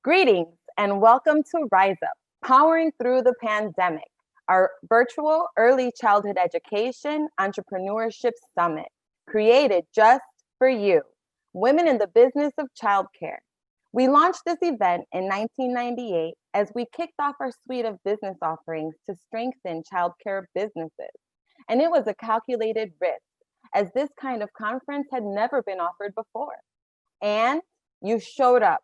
Greetings and welcome to Rise Up, Powering Through the Pandemic, our virtual early childhood education entrepreneurship summit, created just for you, women in the business of childcare. We launched this event in 1998 as we kicked off our suite of business offerings to strengthen childcare businesses. And it was a calculated risk, as this kind of conference had never been offered before. And you showed up,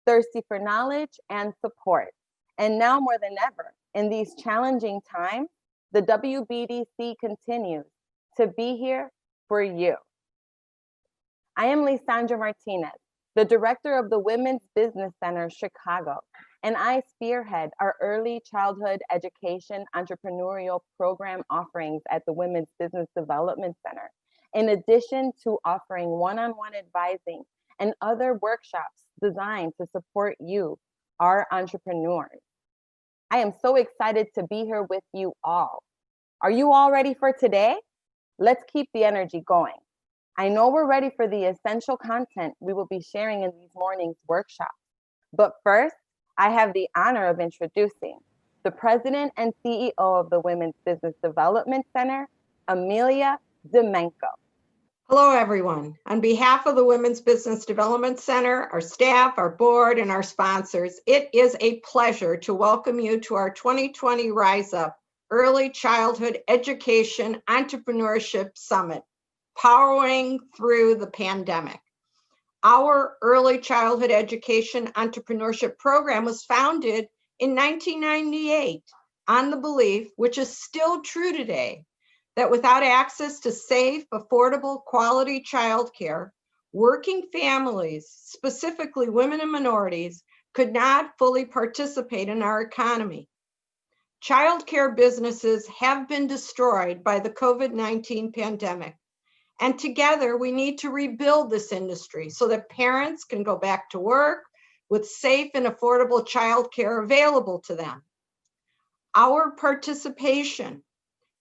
thirsty for knowledge and support. And now more than ever, in these challenging times, the WBDC continues to be here for you. I am Lisandra Martinez, the director of the Women's Business Center, Chicago, and I spearhead our early childhood education entrepreneurial program offerings at the Women's Business Development Center, in addition to offering one-on-one advising and other workshops designed to support you, our entrepreneurs. I am so excited to be here with you all. Are you all ready for today? Let's keep the energy going. I know we're ready for the essential content we will be sharing in these morning's workshops. But first, I have the honor of introducing the president and CEO of the Women's Business Development Center, Amelia Demenko. Hello, everyone. On behalf of the Women's Business Development Center, our staff, our board, and our sponsors, it is a pleasure to welcome you to our 2020 Rise Up Early Childhood Education Entrepreneurship Summit, Powering Through the Pandemic. Our Early Childhood Education Entrepreneurship Program was founded in 1998 on the belief, which is still true today, that without access to safe, affordable, quality childcare, working families, specifically women and minorities, could not fully participate in our economy. Childcare businesses have been destroyed by the COVID-19 pandemic, and together we need to rebuild this industry so that parents can go back to work with safe and affordable childcare available to them. Our participation,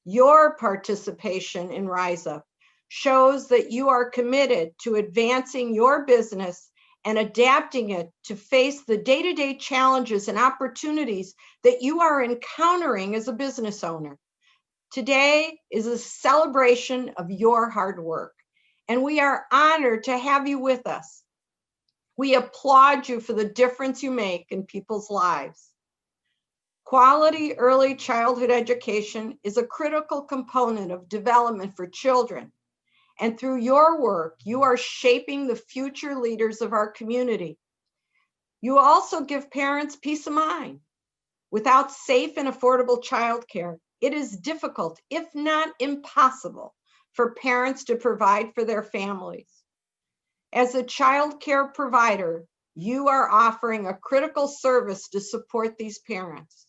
your participation in Rise Up shows that you are committed to advancing your business and adapting it to face the day-to-day challenges and opportunities that you are encountering as a business owner. Today is a celebration of your hard work, and we are honored to have you with us. We applaud you for the difference you make in people's lives. Quality early childhood education is a critical component of development for children. And through your work, you are shaping the future leaders of our community. You also give parents peace of mind. Without safe and affordable childcare, it is difficult, if not impossible, for parents to provide for their families. As a childcare provider, you are offering a critical service to support these parents.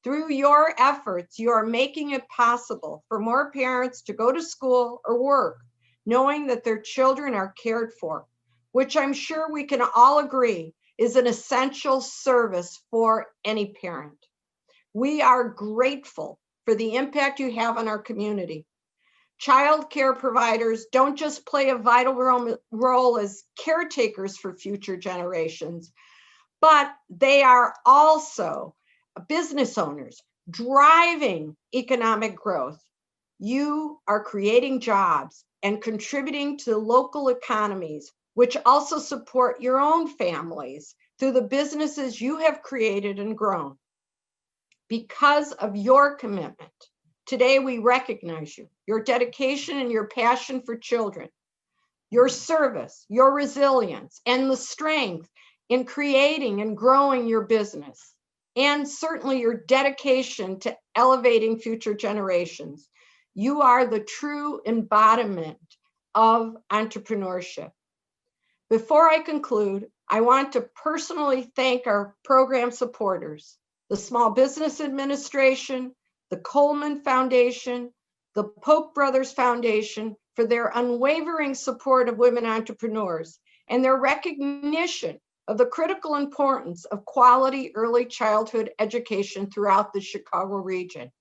Through your efforts, you are making it possible for more parents to go to school or work, knowing that their children are cared for, which I'm sure we can all agree is an essential service for any parent. We are grateful for the impact you have on our community. Childcare providers don't just play a vital role as caretakers for future generations, but they are also business owners driving economic growth. You are creating jobs and contributing to local economies, which also support your own families through the businesses you have created and grown. Because of your commitment, today we recognize you, your dedication and your passion for children, your service, your resilience, and the strength in creating and growing your business, and certainly your dedication to elevating future generations. You are the true embodiment of entrepreneurship. Before I conclude, I want to personally thank our program supporters, the Small Business Administration, the Coleman Foundation, the Polk Brothers Foundation, for their unwavering support of women entrepreneurs and their recognition of the critical importance of quality early childhood education throughout the Chicago region.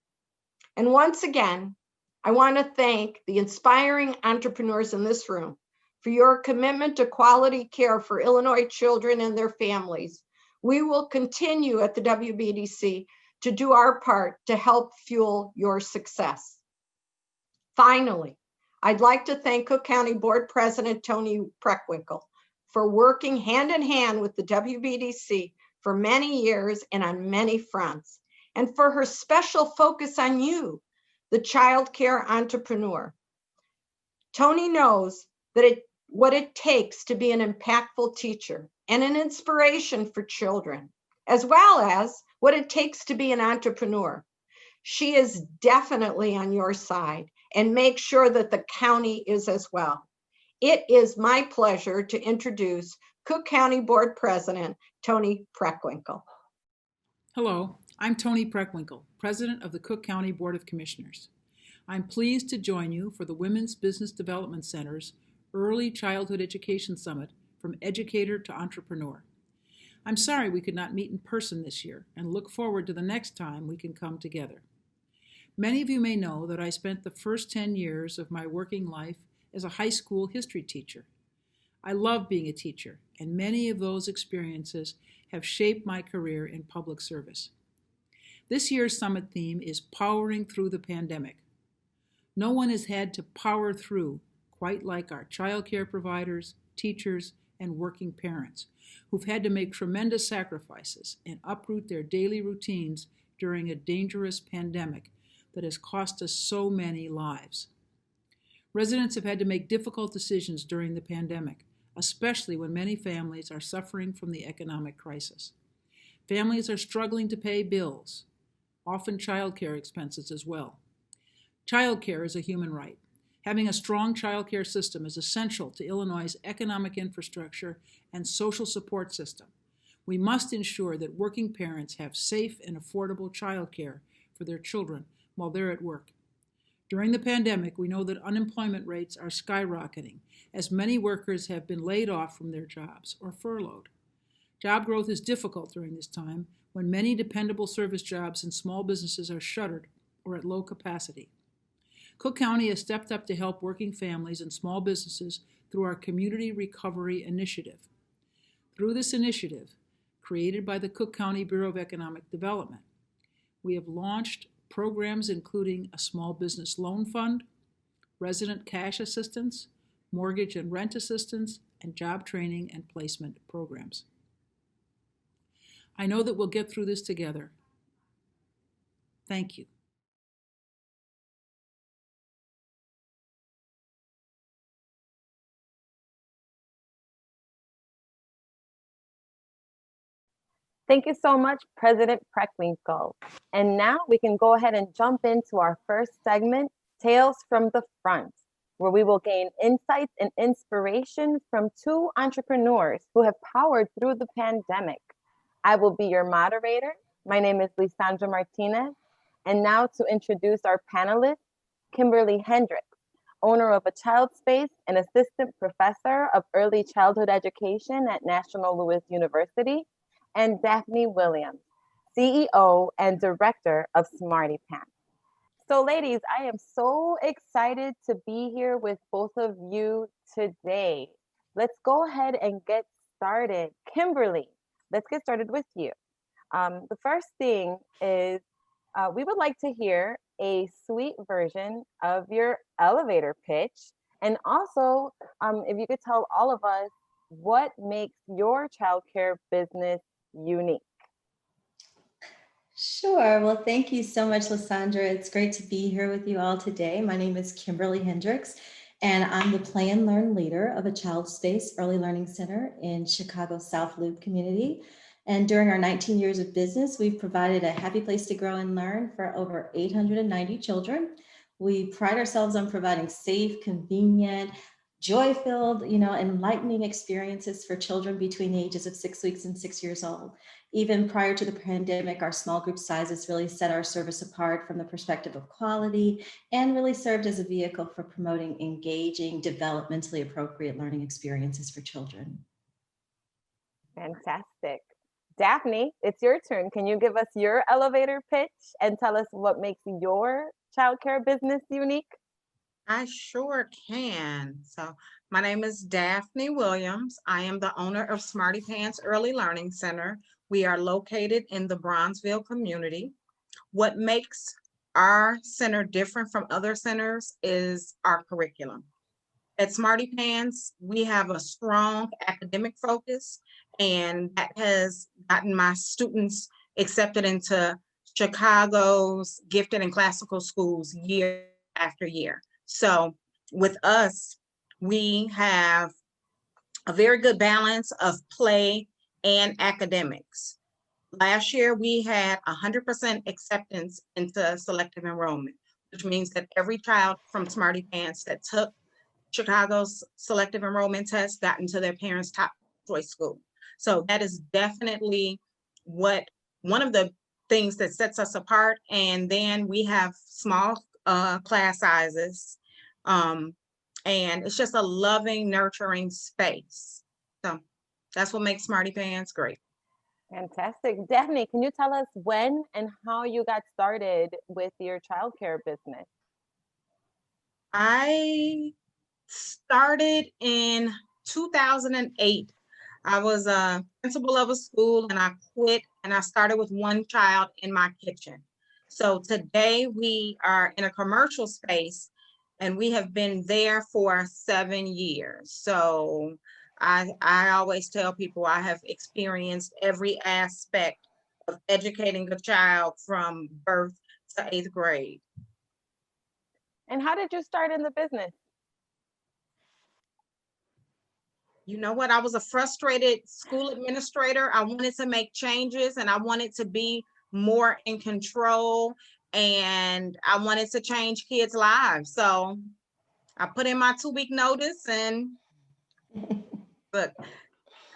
And once again, I want to thank the inspiring entrepreneurs in this room for your commitment to quality care for Illinois children and their families, We will continue at the WBDC to do our part to help fuel your success. Finally, I'd like to thank Cook County Board President Tony Preckwinkle for working hand in hand with the WBDC for many years and on many fronts, and for her special focus on you, the child care entrepreneur. Tony knows that what it takes to be an impactful teacher and an inspiration for children, as well as what it takes to be an entrepreneur. She is definitely on your side and make sure that the county is as well. It is my pleasure to introduce Cook County Board President Tony Preckwinkle. Hello, I'm Tony Preckwinkle, President of the Cook County Board of Commissioners. I'm pleased to join you for the Women's Business Development Center's Early Childhood Education Summit from Educator to Entrepreneur. I'm sorry we could not meet in person this year and look forward to the next time we can come together. Many of you may know that I spent the first 10 years of my working life as a high school history teacher. I love being a teacher, and many of those experiences have shaped my career in public service. This year's summit theme is Powering Through the Pandemic. No one has had to power through quite like our childcare providers, teachers, and working parents who've had to make tremendous sacrifices and uproot their daily routines during a dangerous pandemic that has cost us so many lives. Residents have had to make difficult decisions during the pandemic, especially when many families are suffering from the economic crisis. Families are struggling to pay bills, often childcare expenses as well. Childcare is a human right. Having a strong childcare system is essential to Illinois' economic infrastructure and social support system. We must ensure that working parents have safe and affordable childcare for their children while they're at work. During the pandemic, we know that unemployment rates are skyrocketing as many workers have been laid off from their jobs or furloughed. Job growth is difficult during this time when many dependable service jobs and small businesses are shuttered or at low capacity. Cook County has stepped up to help working families and small businesses through our Community Recovery Initiative. Through this initiative, created by the Cook County Bureau of Economic Development, we have launched programs including a small business loan fund, resident cash assistance, mortgage and rent assistance, and job training and placement programs. I know that we'll get through this together. Thank you. Thank you so much, President Preckwinkle. And now we can go ahead and jump into our first segment, Tales from the Front, where we will gain insights and inspiration from two entrepreneurs who have powered through the pandemic. I will be your moderator. My name is Lisandra Martinez. And now to introduce our panelists, Kimberly Hendricks, owner of a child space and assistant professor of early childhood education at National Louis University, and Daphne Williams, CEO and director of Smarty Pants. So ladies, I am so excited to be here with both of you today. Let's go ahead and get started. Kimberly, let's get started with you. The first thing is we would like to hear a sweet version of your elevator pitch. And also, if you could tell all of us what makes your childcare business unique. Sure. Well, thank you so much, Lysandra. It's great to be here with you all today. My name is Kimberly Hendricks, and I'm the Play and Learn leader of a Child Space Early Learning Center in Chicago South Loop community. And during our 19 years of business, we've provided a happy place to grow and learn for over 890 children. We pride ourselves on providing safe, convenient, joy-filled, enlightening experiences for children between the ages of 6 weeks and 6 years old. Even prior to the pandemic, our small group sizes really set our service apart from the perspective of quality and really served as a vehicle for promoting engaging, developmentally appropriate learning experiences for children. Fantastic. Daphne, it's your turn. Can you give us your elevator pitch and tell us what makes your childcare business unique? I sure can. So my name is Daphne Williams. I am the owner of Smarty Pants Early Learning Center. We are located in the Bronzeville community. What makes our center different from other centers is our curriculum. At Smarty Pants, we have a strong academic focus, and that has gotten my students accepted into Chicago's gifted and classical schools year after year. So with us, we have a very good balance of play and academics. Last year, we had 100% acceptance into selective enrollment, which means that every child from Smarty Pants that took Chicago's selective enrollment test got into their parents' top choice school. So that is definitely one of the things that sets us apart. And then we have small class sizes. And it's just a loving, nurturing space. So that's what makes Smarty Pants great. Fantastic. Daphne, can you tell us when and how you got started with your childcare business? I started in 2008. I was a principal of a school and I quit and I started with one child in my kitchen. So today we are in a commercial space and we have been there for 7 years. So I always tell people I have experienced every aspect of educating a child from birth to 8th grade. And how did you start in the business? You know what? I was a frustrated school administrator. I wanted to make changes and I wanted to be more in control and I wanted to change kids' lives. So I put in my 2-week notice and look,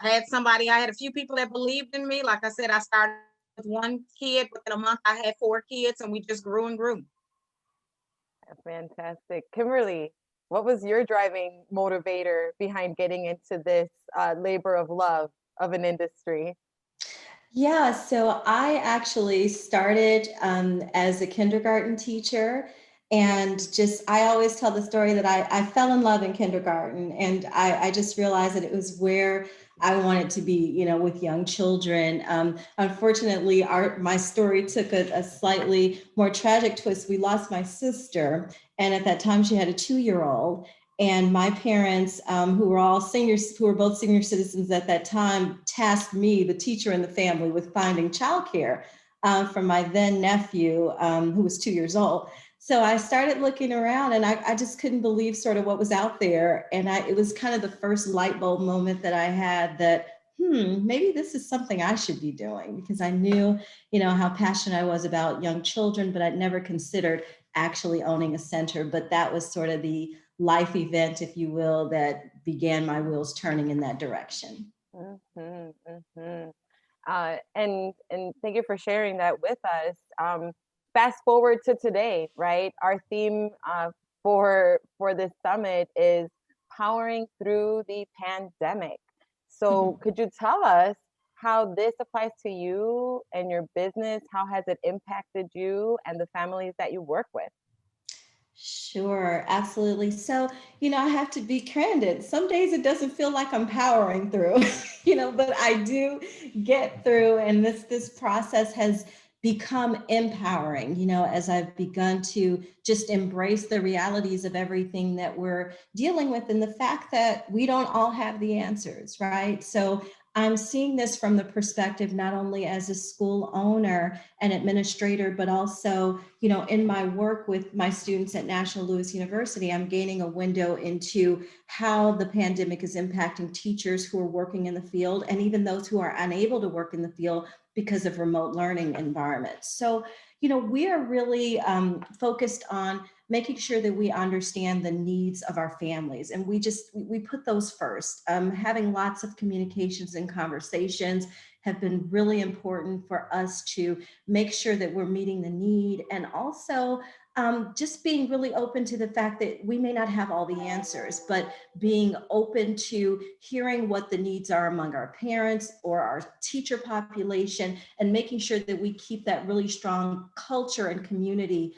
I had a few people that believed in me. Like I said, I started with one kid. Within a month, I had 4 kids and we just grew and grew. Fantastic. Kimberly, what was your driving motivator behind getting into this labor of love of an industry? Yeah, so I actually started as a kindergarten teacher. And I always tell the story that I fell in love in kindergarten. And I just realized that it was where I wanted to be, with young children. Unfortunately, my story took a slightly more tragic twist. We lost my sister. And at that time, she had a 2-year-old. And my parents, who were all seniors, who were both senior citizens at that time, tasked me, the teacher in the family, with finding childcare for my then nephew, who was 2 years old. So I started looking around and I just couldn't believe sort of what was out there. And it was kind of the first light bulb moment that I had that, maybe this is something I should be doing, because I knew, how passionate I was about young children, but I'd never considered actually owning a center. But that was sort of the life event, if you will, that began my wheels turning in that direction. Mm-hmm, mm-hmm. And thank you for sharing that with us. Fast forward to today, right? Our theme for this summit is powering through the pandemic. So could you tell us how this applies to you and your business? How has it impacted you and the families that you work with? Sure, absolutely. So, I have to be candid. Some days it doesn't feel like I'm powering through, but I do get through. And this process has become empowering, as I've begun to just embrace the realities of everything that we're dealing with and the fact that we don't all have the answers, right? So I'm seeing this from the perspective not only as a school owner and administrator, but also, in my work with my students at National Louis University, I'm gaining a window into how the pandemic is impacting teachers who are working in the field and even those who are unable to work in the field because of remote learning environments. So, we are really focused on making sure that we understand the needs of our families. And we put those first. Having lots of communications and conversations have been really important for us to make sure that we're meeting the need, and also just being really open to the fact that we may not have all the answers, but being open to hearing what the needs are among our parents or our teacher population, and making sure that we keep that really strong culture and community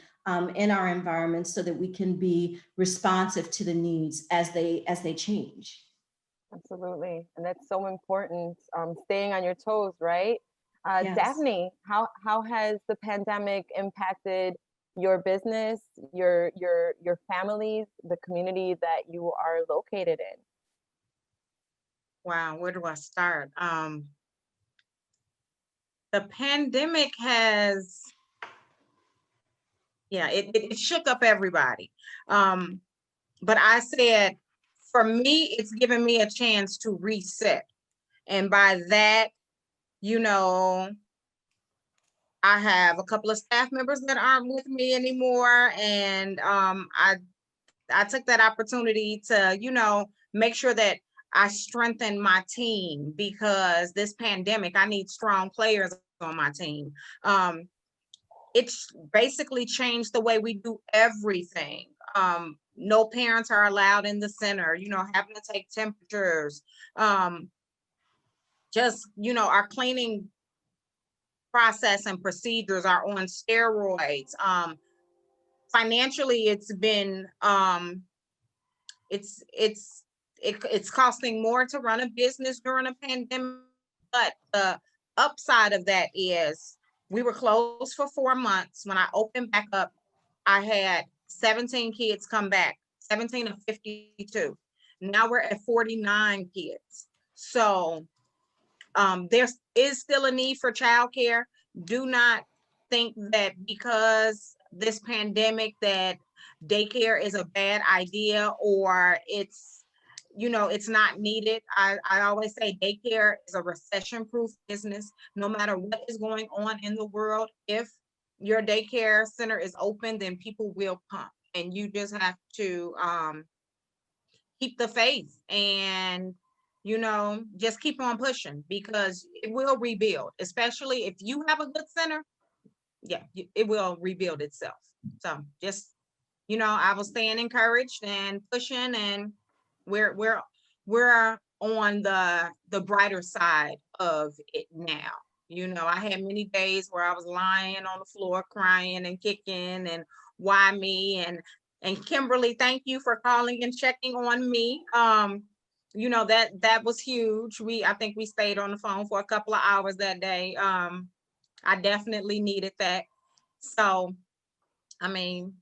in our environment so that we can be responsive to the needs as they change. Absolutely. And that's so important, staying on your toes, right? Yes. Daphne, how has the pandemic impacted your business, your families, the community that you are located in? Wow, where do I start? The pandemic has, yeah, it shook up everybody. But I said, for me, it's given me a chance to reset. And by that, you know, I have a couple of staff members that aren't with me anymore. And I took that opportunity to, make sure that I strengthen my team, because this pandemic, I need strong players on my team. It's basically changed the way we do everything. No parents are allowed in the center, having to take temperatures. Our cleaning process and procedures are on steroids. Financially, it's been it's costing more to run a business during a pandemic. But the upside of that is we were closed for 4 months. When I opened back up, I had 17 kids come back, 17 of 52. Now we're at 49 kids. So there is still a need for childcare. Do not think that because this pandemic that daycare is a bad idea, or it's not needed. I always say daycare is a recession-proof business. No matter what is going on in the world, if your daycare center is open, then people will come, and you just have to keep the faith and just keep on pushing, because it will rebuild, especially if you have a good center. Yeah, it will rebuild itself. So just, I was staying encouraged and pushing, and we're on the brighter side of it now. I had many days where I was lying on the floor crying and kicking, and why me? And Kimberly, thank you for calling and checking on me. That was huge. I think we stayed on the phone for a couple of hours that day. I definitely needed that. So, I mean,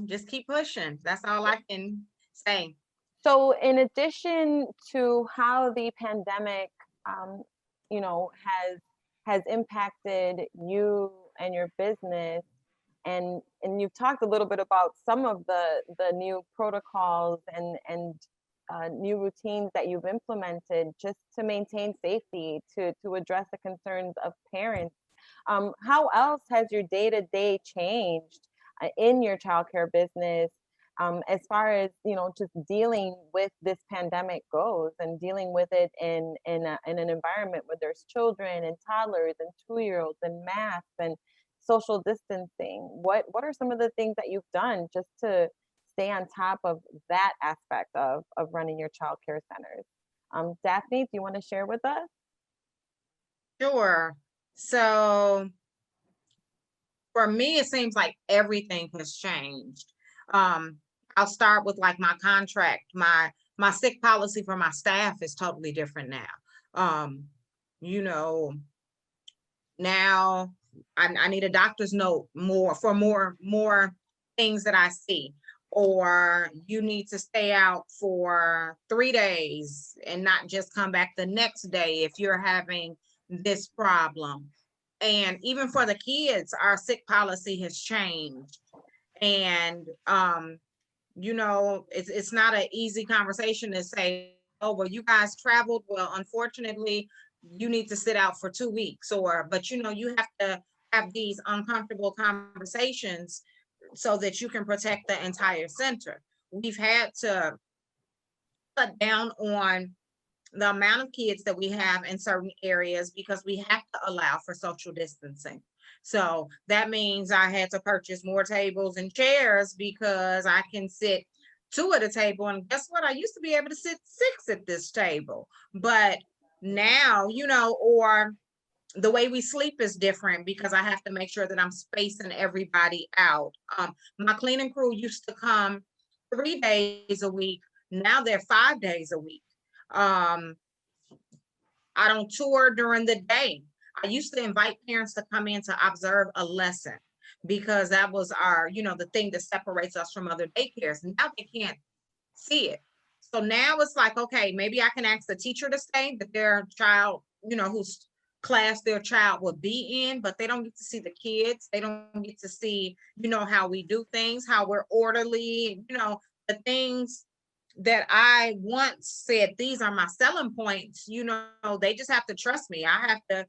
just keep pushing. That's all I can say. So in addition to how the pandemic, has impacted you and your business, and you've talked a little bit about some of the new protocols and new routines that you've implemented just to maintain safety, to address the concerns of parents. How else has your day-to-day changed in your childcare business, as far as just dealing with this pandemic goes, and dealing with it in an environment where there's children and toddlers and 2-year-olds and masks and social distancing? What are some of the things that you've done just to stay on top of that aspect of running your childcare centers? Daphne, do you want to share with us? Sure. So for me, it seems like everything has changed. I'll start with like my contract. My sick policy for my staff is totally different now. Now I need a doctor's note for more things that I see, or you need to stay out for 3 days and not just come back the next day if you're having this problem. And even for the kids, our sick policy has changed. And it's not an easy conversation to say, oh, well, you guys traveled. Well, unfortunately, you need to sit out for 2 weeks, but you have to have these uncomfortable conversations so that you can protect the entire center. We've had to cut down on the amount of kids that we have in certain areas because we have to allow for social distancing. So that means I had to purchase more tables and chairs because I can sit 2 at a table. And guess what? I used to be able to sit 6 at this table. But now, or the way we sleep is different because I have to make sure that I'm spacing everybody out. My cleaning crew used to come 3 days a week. Now they're 5 days a week. I don't tour during the day. I used to invite parents to come in to observe a lesson because that was our, the thing that separates us from other daycares. Now they can't see it. So now it's like, okay, maybe I can ask the teacher to stay, that their child, whose class their child would be in, but they don't get to see the kids. They don't get to see, how we do things, how we're orderly, the things that I once said, these are my selling points, they just have to trust me. I have to,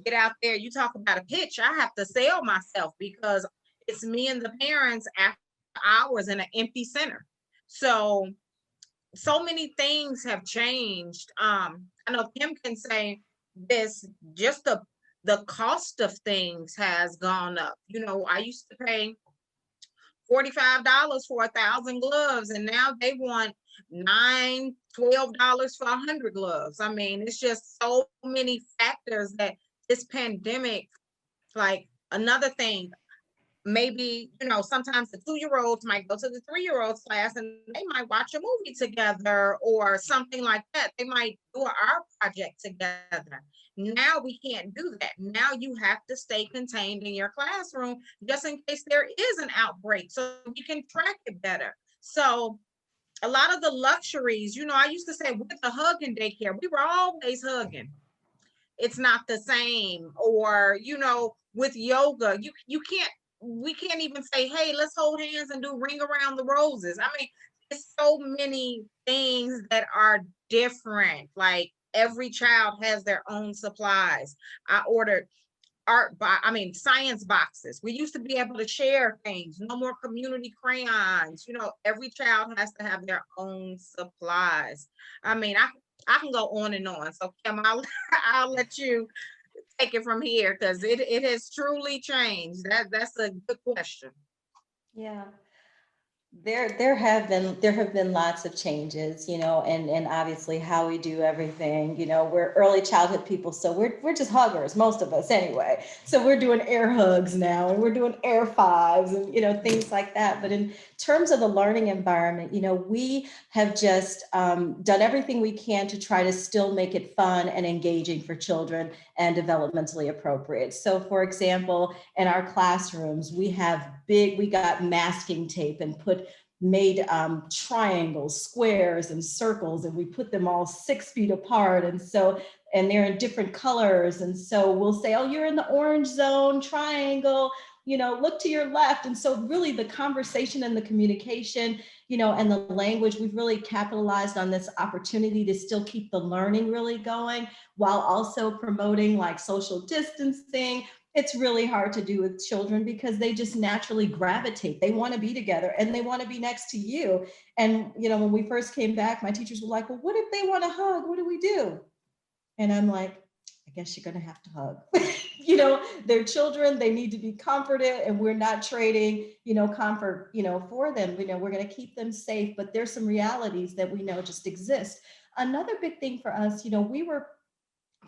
get out there. You talk about a pitch, I have to sell myself because it's me and the parents after hours in an empty center. So many things have changed. I know Kim can say this, just the cost of things has gone up. I used to pay $45 for 1,000 gloves, and now they want $12 for 100 gloves. I mean, it's just so many factors that this pandemic, like another thing, maybe, sometimes the 2-year-olds might go to the 3-year-olds class and they might watch a movie together or something like that. They might do an art project together. Now we can't do that. Now you have to stay contained in your classroom just in case there is an outbreak so you can track it better. So a lot of the luxuries, I used to say with the hugging daycare, we were always hugging. It's not the same. Or, with yoga, we can't even say, hey, let's hold hands and do ring around the roses. I mean, there's so many things that are different. Like every child has their own supplies. I ordered science boxes. We used to be able to share things. No more community crayons. Every child has to have their own supplies. I mean, I can go on and on. So Kim, I'll let you take it from here because it has truly changed. That's a good question. Yeah. There have been lots of changes, and obviously how we do everything, we're early childhood people, so we're just huggers, most of us anyway. So we're doing air hugs now, and we're doing air fives, and things like that. But in terms of the learning environment, we have just done everything we can to try to still make it fun and engaging for children and developmentally appropriate. So, for example, in our classrooms, we got masking tape and made triangles, squares, and circles, and we put them all 6 feet apart. And they're in different colors. And so we'll say, oh, you're in the orange zone, triangle, look to your left. And so really the conversation and the communication, and the language, we've really capitalized on this opportunity to still keep the learning really going while also promoting like social distancing. It's really hard to do with children because they just naturally gravitate. They want to be together and they want to be next to you. And, when we first came back, my teachers were like, well, what if they want to hug? What do we do? And I'm like, I guess you're going to have to hug. They're children, they need to be comforted, and we're not trading, comfort, for them. We're going to keep them safe, but there's some realities that we know just exist. Another big thing for us, we were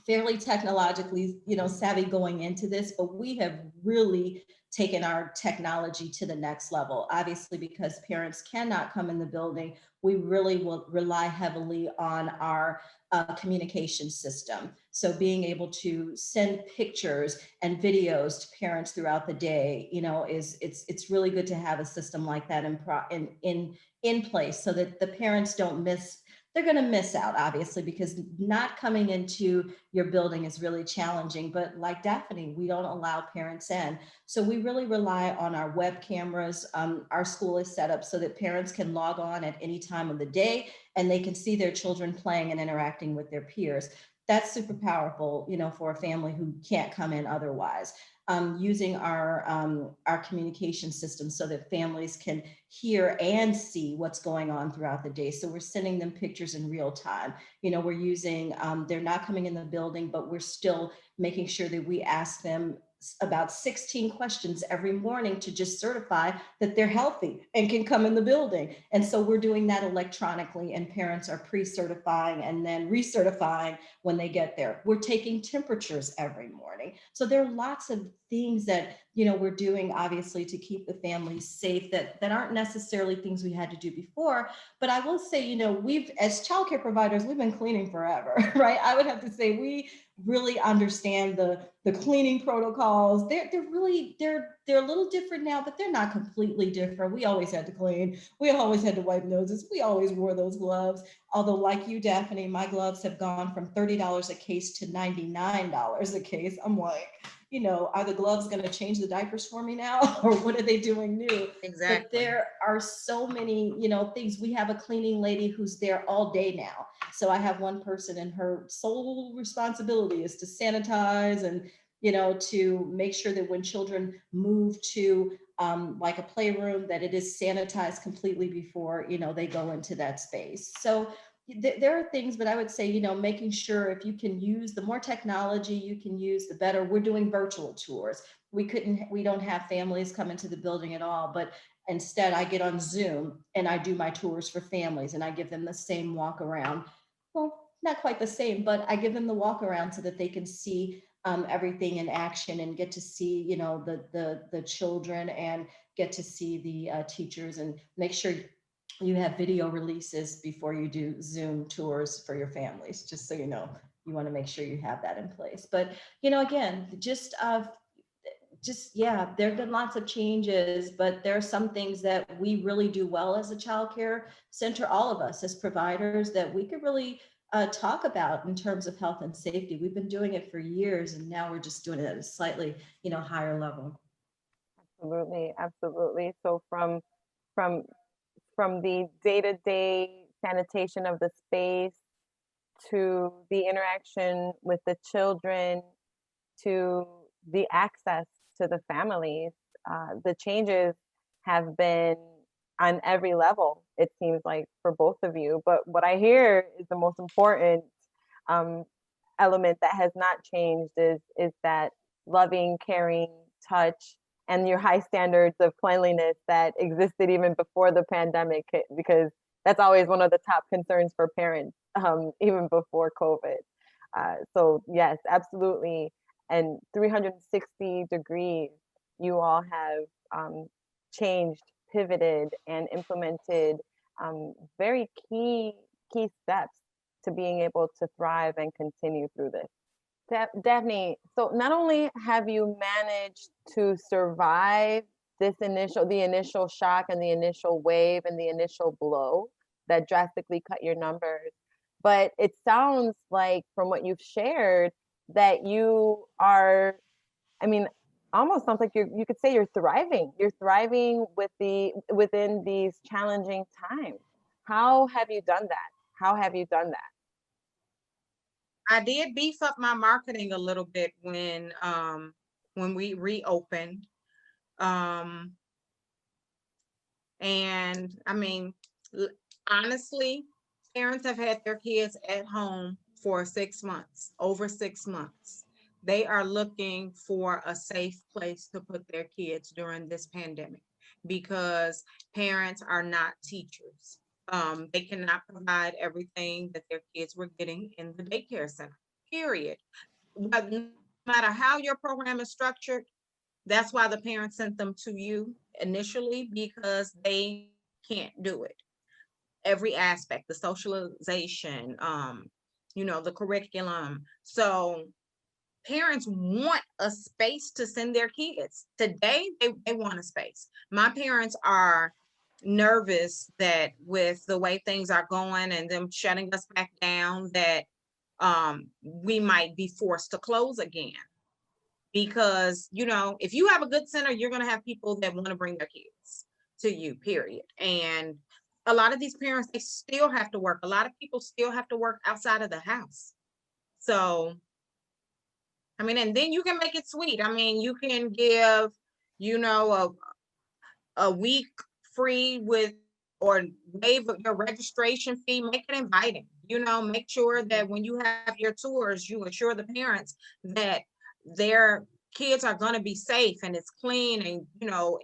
fairly technologically, savvy going into this, but we have really taken our technology to the next level. Obviously, because parents cannot come in the building, we really will rely heavily on our communication system. So being able to send pictures and videos to parents throughout the day, it's really good to have a system like that in place so that the parents don't they're going to miss out, obviously, because not coming into your building is really challenging. But like Daphne, we don't allow parents in. So we really rely on our web cameras. Our school is set up so that parents can log on at any time of the day and they can see their children playing and interacting with their peers. That's super powerful, for a family who can't come in otherwise. Using our communication system so that families can hear and see what's going on throughout the day. So we're sending them pictures in real time. We're using, they're not coming in the building, but we're still making sure that we ask them about 16 questions every morning to just certify that they're healthy and can come in the building. And so we're doing that electronically, and parents are pre-certifying and then recertifying when they get there. We're taking temperatures every morning. So there are lots of things that, we're doing obviously to keep the families safe that aren't necessarily things we had to do before. But I will say, we've, as childcare providers, we've been cleaning forever, right? I would have to say really understand the cleaning protocols. They're a little different now, but they're not completely different. We always had to clean. We always had to wipe noses. We always wore those gloves. Although, like you, Daphne, my gloves have gone from $30 a case to $99 a case. I'm like, are the gloves going to change the diapers for me now, or what are they doing new? Exactly. But there are so many, things. We have a cleaning lady who's there all day now. So I have one person, and her sole responsibility is to sanitize and, to make sure that when children move to like a playroom, that it is sanitized completely before, they go into that space. So there are things, but I would say, making sure if you can use the more technology you can use, the better. We're doing virtual tours. We don't have families come into the building at all, but instead I get on Zoom and I do my tours for families, and I give them the same walk around. Well, not quite the same, but I give them the walk around so that they can see everything in action and get to see, the children, and get to see the teachers, and make sure you have video releases before you do Zoom tours for your families, just so you want to make sure you have that in place. But, again, yeah, there have been lots of changes, but there are some things that we really do well as a child care center, all of us as providers, that we could really talk about in terms of health and safety. We've been doing it for years, and now we're just doing it at a slightly, higher level. Absolutely, absolutely. So from the day-to-day sanitation of the space, to the interaction with the children, to the access to the families, the changes have been on every level, it seems like, for both of you. But what I hear is the most important element that has not changed is that loving, caring touch, and your high standards of cleanliness that existed even before the pandemic hit, because that's always one of the top concerns for parents, even before COVID. So yes, absolutely. And 360 degrees, you all have changed, pivoted, and implemented very key steps to being able to thrive and continue through this. Daphne, so not only have you managed to survive the initial shock and the initial wave and the initial blow that drastically cut your numbers, but it sounds like, from what you've shared, that you are, almost sounds like you could say you're thriving. You're thriving within these challenging times. How have you done that? How have you done that? I did beef up my marketing a little bit when we reopened. And honestly, parents have had their kids at home for 6 months, over 6 months. They are looking for a safe place to put their kids during this pandemic, because parents are not teachers. They cannot provide everything that their kids were getting in the daycare center, period. But no matter how your program is structured, that's why the parents sent them to you initially, because they can't do it. Every aspect, the socialization, the curriculum. So parents want a space to send their kids. Today, they want a space. My parents are nervous that with the way things are going and them shutting us back down, that we might be forced to close again. Because, if you have a good center, you're going to have people that want to bring their kids to you, period. And a lot of these parents, they still have to work. A lot of people still have to work outside of the house. So, and then you can make it sweet. You can give, a week free with, or waive your registration fee, make it inviting. Make sure that when you have your tours, you assure the parents that their kids are going to be safe and it's clean, and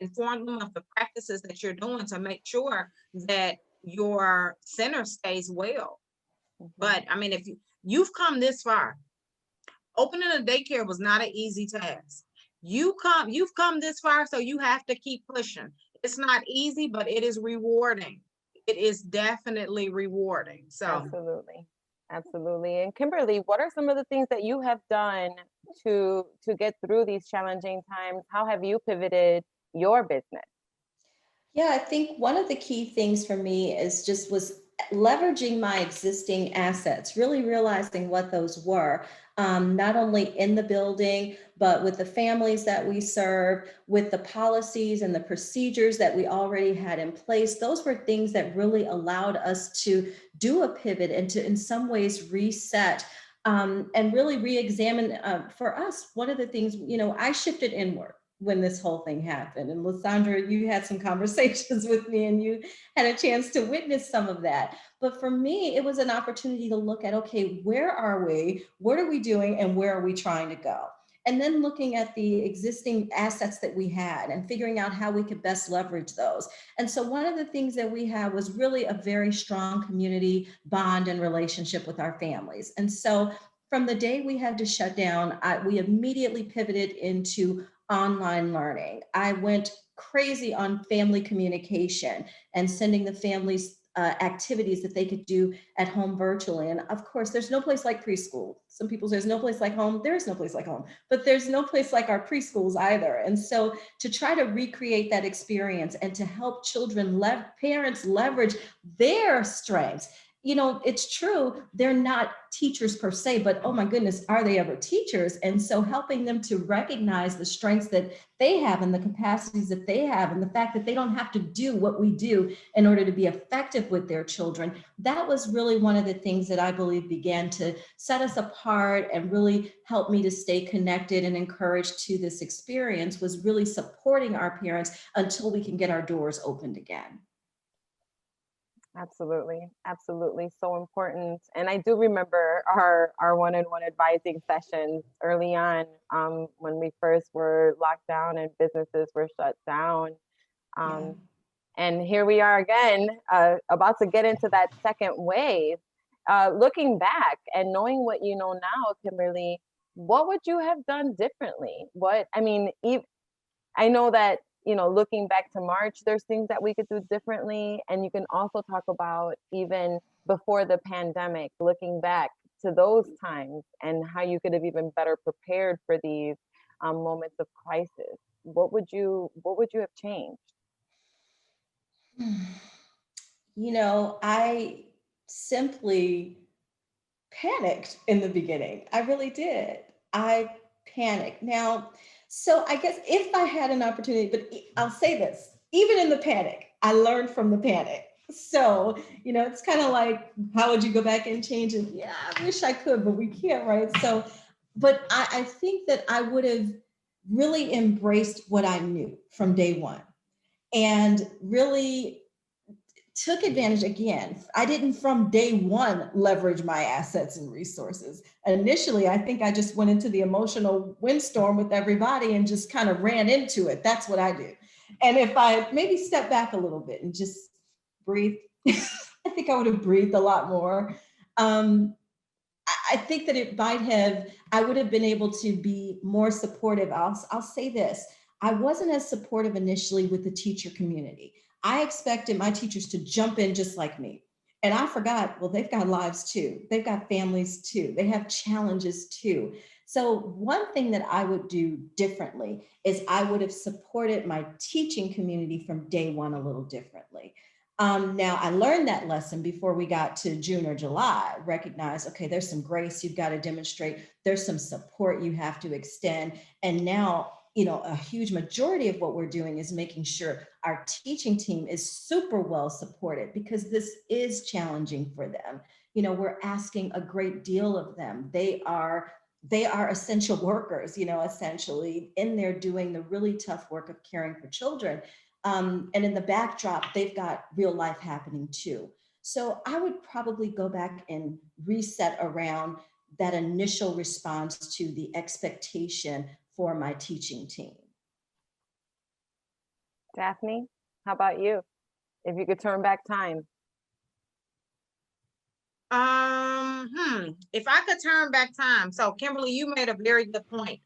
inform them of the practices that you're doing to make sure that your center stays well. But if you've come this far, opening a daycare was not an easy task. You've come this far, so you have to keep pushing. It's not easy, but it is rewarding. It is definitely rewarding. So absolutely. Absolutely. And Kimberly, what are some of the things that you have done to get through these challenging times? How have you pivoted your business? Yeah, I think one of the key things for me is just was leveraging my existing assets, really realizing what those were, not only in the building, but with the families that we serve, with the policies and the procedures that we already had in place. Those were things that really allowed us to do a pivot and to, in some ways, reset. And really re-examine for us, one of the things, I shifted inward when this whole thing happened. And Lysandra, you had some conversations with me and you had a chance to witness some of that. But for me, it was an opportunity to look at, okay, where are we? What are we doing? And where are we trying to go? And then looking at the existing assets that we had and figuring out how we could best leverage those. And so one of the things that we had was really a very strong community bond and relationship with our families. And so from the day we had to shut down, we immediately pivoted into online learning. I went crazy on family communication and sending the families activities that they could do at home virtually. And of course, there's no place like preschool. Some people say there's no place like home. There is no place like home, but there's no place like our preschools either. And so to try to recreate that experience and to help children, parents leverage their strengths. It's true, they're not teachers per se, but oh my goodness, are they ever teachers? And so helping them to recognize the strengths that they have and the capacities that they have and the fact that they don't have to do what we do in order to be effective with their children. That was really one of the things that I believe began to set us apart and really help me to stay connected and encouraged to this experience, was really supporting our parents until we can get our doors opened again. Absolutely. Absolutely. So important. And I do remember our one-on-one advising sessions early on, when we first were locked down and businesses were shut down. Yeah. And here we are again, about to get into that second wave. Looking back and knowing what you know now, Kimberly, what would you have done differently? I know that, looking back to March, there's things that we could do differently. And you can also talk about even before the pandemic, looking back to those times and how you could have even better prepared for these moments of crisis. What would you have changed? I simply panicked in the beginning. I really did. I panicked. Now, so I guess if I had an opportunity, but I'll say this, even in the panic, I learned from the panic. So, it's kind of like, how would you go back and change it? Yeah, I wish I could, but we can't, right? So, but I think that I would have really embraced what I knew from day one and really took advantage again. I didn't from day one leverage my assets and resources. Initially, I think I just went into the emotional windstorm with everybody and just kind of ran into it. That's what I do. And if I maybe step back a little bit and just breathe, I think I would have breathed a lot more. I think that I would have been able to be more supportive. I'll say this, I wasn't as supportive initially with the teacher community. I expected my teachers to jump in just like me. And I forgot, well, they've got lives too. They've got families too. They have challenges too. So one thing that I would do differently is I would have supported my teaching community from day one a little differently. Now, I learned that lesson before we got to June or July, recognize, okay, there's some grace you've got to demonstrate. There's some support you have to extend. And now, a huge majority of what we're doing is making sure our teaching team is super well supported because this is challenging for them. We're asking a great deal of them. They are essential workers, essentially in there doing the really tough work of caring for children. And in the backdrop, they've got real life happening too. So I would probably go back and reset around that initial response to the expectation for my teaching team. Daphne, how about you? If you could turn back time. If I could turn back time. So Kimberly, you made a very good point.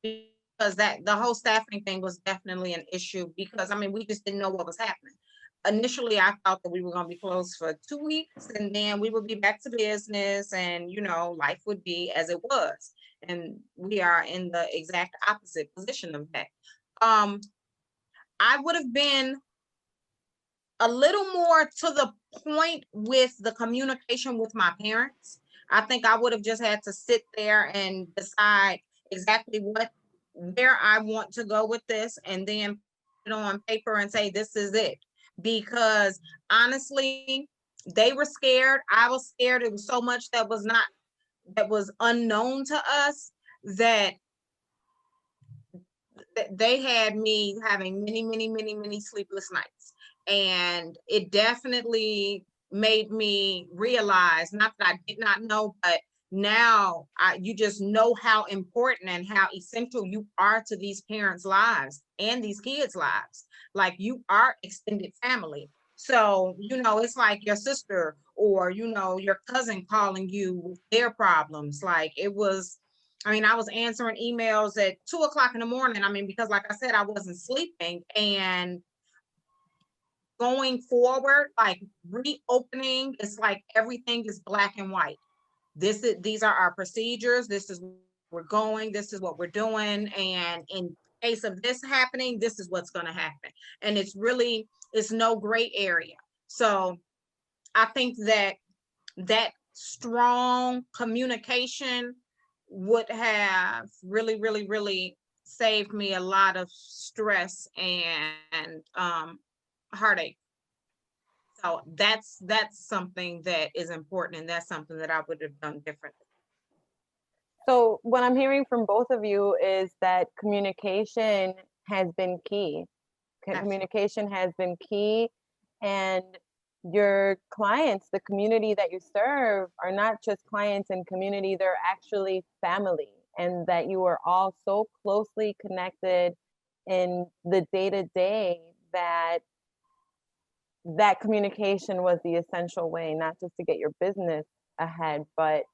Because that the whole staffing thing was definitely an issue because we just didn't know what was happening. initially I thought that we were going to be closed for 2 weeks and then we would be back to business and, life would be as it was. And we are in the exact opposite position of that. I would have been a little more to the point with the communication with my parents. I think I would have just had to sit there and decide exactly where I want to go with this and then put it on paper and say, this is it. Because honestly, they were scared. I was scared. It was so much that was unknown to us that they had me having many, many, many, many sleepless nights. And it definitely made me realize, not that I did not know, but now you just know how important and how essential you are to these parents' lives and these kids' lives. Like, you are extended family. So, it's like your sister or, your cousin calling you with their problems. Like, I was answering emails at 2 o'clock in the morning. Because like I said, I wasn't sleeping. And going forward, like reopening, it's like everything is black and white. These are our procedures. This is where we're going. This is what we're doing. And in case of this happening, this is what's going to happen. And it's no gray area. So I think that strong communication would have really, really, really saved me a lot of stress and heartache. So that's something that is important, and that's something that I would have done differently. So what I'm hearing from both of you is that communication has been key. Communication has been key, and your clients, the community that you serve, are not just clients and community, they're actually family, and that you are all so closely connected in the day-to-day that communication was the essential way, not just to get your business ahead, but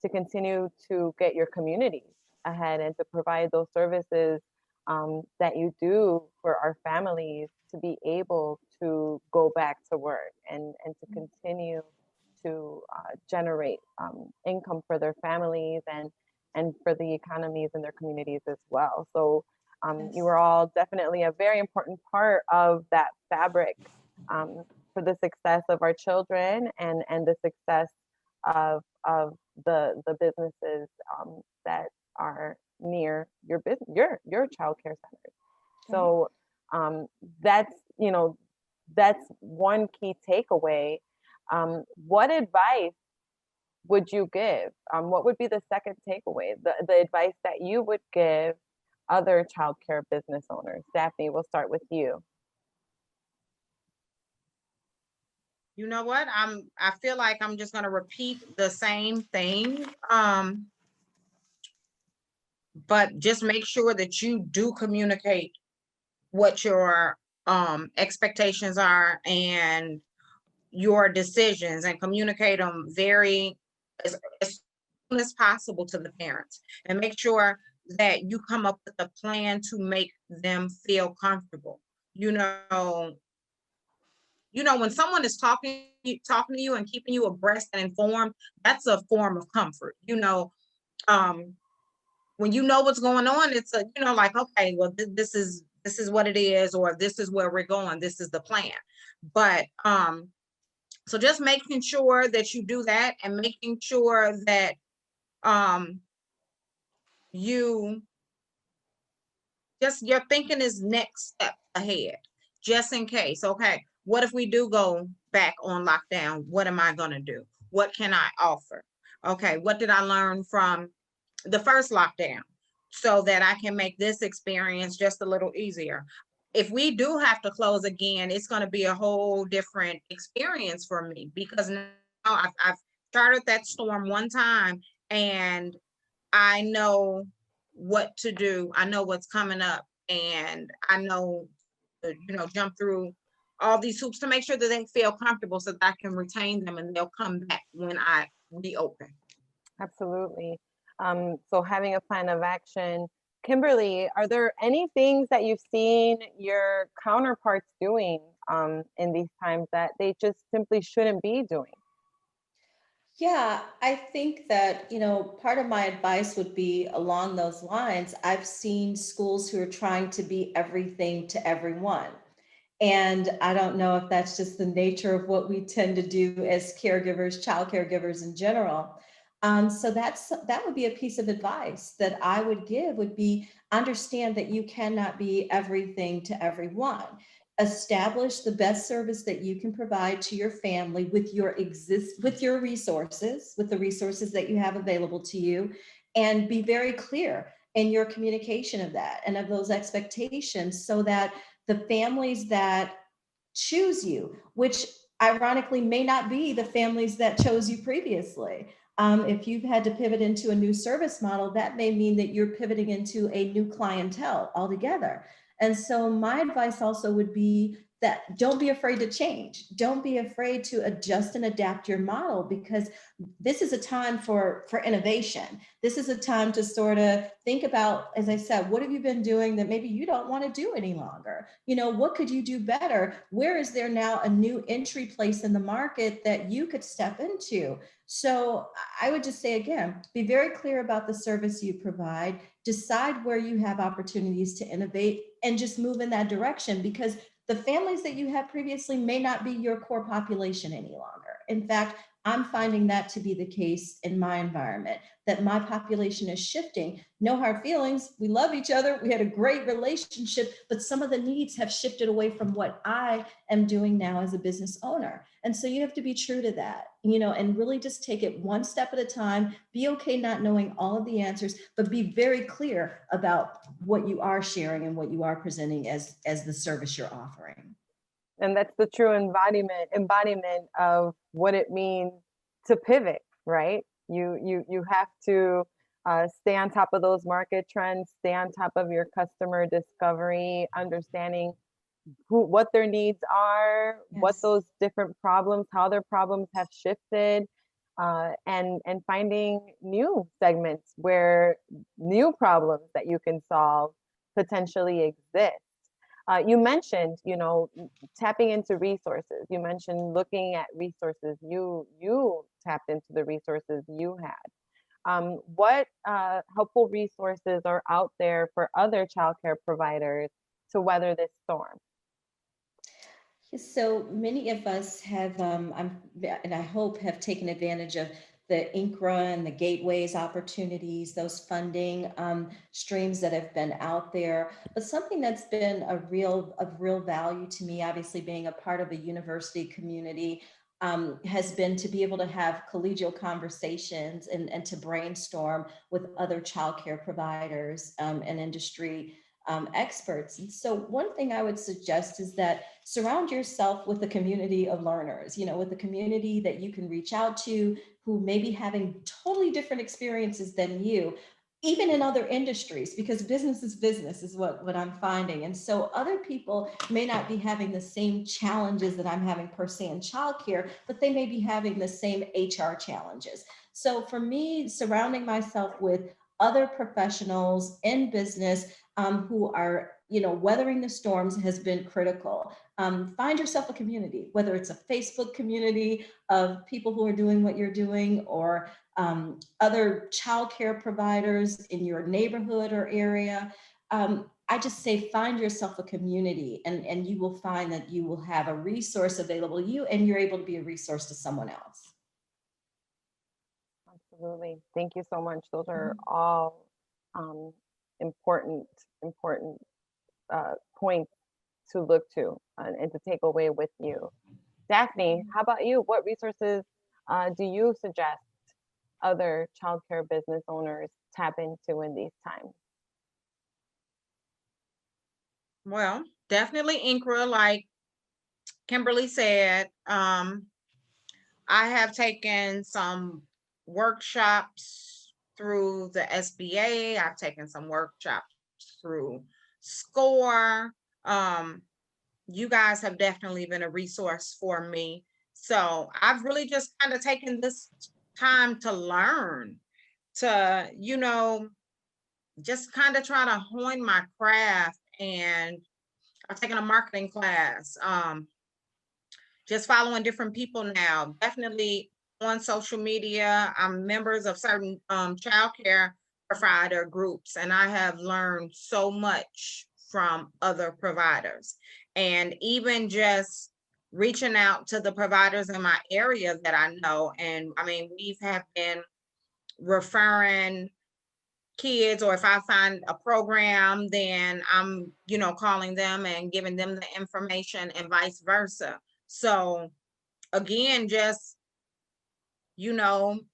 to continue to get your communities ahead and to provide those services that you do for our families to be able to go back to work and to continue to generate income for their families and for the economies in their communities as well. So you are all definitely a very important part of that fabric for the success of our children and the success of the businesses that are near your business, your child care centers. So that's one key takeaway. What advice would you give? What would be the second takeaway? The advice that you would give other child care business owners? Daphne, we'll start with you. You know what? I feel like I'm just going to repeat the same thing. But just make sure that you do communicate what your expectations are and your decisions, and communicate them as soon as possible to the parents, and make sure that you come up with a plan to make them feel comfortable. When someone is talking to you and keeping you abreast and informed, that's a form of comfort. When you know what's going on, it's like, okay, well, this is what it is, or this is where we're going. This is the plan. But so just making sure that you do that, and making sure that your thinking is next step ahead, just in case. Okay, what if we do go back on lockdown? What am I going to do? What can I offer? Okay, what did I learn from the first lockdown so that I can make this experience just a little easier? If we do have to close again, it's going to be a whole different experience for me, because now I've started that storm one time and I know what to do. I know what's coming up, and I know jump through all these hoops to make sure that they feel comfortable so that I can retain them and they'll come back when I reopen. Absolutely. So having a plan of action, Kimberly, are there any things that you've seen your counterparts doing in these times that they just simply shouldn't be doing? Yeah, I think that, part of my advice would be along those lines. I've seen schools who are trying to be everything to everyone. And I don't know if that's just the nature of what we tend to do as caregivers, child caregivers in general. So that would be a piece of advice that I would give would be understand that you cannot be everything to everyone. Establish the best service that you can provide to your family with with your resources, with the resources that you have available to you, and be very clear in your communication of that and of those expectations so that the families that choose you, which ironically may not be the families that chose you previously. If you've had to pivot into a new service model, that may mean that you're pivoting into a new clientele altogether. And so my advice also would be that don't be afraid to change. Don't be afraid to adjust and adapt your model because this is a time for innovation. This is a time to sort of think about, as I said, what have you been doing that maybe you don't want to do any longer? What could you do better? Where is there now a new entry place in the market that you could step into? So I would just say, again, be very clear about the service you provide, decide where you have opportunities to innovate and just move in that direction because the families that you had previously may not be your core population any longer. In fact, I'm finding that to be the case in my environment, that my population is shifting. No hard feelings. We love each other. We had a great relationship, but some of the needs have shifted away from what I am doing now as a business owner. And so you have to be true to that, and really just take it one step at a time. Be okay not knowing all of the answers, but be very clear about what you are sharing and what you are presenting as the service you're offering. And that's the true embodiment of what it means to pivot, right? You have to stay on top of those market trends, stay on top of your customer discovery, understanding what their needs are, what Yes. those different problems, how their problems have shifted, and finding new segments where new problems that you can solve potentially exist. You mentioned, tapping into resources. You mentioned looking at resources. You tapped into the resources you had. What helpful resources are out there for other childcare providers to weather this storm? So many of us have, and I hope have taken advantage of the INCRA and the gateways opportunities, those funding streams that have been out there. But something that's been of real value to me, obviously being a part of a university community, has been to be able to have collegial conversations and to brainstorm with other childcare providers and industry experts. And so one thing I would suggest is that surround yourself with a community of learners, with a community that you can reach out to who may be having totally different experiences than you, even in other industries, because business is what I'm finding. And so other people may not be having the same challenges that I'm having per se in childcare, but they may be having the same HR challenges. So for me, surrounding myself with other professionals in business who are, weathering the storms has been critical. Find yourself a community, whether it's a Facebook community of people who are doing what you're doing or other childcare providers in your neighborhood or area. I just say find yourself a community and you will find that you will have a resource available to you and you're able to be a resource to someone else. Absolutely. Thank you so much. Those are all important points to look to and to take away with you. Daphne, how about you? What resources do you suggest other childcare business owners tap into in these times? Well, definitely INCRA, like Kimberly said. I have taken some workshops through the SBA. I've taken some workshops through SCORE. You guys have definitely been a resource for me. So I've really just kind of taken this time to learn, to, just kind of try to hone my craft. And I've taken a marketing class, just following different people now, definitely on social media. I'm members of certain childcare provider groups, and I have learned so much from other providers. And even just reaching out to the providers in my area that I know. And I mean, we have been referring kids, or if I find a program, then I'm, calling them and giving them the information and vice versa. So again, just,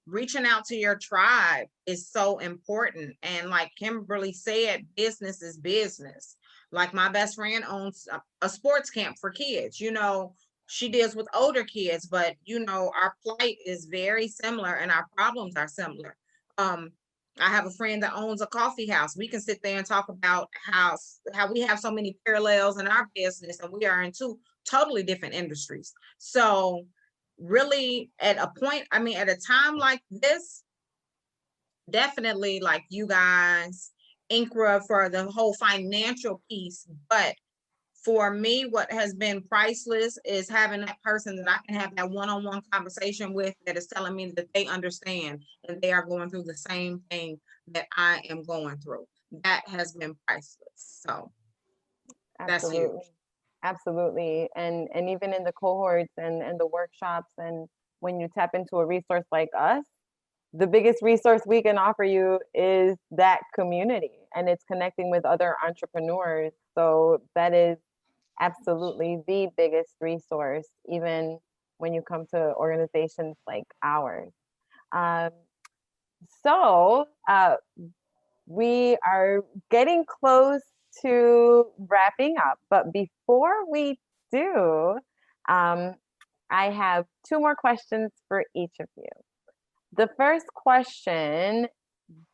reaching out to your tribe is so important. And like Kimberly said, business is business. Like my best friend owns a sports camp for kids. She deals with older kids, but our plight is very similar and our problems are similar. I have a friend that owns a coffee house. We can sit there and talk about how we have so many parallels in our business, and we are in two totally different industries. So really at a time like this, definitely like you guys, INCRA for the whole financial piece. But for me, what has been priceless is having that person that I can have that one-on-one conversation with that is telling me that they understand and they are going through the same thing that I am going through. That has been priceless. So that's huge. Absolutely. Absolutely. And even in the cohorts and the workshops, and when you tap into a resource like us, the biggest resource we can offer you is that community, and it's connecting with other entrepreneurs. So that is absolutely the biggest resource, even when you come to organizations like ours. Um, so we are getting close to wrapping up, but before we do, I have two more questions for each of you. The first question,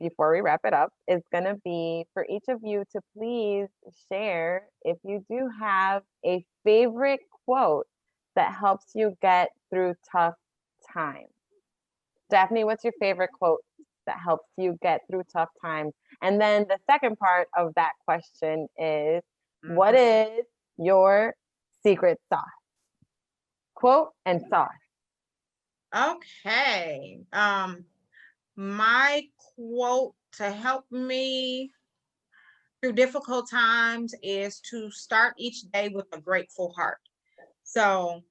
before we wrap it up, is going to be for each of you to please share if you do have a favorite quote that helps you get through tough times. Daphne, what's your favorite quote that helps you get through tough times? And then the second part of that question is, what is your secret sauce? Quote and sauce. Okay. My quote to help me through difficult times is to start each day with a grateful heart. So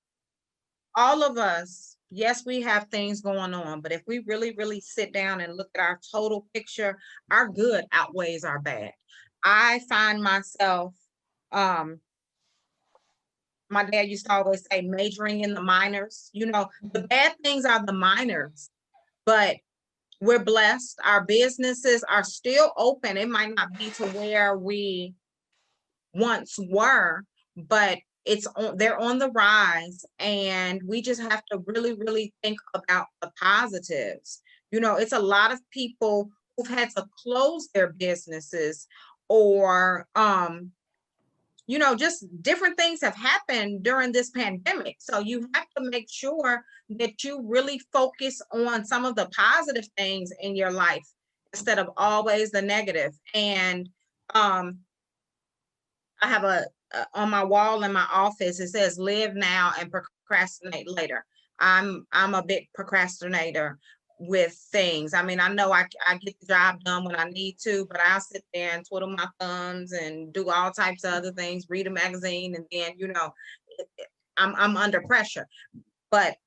all of us, yes, we have things going on, but if we really, really sit down and look at our total picture, our good outweighs our bad. I find myself, my dad used to always say, majoring in the minors. The bad things are the minors, but we're blessed. Our businesses are still open. It might not be to where we once were, but they're on the rise, and we just have to really, really think about the positives. It's a lot of people who've had to close their businesses, or just different things have happened during this pandemic. So you have to make sure that you really focus on some of the positive things in your life instead of always the negative. And I have on my wall in my office, it says live now and procrastinate later. I'm a big procrastinator with things. I mean, I know I get the job done when I need to, but I'll sit there and twiddle my thumbs and do all types of other things, read a magazine, and then, I'm under pressure. But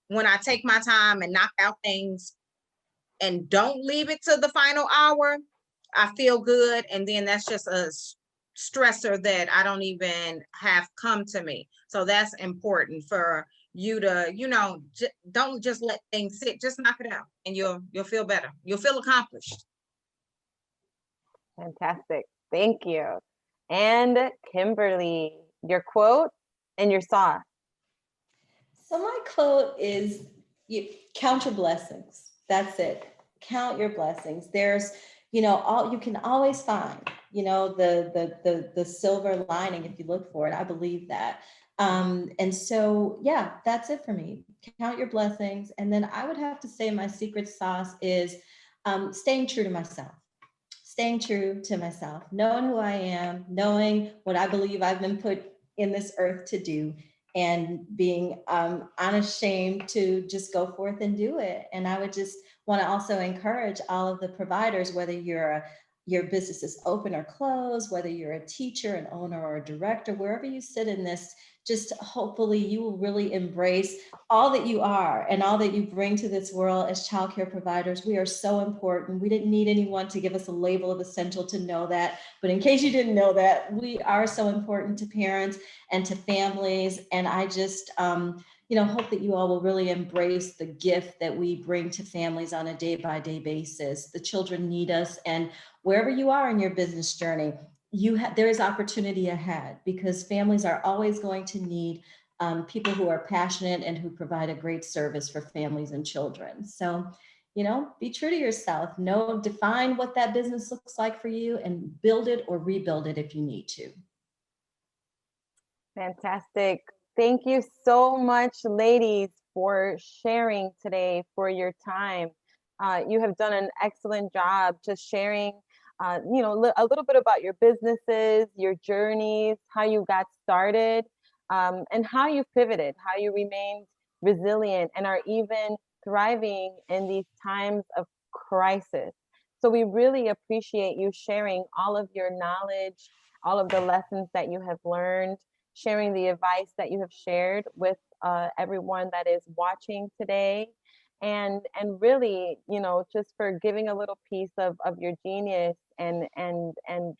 when I take my time and knock out things and don't leave it to the final hour, I feel good. And then that's just a stressor that I don't even have come to me. So that's important for you to, don't just let things sit, just knock it out, and you'll feel better. You'll feel accomplished. Fantastic. Thank you. And Kimberly, your quote and your sauce. So my quote is, you count your blessings. That's it. Count your blessings. There's, all you can always find, the silver lining if you look for it. I believe that. And so, yeah, that's it for me. Count your blessings. And then I would have to say my secret sauce is staying true to myself. staying true to myself, knowing who I am, knowing what I believe I've been put in this earth to do, and being unashamed to just go forth and do it. And I would just want to also encourage all of the providers, whether your business is open or closed, whether you're a teacher, an owner, or a director, wherever you sit in this, just hopefully you will really embrace all that you are and all that you bring to this world as childcare providers. We are so important. We didn't need anyone to give us a label of essential to know that. But in case you didn't know that, we are so important to parents and to families. And I just, hope that you all will really embrace the gift that we bring to families on a day-by-day basis. The children need us, and wherever you are in your business journey, there is opportunity ahead, because families are always going to need people who are passionate and who provide a great service for families and children. So, be true to yourself. Define what that business looks like for you, and build it or rebuild it if you need to. Fantastic. Thank you so much, ladies, for sharing today, for your time. You have done an excellent job just sharing, a little bit about your businesses, your journeys, how you got started, and how you pivoted, how you remained resilient and are even thriving in these times of crisis. So we really appreciate you sharing all of your knowledge, all of the lessons that you have learned, sharing the advice that you have shared with everyone that is watching today, and really, just for giving a little piece of your genius and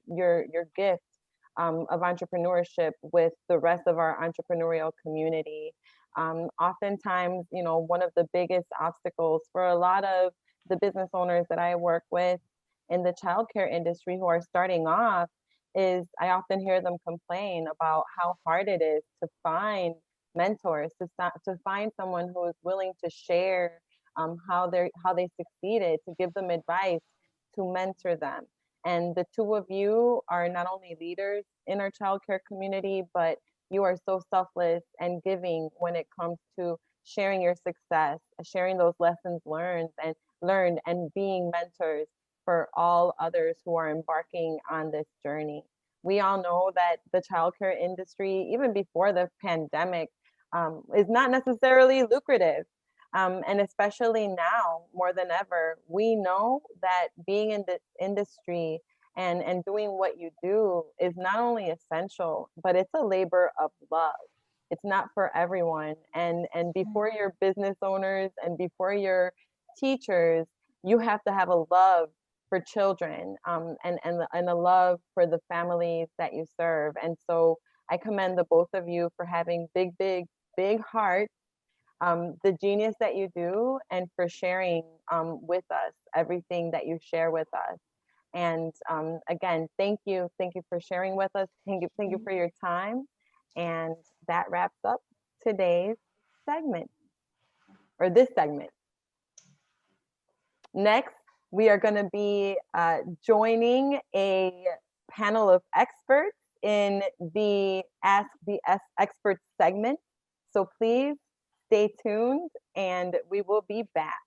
your gift of entrepreneurship with the rest of our entrepreneurial community. Oftentimes, one of the biggest obstacles for a lot of the business owners that I work with in the childcare industry who are starting off is I often hear them complain about how hard it is to find mentors, to find someone who is willing to share how they succeeded, to give them advice, to mentor them. And the two of you are not only leaders in our childcare community, but you are so selfless and giving when it comes to sharing your success, sharing those lessons learned and being mentors for all others who are embarking on this journey. We all know that the childcare industry, even before the pandemic, is not necessarily lucrative. And especially now, more than ever, we know that being in this industry and doing what you do is not only essential, but it's a labor of love. It's not for everyone. And before you're business owners and before you're teachers, you have to have a love for children, and a love for the families that you serve. And so I commend the both of you for having big hearts, the genius that you do, and for sharing with us everything that you share with us. And again, thank you for sharing with us. Thank you for your time. And that wraps up today's segment, or this segment. Next, we are going to be joining a panel of experts in the Ask the Experts segment. So please stay tuned, and we will be back.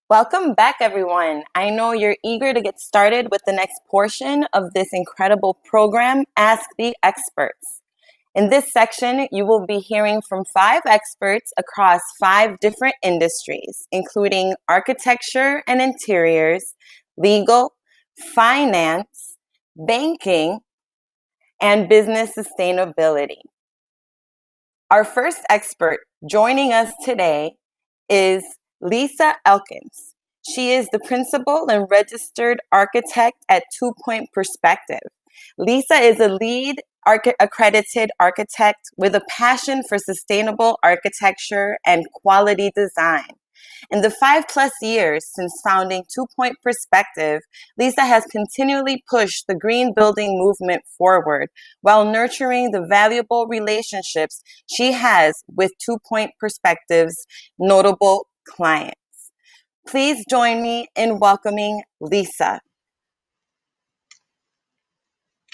Welcome back, everyone. I know you're eager to get started with the next portion of this incredible program, Ask the Experts. In this section, you will be hearing from 5 experts across 5 different industries, including architecture and interiors, legal, finance, banking, and business sustainability. Our first expert joining us today is Lisa Elkins. She is the principal and registered architect at 2 Point Perspective. Lisa is a LEED accredited architect with a passion for sustainable architecture and quality design. In the 5+ years since founding 2 Point Perspective, Lisa has continually pushed the green building movement forward while nurturing the valuable relationships she has with 2 Point Perspective's notable clients. Please join me in welcoming Lisa.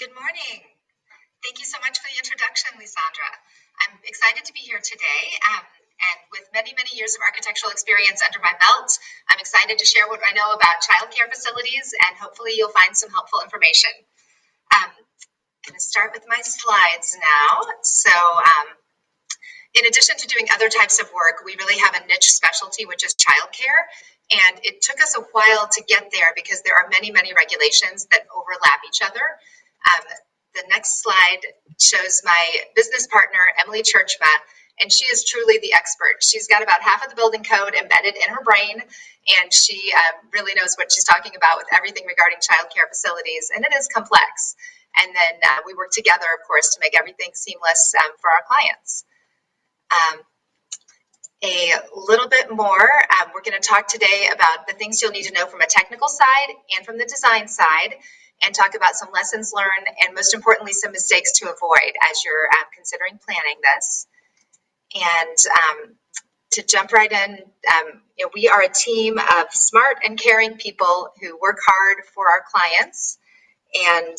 Good morning. Thank you so much for the introduction, Lisandra. I'm excited to be here today. And with many, many years of architectural experience under my belt, I'm excited to share what I know about childcare facilities, and hopefully you'll find some helpful information. I'm going to start with my slides now. So in addition to doing other types of work, we really have a niche specialty, which is childcare. And it took us a while to get there because there are many, many regulations that overlap each other. The next slide shows my business partner, Emily Churchma, and she is truly the expert. She's got about half of the building code embedded in her brain, and she really knows what she's talking about with everything regarding childcare facilities, and it is complex. And then we work together, of course, to make everything seamless for our clients. A little bit more, we're going to talk today about the things you'll need to know from a technical side and from the design side, and talk about some lessons learned and, most importantly, some mistakes to avoid as you're considering planning this. And to jump right in, we are a team of smart and caring people who work hard for our clients. And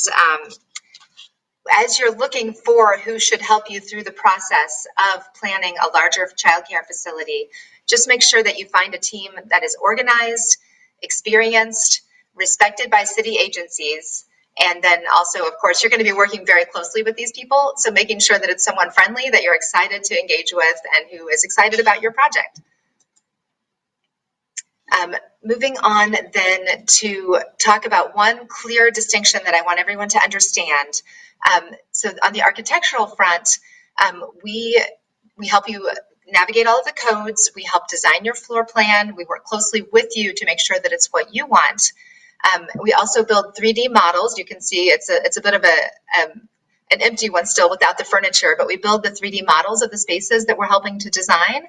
as you're looking for who should help you through the process of planning a larger childcare facility, just make sure that you find a team that is organized, experienced, respected by city agencies. And then also, of course, you're going to be working very closely with these people. So making sure that it's someone friendly that you're excited to engage with and who is excited about your project. Moving on then to talk about one clear distinction that I want everyone to understand. So on the architectural front, we help you navigate all of the codes. We help design your floor plan. We work closely with you to make sure that it's what you want. We also build 3D models. You can see it's a bit of an empty one still without the furniture, but we build the 3D models of the spaces that we're helping to design.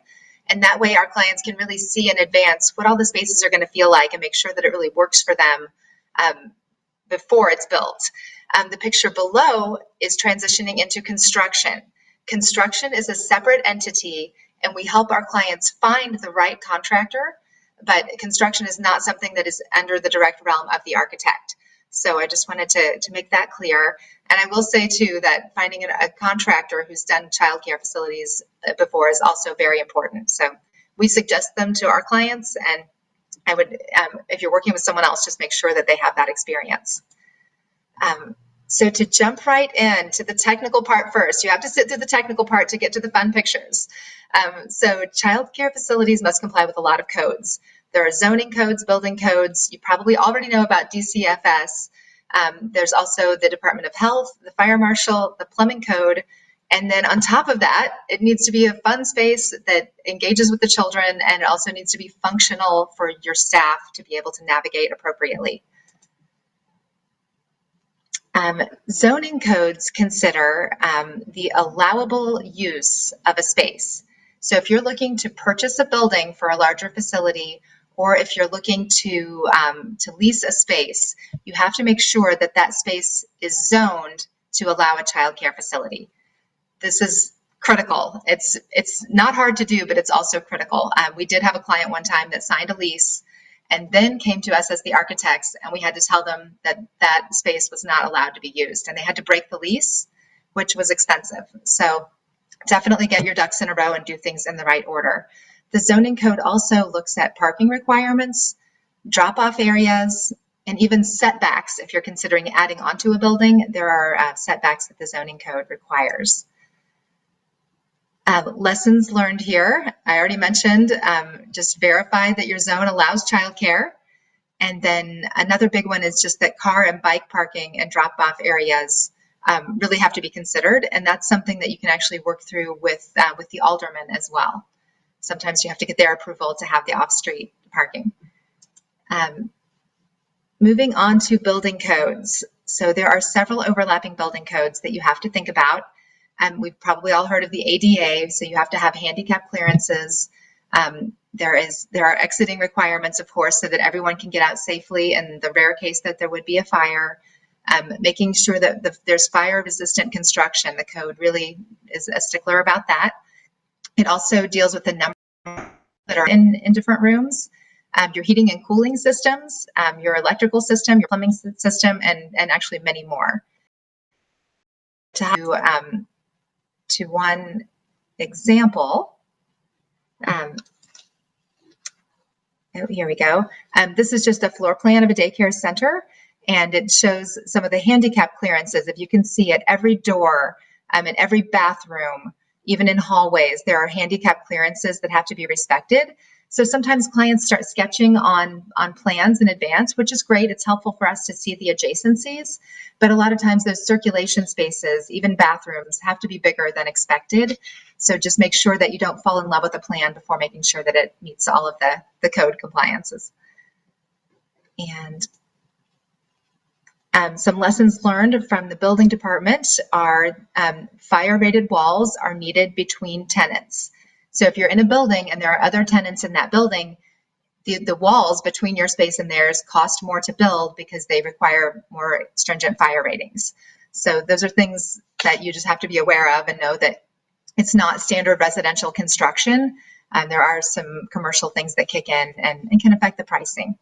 And that way our clients can really see in advance what all the spaces are going to feel like and make sure that it really works for them before it's built. The picture below is transitioning into construction. Construction is a separate entity, and we help our clients find the right contractor, but construction is not something that is under the direct realm of the architect. So I just wanted to make that clear. And I will say, too, that finding a contractor who's done childcare facilities before is also very important. So we suggest them to our clients, and I would, if you're working with someone else, just make sure that they have that experience. So to jump right into the technical part first, you have to sit through the technical part to get to the fun pictures. So childcare facilities must comply with a lot of codes. There are zoning codes, building codes. You probably already know about DCFS. There's also the Department of Health, the Fire Marshal, the Plumbing Code. And then on top of that, it needs to be a fun space that engages with the children, and it also needs to be functional for your staff to be able to navigate appropriately. Zoning codes consider the allowable use of a space. So if you're looking to purchase a building for a larger facility, or if you're looking to lease a space, you have to make sure that that space is zoned to allow a childcare facility. This is critical. It's not hard to do, but it's also critical. We did have a client one time that signed a lease and then came to us as the architects, and we had to tell them that that space was not allowed to be used, and they had to break the lease, which was expensive. So definitely get your ducks in a row and do things in the right order. The zoning code also looks at parking requirements. drop-off areas, and even setbacks. If you're considering adding onto a building, there are setbacks that the zoning code requires. Lessons learned here, I already mentioned, just verify that your zone allows childcare. And then another big one is just that car and bike parking and drop-off areas really have to be considered. And that's something that you can actually work through with the alderman as well. Sometimes you have to get their approval to have the off-street parking. Moving on to building codes. So there are several overlapping building codes that you have to think about. We've probably all heard of the ADA, so you have to have handicap clearances. There are exiting requirements, of course, so that everyone can get out safely in the rare case that there would be a fire. Making sure that there's fire-resistant construction. The code really is a stickler about that. It also deals with the number that are in different rooms, your heating and cooling systems, your electrical system, your plumbing system, and actually many more. To one example, here we go. This is just a floor plan of a daycare center, and it shows some of the handicap clearances. If you can see at every door, in every bathroom, even in hallways, there are handicap clearances that have to be respected. So sometimes clients start sketching on plans in advance, which is great. It's helpful for us to see the adjacencies, but a lot of times those circulation spaces, even bathrooms, have to be bigger than expected. So just make sure that you don't fall in love with a plan before making sure that it meets all of the code compliances. And some lessons learned from the building department are fire-rated walls are needed between tenants. So if you're in a building and there are other tenants in that building, the walls between your space and theirs cost more to build because they require more stringent fire ratings. So those are things that you just have to be aware of and know that it's not standard residential construction. There are some commercial things that kick in and can affect the pricing.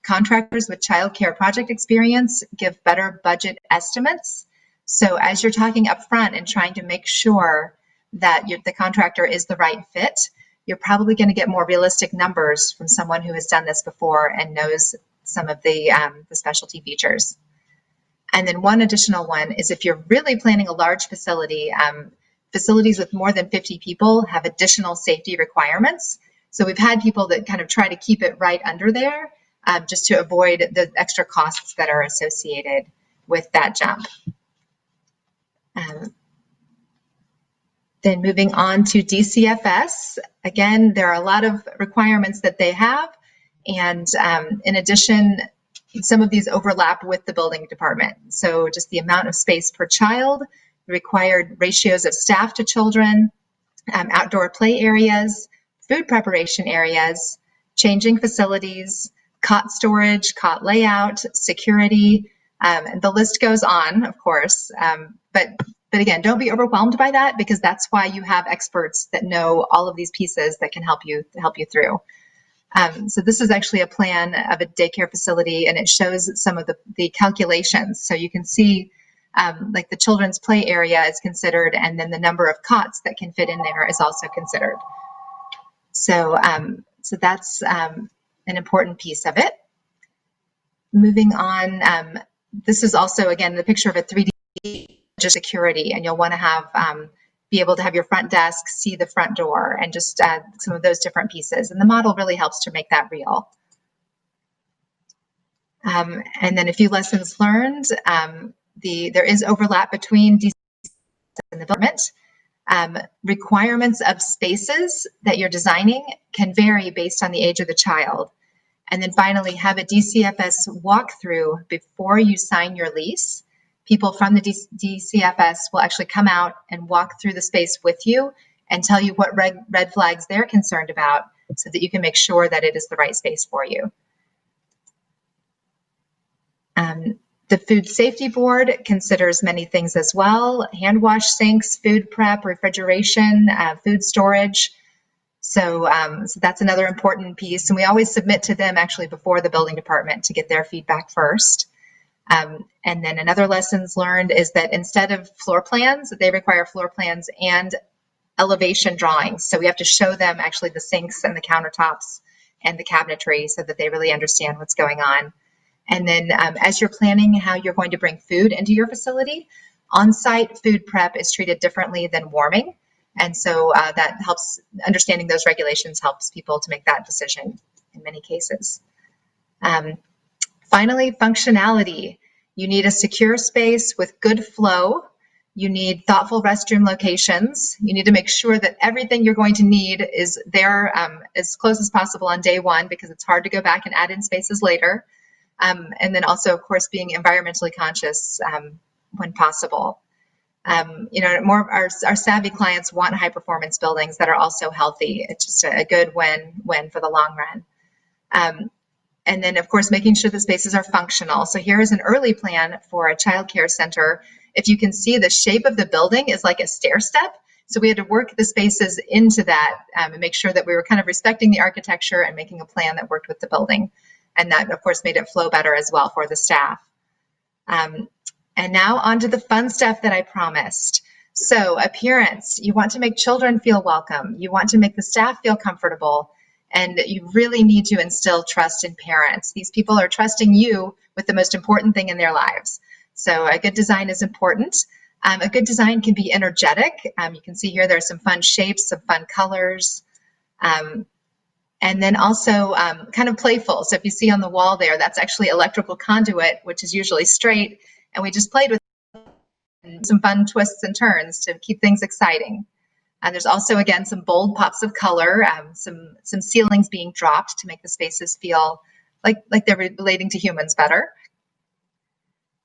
Contractors with childcare project experience give better budget estimates. So as you're talking up front and trying to make sure that the contractor is the right fit, you're probably going to get more realistic numbers from someone who has done this before and knows some of the specialty features. And then one additional one is if you're really planning a large facility, facilities with more than 50 people have additional safety requirements. So we've had people that kind of try to keep it right under there just to avoid the extra costs that are associated with that jump. Then moving on to DCFS, again, there are a lot of requirements that they have. And in addition, some of these overlap with the building department. So just the amount of space per child, required ratios of staff to children, outdoor play areas, food preparation areas, changing facilities, cot storage, cot layout, security, and the list goes on, of course. But again, don't be overwhelmed by that because that's why you have experts that know all of these pieces that can help you through. So this is actually a plan of a daycare facility, and it shows some of the calculations. So you can see like the children's play area is considered, and then the number of cots that can fit in there is also considered. So, so that's an important piece of it. Moving on, this is also, again, the picture of a 3D just security, and you'll want to have be able to have your front desk see the front door and just some of those different pieces. And the model really helps to make that real. And then a few lessons learned. There is overlap between DC and the development. Requirements of spaces that you're designing can vary based on the age of the child. And then finally, have a DCFS walkthrough before you sign your lease. People from the DCFS will actually come out and walk through the space with you and tell you what red flags they're concerned about so that you can make sure that it is the right space for you. The Food Safety Board considers many things as well: hand wash sinks, food prep, refrigeration, food storage. So that's another important piece. And we always submit to them actually before the building department to get their feedback first. And then another lessons learned is that instead of floor plans, they require floor plans and elevation drawings. So we have to show them actually the sinks and the countertops and the cabinetry so that they really understand what's going on. And then as you're planning how you're going to bring food into your facility, on-site food prep is treated differently than warming. And so that helps, understanding those regulations helps people to make that decision in many cases. Finally, functionality. You need a secure space with good flow. You need thoughtful restroom locations. You need to make sure that everything you're going to need is there as close as possible on day one, because it's hard to go back and add in spaces later. And then also, of course, being environmentally conscious when possible. More our savvy clients want high performance buildings that are also healthy. It's just a good win for the long run. And then, of course, making sure the spaces are functional. So here is an early plan for a childcare center. If you can see, the shape of the building is like a stair step. So we had to work the spaces into that and make sure that we were kind of respecting the architecture and making a plan that worked with the building. And that, of course, made it flow better as well for the staff. And now on to the fun stuff that I promised. So appearance, you want to make children feel welcome. You want to make the staff feel comfortable. And you really need to instill trust in parents. These people are trusting you with the most important thing in their lives. So a good design is important. A good design can be energetic. You can see here there are some fun shapes, some fun colors. And then also kind of playful. So if you see on the wall there, that's actually electrical conduit, which is usually straight. And we just played with some fun twists and turns to keep things exciting. And there's also, again, some bold pops of color, some ceilings being dropped to make the spaces feel like they're relating to humans better.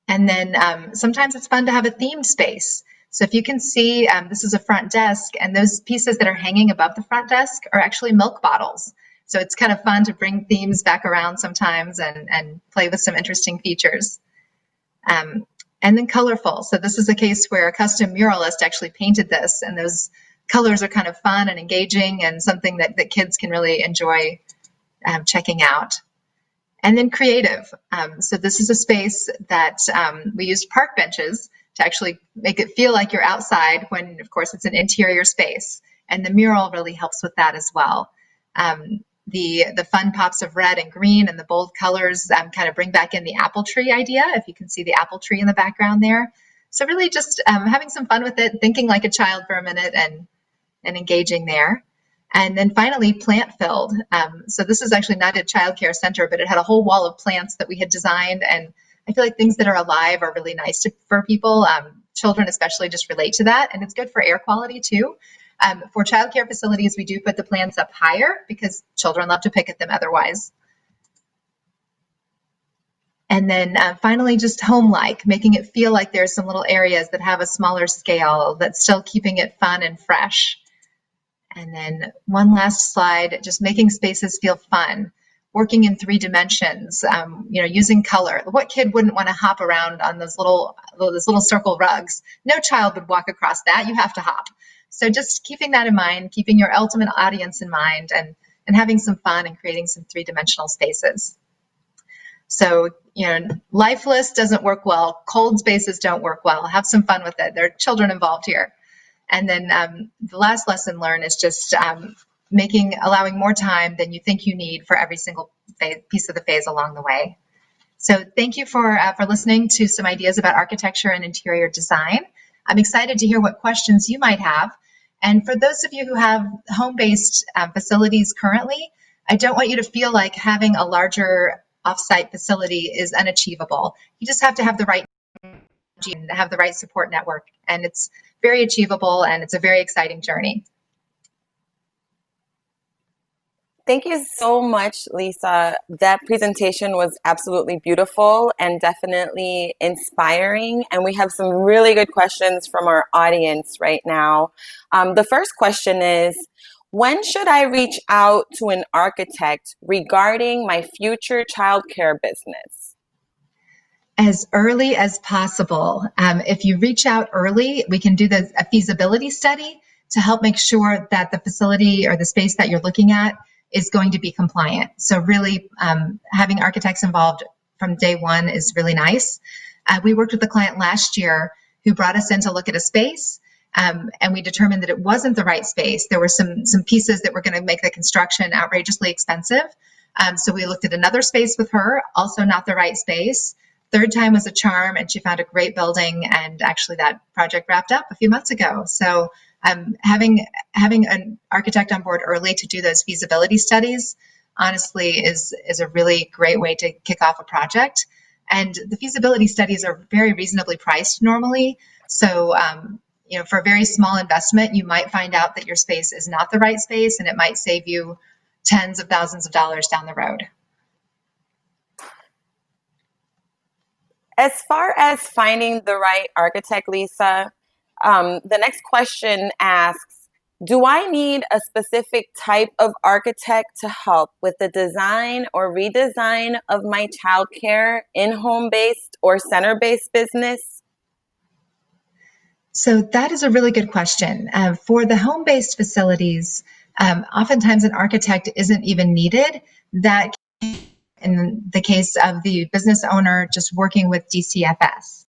And then sometimes it's fun to have a themed space. So if you can see, this is a front desk, and those pieces that are hanging above the front desk are actually milk bottles. So it's kind of fun to bring themes back around sometimes and play with some interesting features. And then colorful. So this is a case where a custom muralist actually painted this, and those colors are kind of fun and engaging and something that kids can really enjoy checking out. And then creative. So this is a space that we used park benches to actually make it feel like you're outside when, of course, it's an interior space. And the mural really helps with that as well. The fun pops of red and green and the bold colors kind of bring back in the apple tree idea, if you can see the apple tree in the background there. So really just having some fun with it, thinking like a child for a minute and engaging there. And then finally, plant filled. So this is actually not a childcare center, but it had a whole wall of plants that we had designed. And I feel like things that are alive are really nice for people. Children especially just relate to that. And it's good for air quality too. For childcare facilities, we do put the plants up higher because children love to pick at them otherwise. And then finally, just home-like, making it feel like there's some little areas that have a smaller scale that's still keeping it fun and fresh. And then one last slide, just making spaces feel fun, working in 3 dimensions, using color. What kid wouldn't want to hop around on those little circle rugs? No child would walk across that. You have to hop. So just keeping that in mind, keeping your ultimate audience in mind, and having some fun and creating some 3-dimensional spaces. So, lifeless doesn't work well. Cold spaces don't work well. Have some fun with it. There are children involved here. And then the last lesson learned is just allowing more time than you think you need for every single piece of the phase along the way. So thank you for listening to some ideas about architecture and interior design. I'm excited to hear what questions you might have. And for those of you who have home-based facilities currently, I don't want you to feel like having a larger offsite facility is unachievable. You just have to have the right and have the right support network, and it's very achievable, and it's a very exciting journey. Thank you so much, Lisa. That presentation was absolutely beautiful and definitely inspiring. And we have some really good questions from our audience right now. The first question is, when should I reach out to an architect regarding my future childcare business? As early as possible. If you reach out early, we can do a feasibility study to help make sure that the facility or the space that you're looking at is going to be compliant. So really having architects involved from day one is really nice. We worked with a client last year who brought us in to look at a space, and we determined that it wasn't the right space. There were some pieces that were going to make the construction outrageously expensive. So we looked at another space with her, also not the right space. Third time was a charm, and she found a great building, and actually that project wrapped up a few months ago. So having an architect on board early to do those feasibility studies, honestly, is a really great way to kick off a project. And the feasibility studies are very reasonably priced normally. So, for a very small investment, you might find out that your space is not the right space, and it might save you tens of thousands of dollars down the road. As far as finding the right architect, Lisa, the next question asks, do I need a specific type of architect to help with the design or redesign of my childcare in-home-based or center-based business? So that is a really good question. For the home-based facilities, oftentimes an architect isn't even needed. That in the case of the business owner just working with DCFS.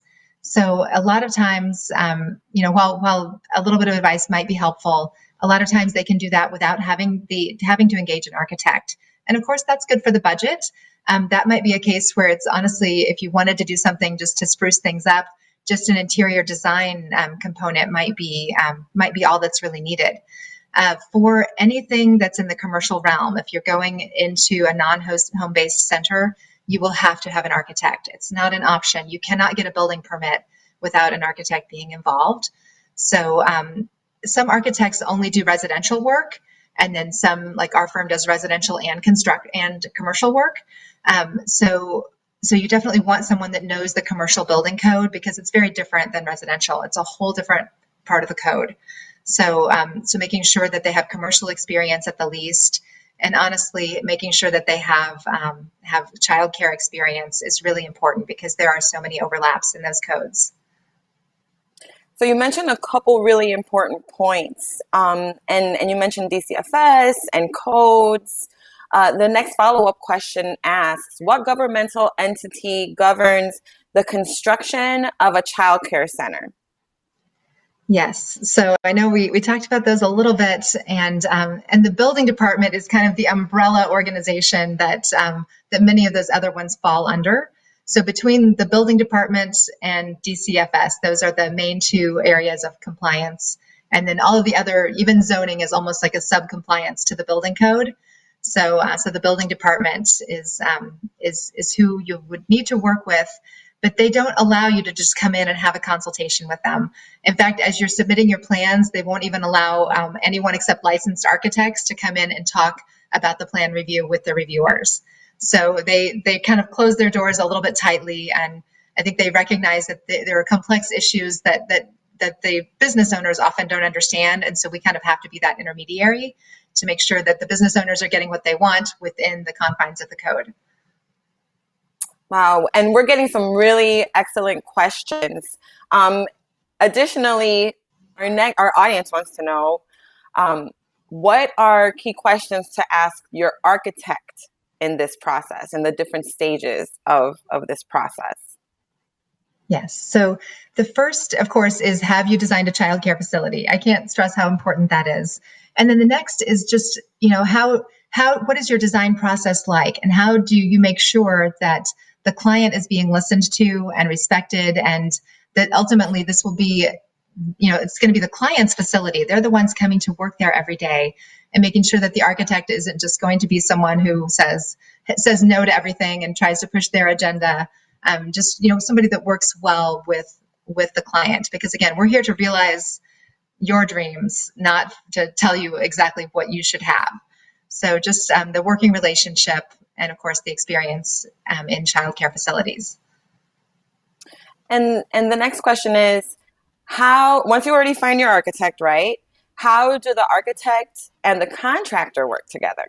So a lot of times, while a little bit of advice might be helpful, a lot of times they can do that without having to engage an architect. And of course, that's good for the budget. That might be a case where it's honestly, if you wanted to do something just to spruce things up, just an interior design component might be all that's really needed. For anything that's in the commercial realm, if you're going into a home-based center, you will have to have an architect. It's not an option. You cannot get a building permit without an architect being involved. So some architects only do residential work, and then some, like our firm, does residential and commercial work. So you definitely want someone that knows the commercial building code, because it's very different than residential. It's a whole different part of the code. So making sure that they have commercial experience at the least, and honestly, making sure that they have childcare experience is really important, because there are so many overlaps in those codes. So you mentioned a couple really important points, and you mentioned DCFS and codes. The next follow-up question asks, what governmental entity governs the construction of a childcare center? Yes. So I know we talked about those a little bit, and the building department is kind of the umbrella organization that many of those other ones fall under. So between the building department and DCFS, those are the main two areas of compliance. And then all of the other, even zoning, is almost like a sub-compliance to the building code. So the building department is who you would need to work with, but they don't allow you to just come in and have a consultation with them. In fact, as you're submitting your plans, they won't even allow anyone except licensed architects to come in and talk about the plan review with the reviewers. So they kind of close their doors a little bit tightly, and I think they recognize that there are complex issues that the business owners often don't understand, and so we kind of have to be that intermediary to make sure that the business owners are getting what they want within the confines of the code. Wow, and we're getting some really excellent questions. Additionally, our audience wants to know, what are key questions to ask your architect in this process, in the different stages of this process? Yes. So the first, of course, is, have you designed a childcare facility? I can't stress how important that is. And then the next is just, what is your design process like? And how do you make sure that the client is being listened to and respected, and that ultimately this will be, it's going to be the client's facility. They're the ones coming to work there every day, and making sure that the architect isn't just going to be someone who says no to everything and tries to push their agenda. Somebody that works well with the client, because again, we're here to realize your dreams, not to tell you exactly what you should have. So just the working relationship, and of course the experience in childcare facilities. And the next question is, once you already find your architect, right, how do the architect and the contractor work together?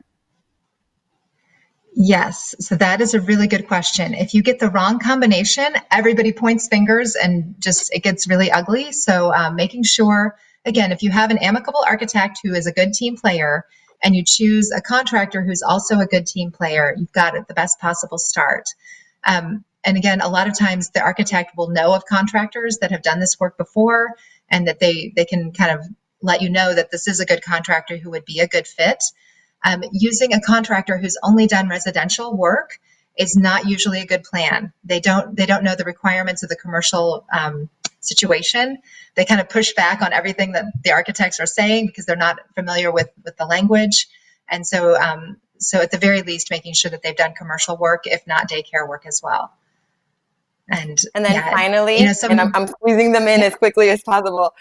Yes, so that is a really good question. If you get the wrong combination, everybody points fingers and it gets really ugly. So making sure, again, if you have an amicable architect who is a good team player, and you choose a contractor who's also a good team player, you've got the best possible start. And again, a lot of times the architect will know of contractors that have done this work before, and that they can kind of let you know that this is a good contractor who would be a good fit. Using a contractor who's only done residential work is not usually a good plan. They don't know the requirements of the commercial situation. They kind of push back on everything that the architects are saying because they're not familiar with the language. And so at the very least, making sure that they've done commercial work, if not daycare work as well. And then finally, and I'm squeezing them in as quickly as possible.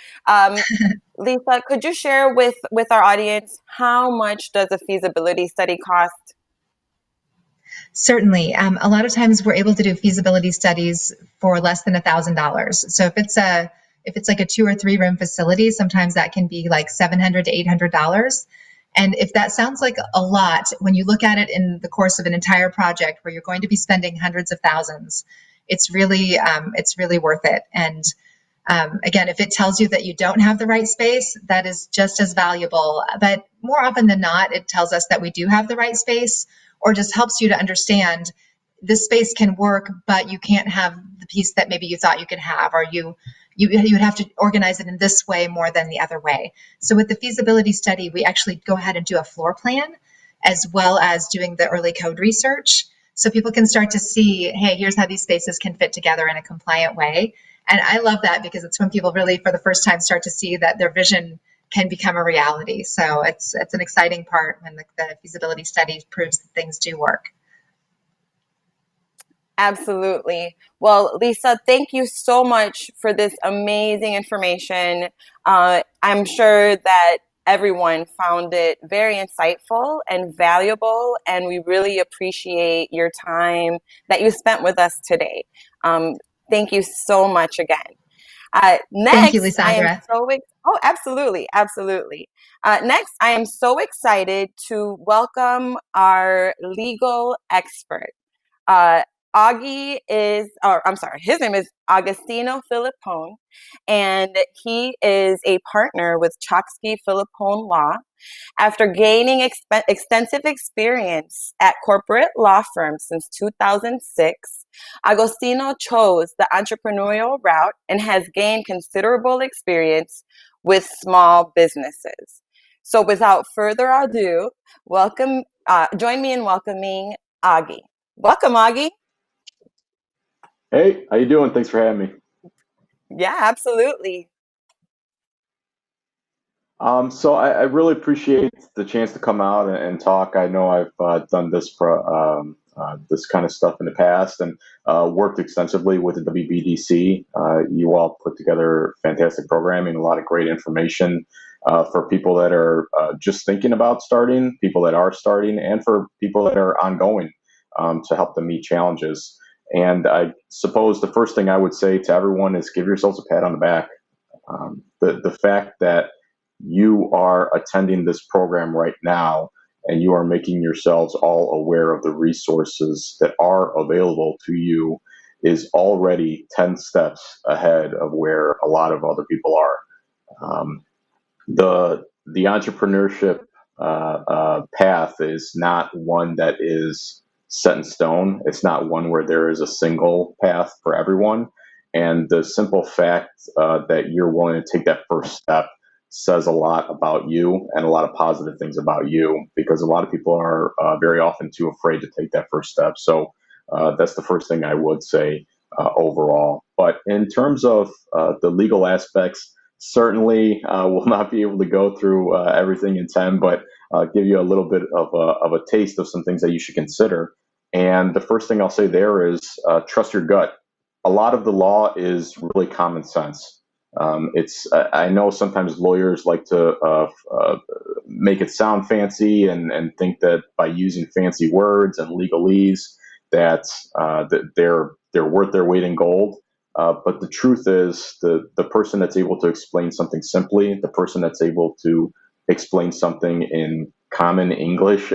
Lisa, could you share with our audience, how much does a feasibility study cost? Certainly. A lot of times we're able to do feasibility studies for less than $1,000. So if it's like a 2 or 3 room facility, sometimes that can be like $700 to $800. And if that sounds like a lot, when you look at it in the course of an entire project where you're going to be spending hundreds of thousands, it's really worth it. And again, if it tells you that you don't have the right space, that is just as valuable. But more often than not, it tells us that we do have the right space, or just helps you to understand this space can work, but you can't have the piece that maybe you thought you could have, or you would have to organize it in this way more than the other way. So with the feasibility study, we actually go ahead and do a floor plan, as well as doing the early code research. So people can start to see, hey, here's how these spaces can fit together in a compliant way. And I love that because it's when people really, for the first time, start to see that their vision can become a reality. So it's an exciting part when the feasibility study proves that things do work. Absolutely. Well, Lisa, thank you so much for this amazing information. I'm sure that everyone found it very insightful and valuable, and we really appreciate your time that you spent with us today. Thank you so much again. Next, Thank you, Lysandra. Absolutely. Next, I am so excited to welcome our legal expert. His name is Agostino Filippone, and he is a partner with Chokski Filippone Law. After gaining extensive experience at corporate law firms since 2006, Agostino chose the entrepreneurial route and has gained considerable experience with small businesses. So without further ado, join me in welcoming Augie. Welcome, Augie. Hey, how you doing? Thanks for having me. Yeah, absolutely. So I really appreciate the chance to come out and talk. I know I've done this for this kind of stuff in the past, and worked extensively with the WBDC. You all put together fantastic programming, a lot of great information for people that are just thinking about starting, people that are starting, and for people that are ongoing to help them meet challenges. And I suppose the first thing I would say to everyone is give yourselves a pat on the back. The fact that you are attending this program right now and you are making yourselves all aware of the resources that are available to you is already 10 steps ahead of where a lot of other people are. The entrepreneurship path is not one that is set in stone. It's not one where there is a single path for everyone. And the simple fact that you're willing to take that first step says a lot about you and a lot of positive things about you, because a lot of people are very often too afraid to take that first step. So that's the first thing I would say overall. But in terms of the legal aspects, certainly we'll not be able to go through everything in 10, but give you a little bit of a taste of some things that you should consider. And the first thing I'll say there is trust your gut. A lot of the law is really common sense. I know sometimes lawyers like to make it sound fancy and think that by using fancy words and legalese that they're worth their weight in gold. But the truth is, the person that's able to explain something simply, the person that's able to explain something in common English,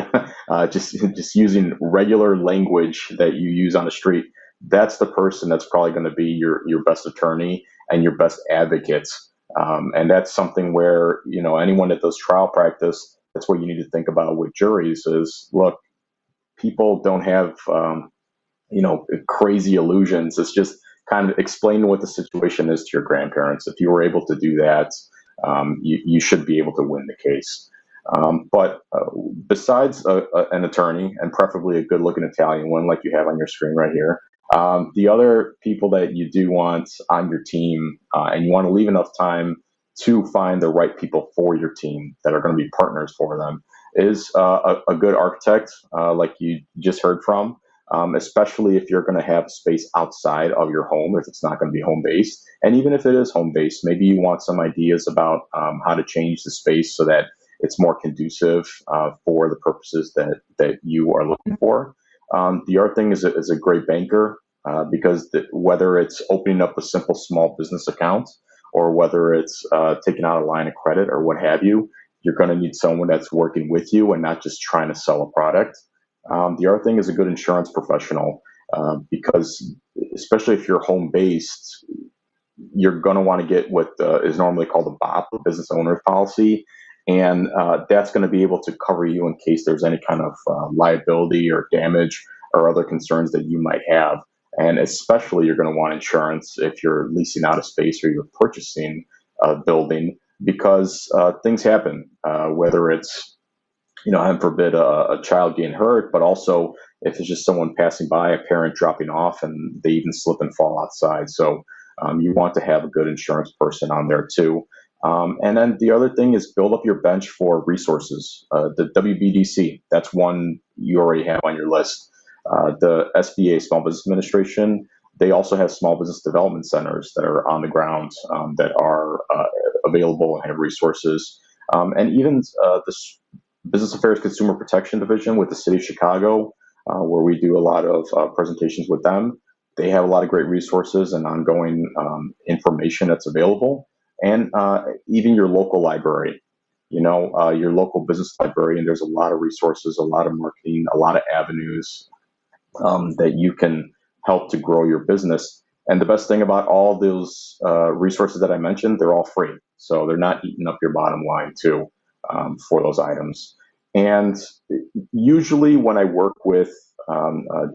just using regular language that you use on the street, that's the person that's probably going to be your best attorney and your best advocates. And that's something where, anyone that does trial practice, that's what you need to think about with juries is, look, people don't have, crazy illusions. It's just kind of explain what the situation is to your grandparents. If you were able to do that, you should be able to win the case. But besides an attorney, and preferably a good-looking Italian one like you have on your screen right here, the other people that you do want on your team, and you want to leave enough time to find the right people for your team that are going to be partners for them, is a good architect, like you just heard from, especially if you're going to have space outside of your home, if it's not going to be home-based. And even if it is home-based, maybe you want some ideas about how to change the space so that it's more conducive for the purposes that you are looking for. The other thing is a great banker, because whether it's opening up a simple small business account or whether it's taking out a line of credit or what have you, you're going to need someone that's working with you and not just trying to sell a product. The other thing is a good insurance professional, because especially if you're home-based, you're going to want to get what is normally called a BOP, a business owner's policy, and that's going to be able to cover you in case there's any kind of liability or damage or other concerns that you might have. And especially you're going to want insurance if you're leasing out a space or you're purchasing a building, because things happen, whether it's, heaven forbid, a child getting hurt, but also if it's just someone passing by, a parent dropping off, and they even slip and fall outside. So you want to have a good insurance person on there too. And then the other thing is build up your bench for resources. The WBDC, that's one you already have on your list. The SBA, Small Business Administration, they also have small business development centers that are on the ground, that are available and have resources. And even the Business Affairs Consumer Protection Division with the City of Chicago, where we do a lot of presentations with them. They have a lot of great resources and ongoing information that's available. And even your local library, your local business library, and there's a lot of resources, a lot of marketing, a lot of avenues that you can help to grow your business. And the best thing about all those resources that I mentioned, they're all free. So they're not eating up your bottom line too, for those items. And usually when I work with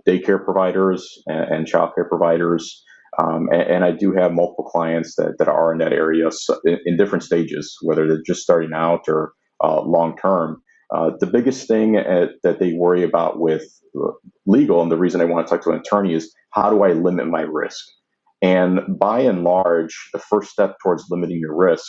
daycare providers and childcare providers, and I do have multiple clients that are in that area in different stages, whether they're just starting out or long term. The biggest thing that they worry about with legal, and the reason I want to talk to an attorney, is how do I limit my risk? And by and large, the first step towards limiting your risk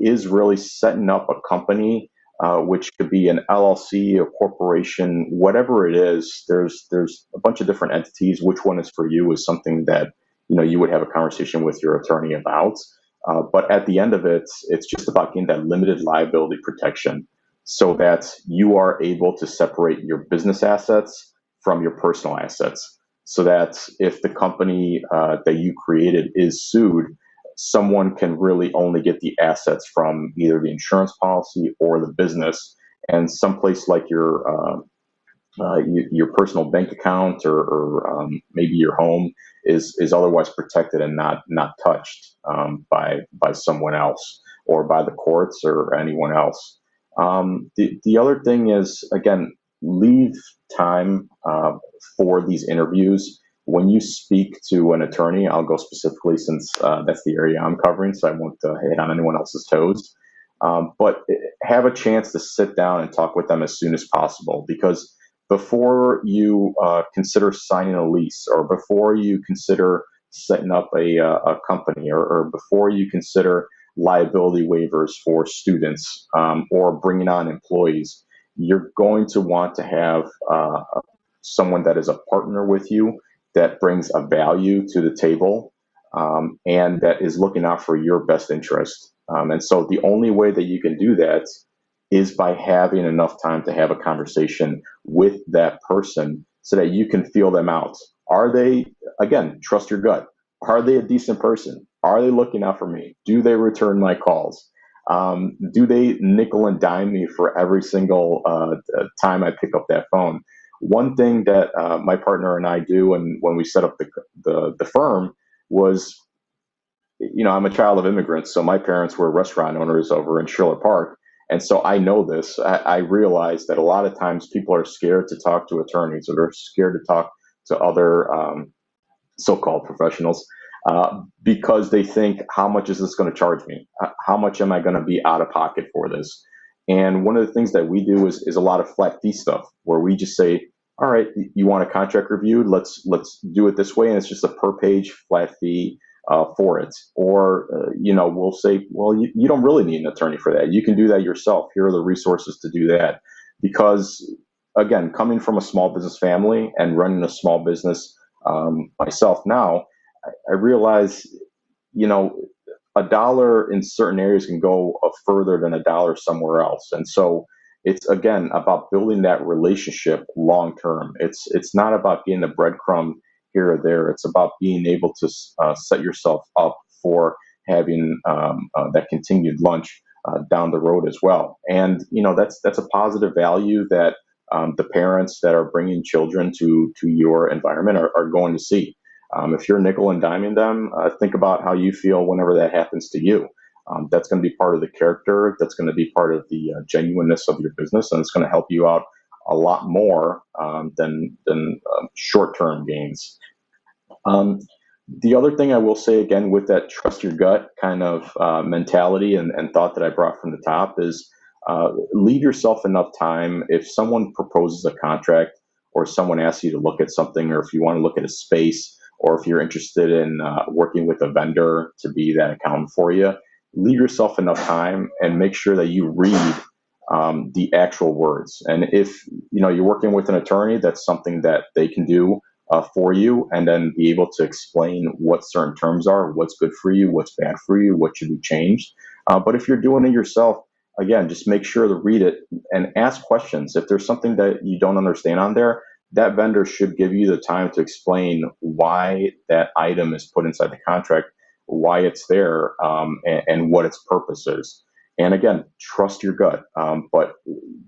is really setting up a company, which could be an LLC, a corporation, whatever it is. There's a bunch of different entities. Which one is for you is something that you would have a conversation with your attorney about. But at the end of it, it's just about getting that limited liability protection so that you are able to separate your business assets from your personal assets. So that if the company that you created is sued, someone can really only get the assets from either the insurance policy or the business, and someplace like your personal bank account or maybe your home is otherwise protected and not touched by someone else or by the courts or anyone else. The other thing is, again, leave time for these interviews. When you speak to an attorney, I'll go specifically since that's the area I'm covering, so I won't hit on anyone else's toes. But have a chance to sit down and talk with them as soon as possible, because before you consider signing a lease, or before you consider setting up a company, or before you consider liability waivers for students, or bringing on employees, you're going to want to have someone that is a partner with you, that brings a value to the table, and that is looking out for your best interest. And so the only way that you can do that is by having enough time to have a conversation with that person so that you can feel them out. Are they, again, trust your gut. Are they a decent person? Are they looking out for me? Do they return my calls? Do they nickel and dime me for every single time I pick up that phone? One thing that my partner and I do, and when we set up the firm, was, I'm a child of immigrants, so my parents were restaurant owners over in Schiller Park. And so I know this. I realize that a lot of times people are scared to talk to attorneys, or they're scared to talk to other so-called professionals because they think, how much is this going to charge me? How much am I going to be out of pocket for this? And one of the things that we do is a lot of flat fee stuff where we just say, all right, you want a contract reviewed? Let's do it this way. And it's just a per page flat fee for it. Or, we'll say, well, you don't really need an attorney for that. You can do that yourself. Here are the resources to do that. Because again, coming from a small business family and running a small business myself now, I realize, a dollar in certain areas can go further than a dollar somewhere else. And so it's, again, about building that relationship long term. It's not about getting a breadcrumb here or there. It's about being able to set yourself up for having that continued lunch down the road as well. And, that's a positive value that the parents that are bringing children to your environment are going to see. If you're nickel and diming them, think about how you feel whenever that happens to you. That's going to be part of the character. That's going to be part of the genuineness of your business, and it's going to help you out a lot more than short-term gains. The other thing I will say, again, with that trust your gut kind of mentality and thought that I brought from the top is leave yourself enough time. If someone proposes a contract or someone asks you to look at something, or if you want to look at a space, or if you're interested in working with a vendor to be that accountant for you, leave yourself enough time and make sure that you read the actual words. And if you're working with an attorney, that's something that they can do for you, and then be able to explain what certain terms are, what's good for you, what's bad for you, what should be changed. But if you're doing it yourself, again, just make sure to read it and ask questions. If there's something that you don't understand on there, that vendor should give you the time to explain why that item is put inside the contract, why it's there, and what its purpose is. And again, trust your gut. But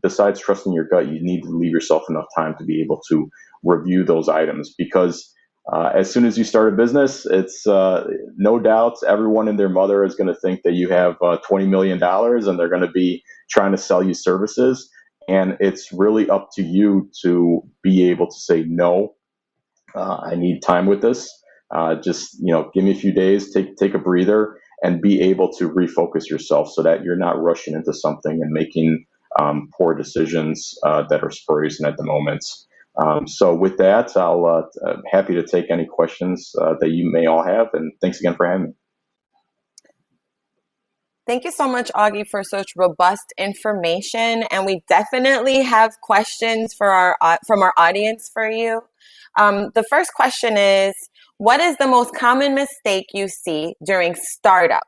besides trusting your gut, you need to leave yourself enough time to be able to review those items, because as soon as you start a business, it's no doubts everyone and their mother is going to think that you have $20 million and they're going to be trying to sell you services. And it's really up to you to be able to say, no, I need time with this. Just, give me a few days, take a breather, and be able to refocus yourself so that you're not rushing into something and making poor decisions that are spurious at the moment. So with that, I'm happy to take any questions that you may all have. And thanks again for having me. Thank you so much, Augie, for such robust information. And we definitely have questions from our audience for you. The first question is, what is the most common mistake you see during startup?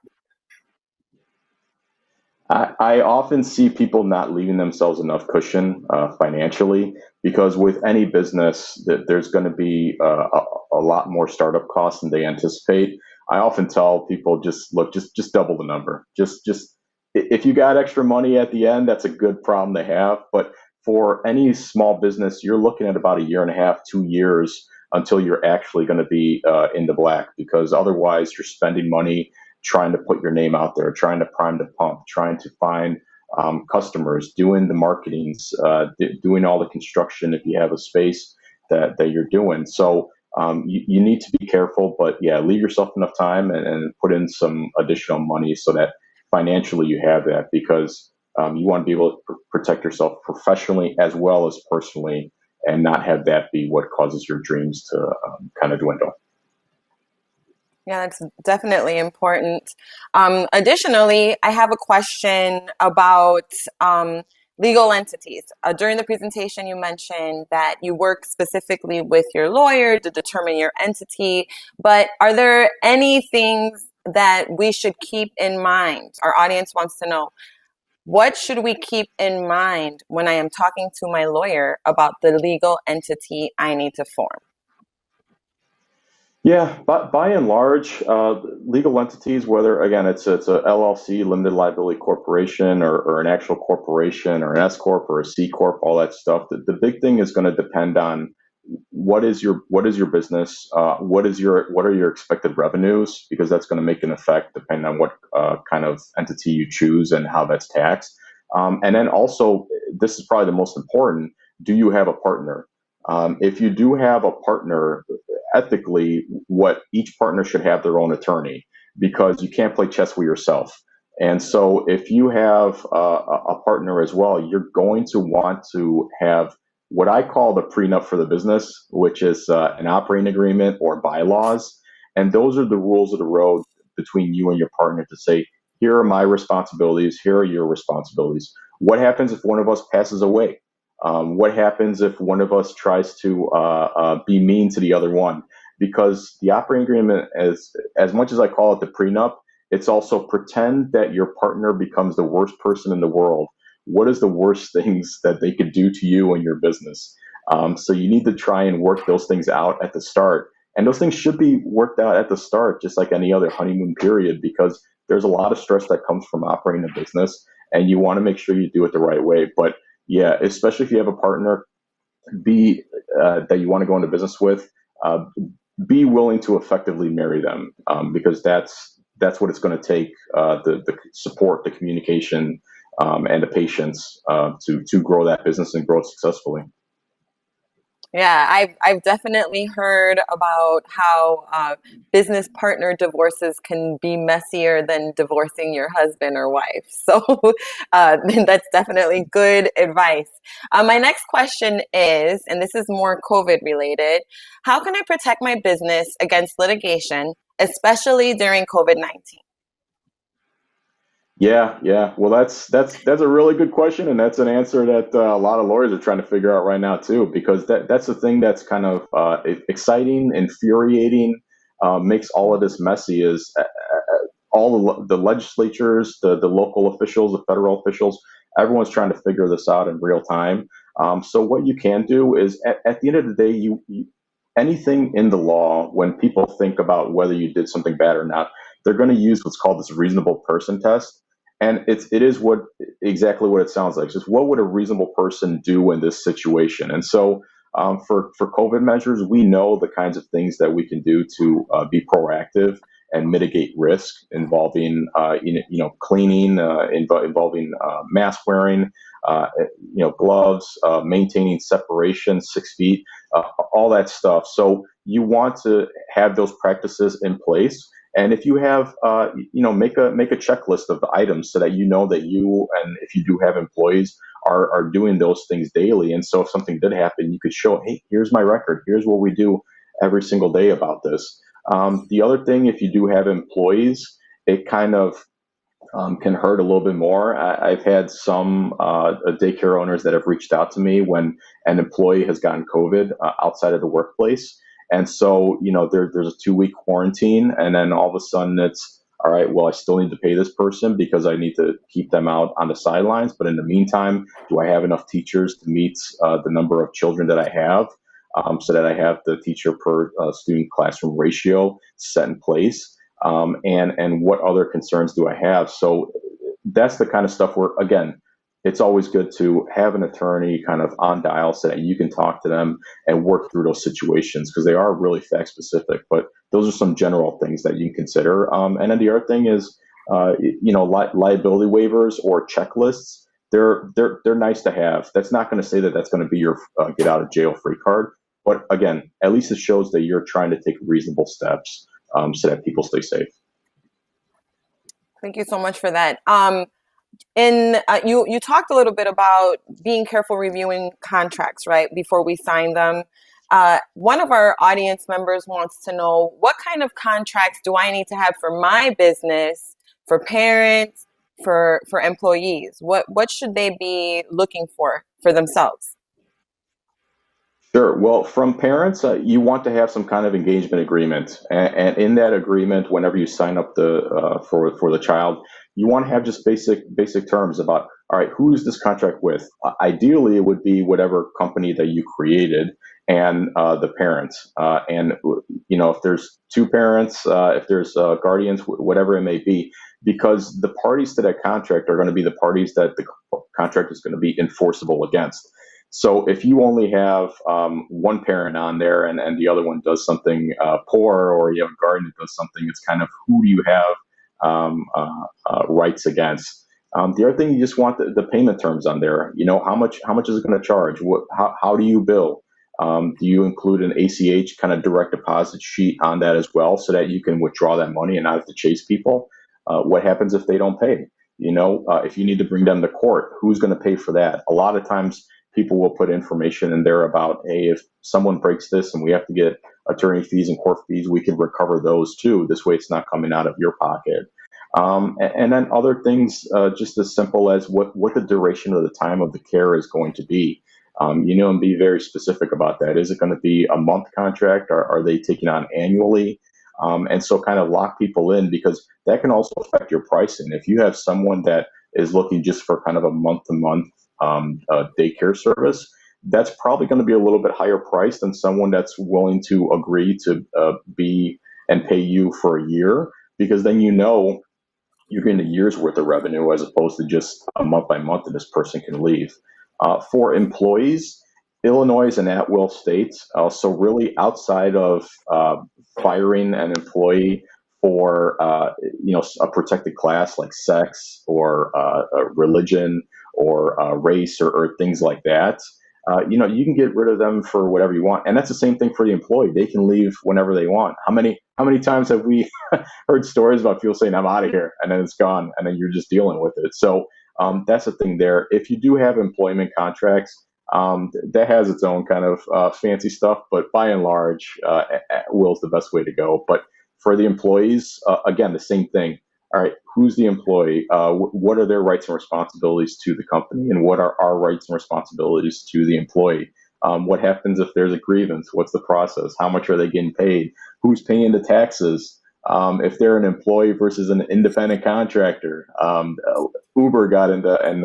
I often see people not leaving themselves enough cushion financially, because with any business, there's going to be a lot more startup costs than they anticipate. I often tell people, just double the number. Just if you got extra money at the end, that's a good problem to have. But for any small business, you're looking at about 1.5 to 2 years until you're actually going to be in the black, because otherwise you're spending money trying to put your name out there, trying to prime the pump, trying to find customers, doing the marketings, doing all the construction if you have a space that you're doing. So you need to be careful, but yeah, leave yourself enough time and put in some additional money so that financially you have that, because you want to be able to protect yourself professionally as well as personally, and not have that be what causes your dreams to kind of dwindle. Yeah, that's definitely important. Additionally, I have a question about legal entities. During the presentation, you mentioned that you work specifically with your lawyer to determine your entity, but are there any things that we should keep in mind? Our audience wants to know, what should we keep in mind when I am talking to my lawyer about the legal entity I need to form? Yeah, but by and large, legal entities, whether again it's a LLC, limited liability corporation, or an actual corporation, or an S corp, or a C corp, all that stuff. The big thing is going to depend on what is your business, what are your expected revenues, because that's going to make an effect depending on what kind of entity you choose and how that's taxed. And then also, this is probably the most important: do you have a partner? If you do have a partner, ethically, what each partner should have their own attorney, because you can't play chess with yourself. And so if you have a partner as well, you're going to want to have what I call the prenup for the business, which is an operating agreement or bylaws. And those are the rules of the road between you and your partner to say, here are my responsibilities, here are your responsibilities. What happens if one of us passes away? What happens if one of us tries to be mean to the other one? Because the operating agreement, as much as I call it the prenup, it's also pretend that your partner becomes the worst person in the world. What is the worst things that they could do to you and your business? So you need to try and work those things out at the start. And those things should be worked out at the start, just like any other honeymoon period, because there's a lot of stress that comes from operating a business, and you want to make sure you do it the right way. But yeah, especially if you have a partner that you want to go into business with, be willing to effectively marry them, because that's what it's going to take, the support, the communication, and the patience to grow that business and grow it successfully. Yeah, I've definitely heard about how business partner divorces can be messier than divorcing your husband or wife. So that's definitely good advice. My next question is, and this is more COVID related, how can I protect my business against litigation, especially during COVID-19? Yeah. Well, that's a really good question, and that's an answer that a lot of lawyers are trying to figure out right now too, because that's the thing that's kind of exciting, infuriating, makes all of this messy. Is all the legislatures, the local officials, the federal officials, everyone's trying to figure this out in real time. So what you can do is, at the end of the day, you anything in the law, when people think about whether you did something bad or not, they're going to use what's called this reasonable person test. And it is exactly what it sounds like. Just what would a reasonable person do in this situation? And so for COVID measures, we know the kinds of things that we can do to be proactive and mitigate risk involving cleaning, involving mask wearing, gloves, maintaining separation 6 feet, all that stuff. So you want to have those practices in place. And if you have, make a checklist of the items so that you know that you, and if you do have employees, are doing those things daily. And so if something did happen, you could show, hey, here's my record. Here's what we do every single day about this. The other thing, if you do have employees, it kind of can hurt a little bit more. I've had some daycare owners that have reached out to me when an employee has gotten COVID outside of the workplace. And so, there's a 2-week quarantine, and then all of a sudden it's, all right, well, I still need to pay this person because I need to keep them out on the sidelines. But in the meantime, do I have enough teachers to meet the number of children that I have, so that I have the teacher per student classroom ratio set in place? And what other concerns do I have? So that's the kind of stuff where, again, it's always good to have an attorney kind of on dial so that you can talk to them and work through those situations, because they are really fact specific. But those are some general things that you can consider. And then the other thing is, liability waivers or checklists. They're nice to have. That's not going to say that that's going to be your get out of jail free card. But again, at least it shows that you're trying to take reasonable steps so that people stay safe. Thank you so much for that. You talked a little bit about being careful reviewing contracts, right, before we sign them. One of our audience members wants to know, what kind of contracts do I need to have for my business, for parents, for employees? What should they be looking for themselves? Sure. Well, from parents, you want to have some kind of engagement agreement, and in that agreement, whenever you sign up for the child, you want to have just basic terms about, all right, who is this contract with? Ideally, it would be whatever company that you created and the parents. And if there's 2 parents, if there's guardians, whatever it may be, because the parties to that contract are going to be the parties that the contract is going to be enforceable against. So if you only have one parent on there and the other one does something poor, or you have a guardian that does something, it's kind of, who do you have rights against? The other thing, you just want the payment terms on there. How much is it going to charge? How do you bill? Do you include an ACH kind of direct deposit sheet on that as well, so that you can withdraw that money and not have to chase people? What happens if they don't pay? If you need to bring them to court, who's going to pay for that? A lot of times people will put information in there about, hey, if someone breaks this and we have to get attorney fees and court fees, we can recover those too. This way it's not coming out of your pocket. And then other things, just as simple as what the duration of the time of the care is going to be. And be very specific about that. Is it going to be a month contract, or are they taking on annually? And so kind of lock people in, because that can also affect your pricing. If you have someone that is looking just for kind of a month-to-month daycare service, that's probably going to be a little bit higher price than someone that's willing to agree to be and pay you for a year, because then you're getting a year's worth of revenue as opposed to just a month by month that this person can leave. For employees, Illinois is an at-will state. So really outside of firing an employee for a protected class like sex or religion or race or things like that, you can get rid of them for whatever you want. And that's the same thing for the employee. They can leave whenever they want. How many times have we heard stories about people saying, I'm out of here, and then it's gone, and then you're just dealing with it. So that's the thing there. If you do have employment contracts, that has its own kind of fancy stuff, but by and large, will is the best way to go. But for the employees, again, the same thing. All right, who's the employee? What are their rights and responsibilities to the company, and what are our rights and responsibilities to the employee? What happens if there's a grievance? What's the process? How much are they getting paid? Who's paying the taxes? If they're an employee versus an independent contractor. Uber got into, and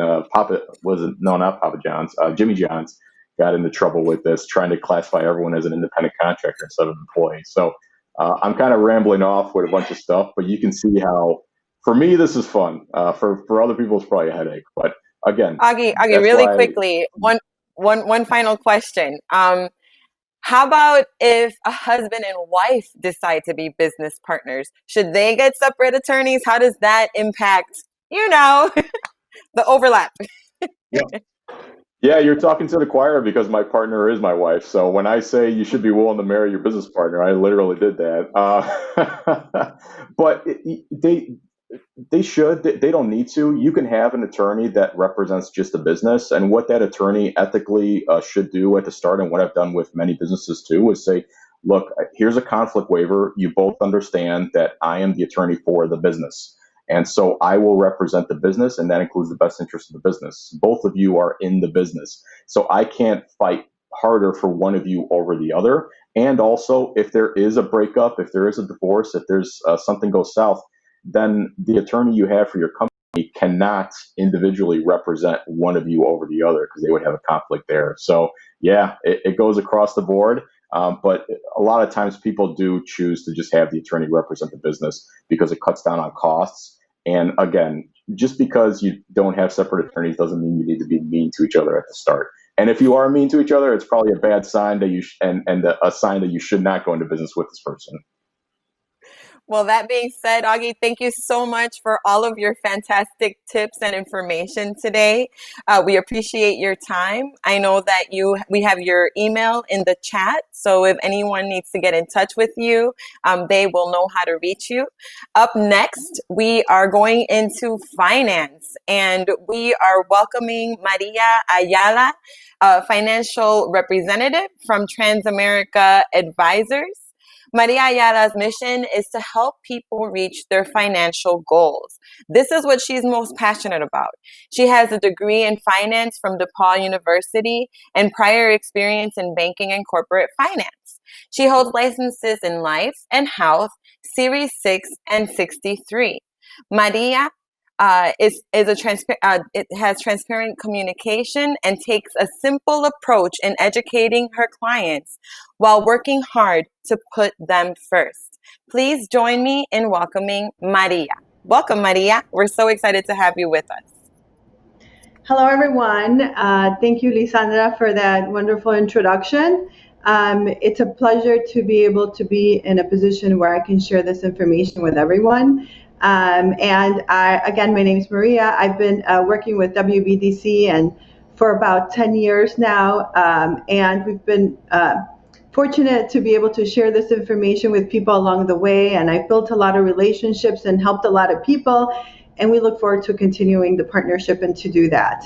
Jimmy John's got into trouble with this, trying to classify everyone as an independent contractor instead of an employee. So I'm kind of rambling off with a bunch of stuff, but you can see how, for me, this is fun. For other people, it's probably a headache. But again, Augie, really quickly, one final question. How about if a husband and wife decide to be business partners? Should they get separate attorneys? How does that impact, the overlap? Yeah, you're talking to the choir, because my partner is my wife. So when I say you should be willing to marry your business partner, I literally did that. But they should. They don't need to. You can have an attorney that represents just a business, and what that attorney ethically should do at the start, and what I've done with many businesses too, is say, look, here's a conflict waiver. You both understand that I am the attorney for the business, and so I will represent the business, and that includes the best interest of the business. Both of you are in the business, so I can't fight harder for one of you over the other. And also, if there is a breakup, if there is a divorce, if there's something goes south, then the attorney you have for your company cannot individually represent one of you over the other, because they would have a conflict there. So yeah, it goes across the board. But a lot of times people do choose to just have the attorney represent the business because it cuts down on costs. And again, just because you don't have separate attorneys doesn't mean you need to be mean to each other at the start. And if you are mean to each other, it's probably a bad sign that a sign that you should not go into business with this person. Well, that being said, Augie, thank you so much for all of your fantastic tips and information today. We appreciate your time. I know that we have your email in the chat, so if anyone needs to get in touch with you, they will know how to reach you. Up next, we are going into finance, and we are welcoming Maria Ayala, a financial representative from Transamerica Advisors. Maria Ayala's mission is to help people reach their financial goals. This is what she's most passionate about. She has a degree in finance from DePaul University and prior experience in banking and corporate finance. She holds licenses in life and health, Series 6 and 63. Maria it has transparent communication and takes a simple approach in educating her clients while working hard to put them first. Please join me in welcoming Maria. Welcome, Maria. We're so excited to have you with us. Hello, everyone. Thank you, Lisandra, for that wonderful introduction. It's a pleasure to be able to be in a position where I can share this information with everyone. Again, my name is Maria. I've been working with WBDC for about 10 years now, and we've been fortunate to be able to share this information with people along the way, and I've built a lot of relationships and helped a lot of people, and we look forward to continuing the partnership and to do that.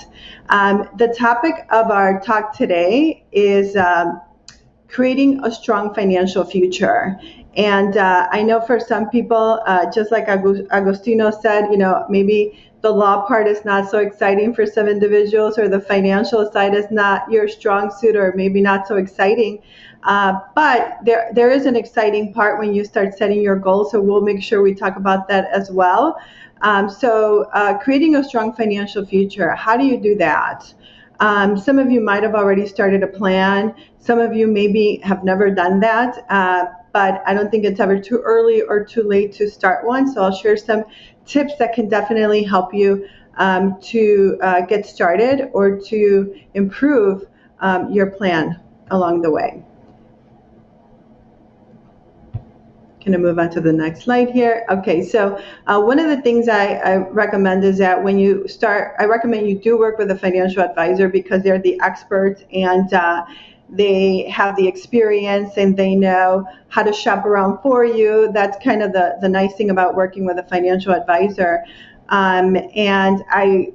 The topic of our talk today is creating a strong financial future. And I know for some people, just like Agostino said, maybe the law part is not so exciting for some individuals, or the financial side is not your strong suit, or maybe not so exciting. But there is an exciting part when you start setting your goals. So we'll make sure we talk about that as well. So creating a strong financial future, how do you do that? Some of you might have already started a plan. Some of you maybe have never done that, but I don't think it's ever too early or too late to start one. So I'll share some tips that can definitely help you to get started or to improve your plan along the way. Can I move on to the next slide here? Okay, so one of the things I recommend is that when you start, I recommend you do work with a financial advisor, because they're the experts, and they have the experience, and they know how to shop around for you. That's kind of the nice thing about working with a financial advisor. And I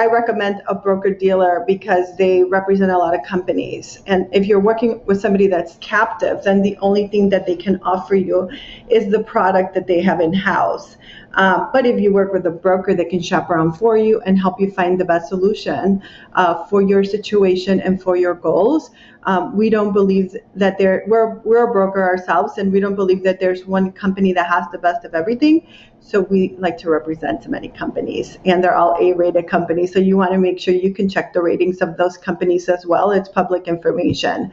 recommend a broker-dealer, because they represent a lot of companies. And if you're working with somebody that's captive, then the only thing that they can offer you is the product that they have in-house. But if you work with a broker, they can shop around for you and help you find the best solution for your situation and for your goals. We don't believe that we're a broker ourselves, and we don't believe that there's one company that has the best of everything. So we like to represent many companies, and they're all A-rated companies. So you want to make sure you can check the ratings of those companies as well. It's public information.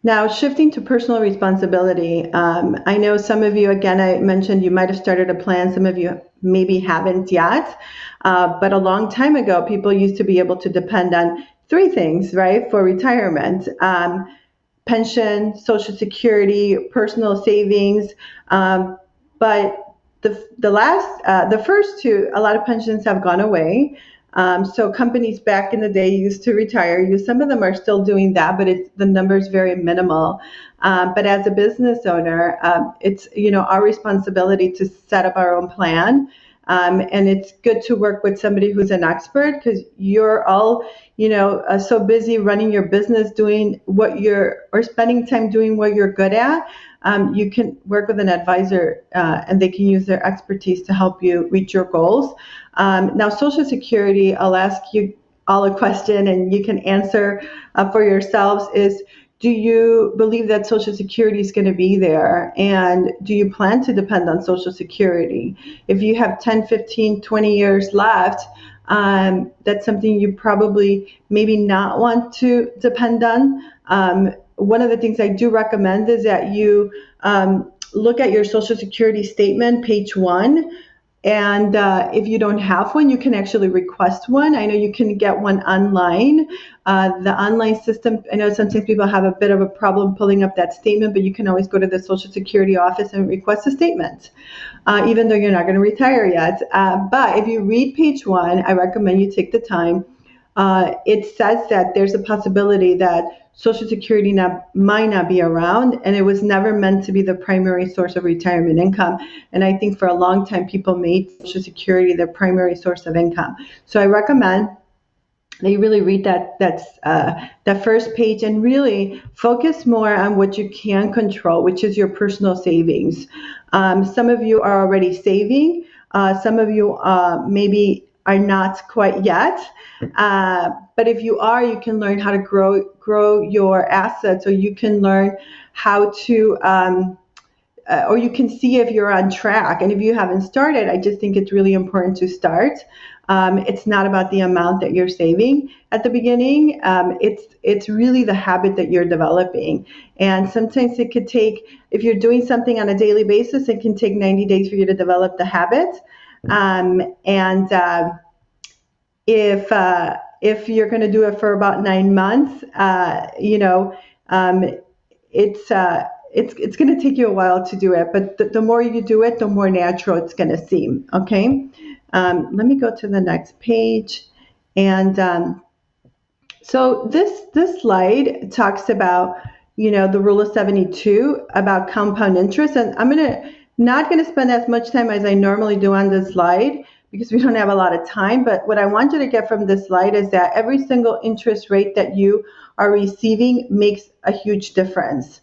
Now, shifting to personal responsibility, I know some of you, again, I mentioned you might have started a plan. Some of you maybe haven't yet, but a long time ago, people used to be able to depend on three things, right, for retirement: pension, Social Security, personal savings. But the first two, a lot of pensions have gone away. So companies back in the day used to retire you. Some of them are still doing that, but the number is very minimal. But as a business owner, it's our responsibility to set up our own plan. And it's good to work with somebody who's an expert, because you're all, so busy running your business, or spending time doing what you're good at. You can work with an advisor, and they can use their expertise to help you reach your goals. Now, Social Security, I'll ask you all a question, and you can answer for yourselves, is: do you believe that Social Security is going to be there? And do you plan to depend on Social Security? If you have 10, 15, 20 years left, that's something you probably maybe not want to depend on. One of the things I do recommend is that you look at your Social Security statement, page 1. And if you don't have one, you can actually request one. I know you can get one online. The online system, I know sometimes people have a bit of a problem pulling up that statement, but you can always go to the Social Security office and request a statement, even though you're not going to retire yet. But if you read page 1, I recommend you take the time. It says that there's a possibility that Social Security might not be around, and it was never meant to be the primary source of retirement income. And I think for a long time, people made Social Security their primary source of income. So I recommend that you really read that first page and really focus more on what you can control, which is your personal savings. Some of you are already saving. Some of you maybe are not quite yet. But if you are, you can learn how to grow your assets, or you can learn how to, or you can see if you're on track. And if you haven't started, I just think it's really important to start. It's not about the amount that you're saving at the beginning. It's really the habit that you're developing. And sometimes it could take, if you're doing something on a daily basis, it can take 90 days for you to develop the habit. If you're going to do it for about 9 months, it's going to take you a while to do it. But the more you do it, the more natural it's going to seem. Okay. Let me go to the next page. And so this slide talks about, the rule of 72, about compound interest. And I'm not going to spend as much time as I normally do on this slide because we don't have a lot of time. But what I want you to get from this slide is that every single interest rate that you are receiving makes a huge difference.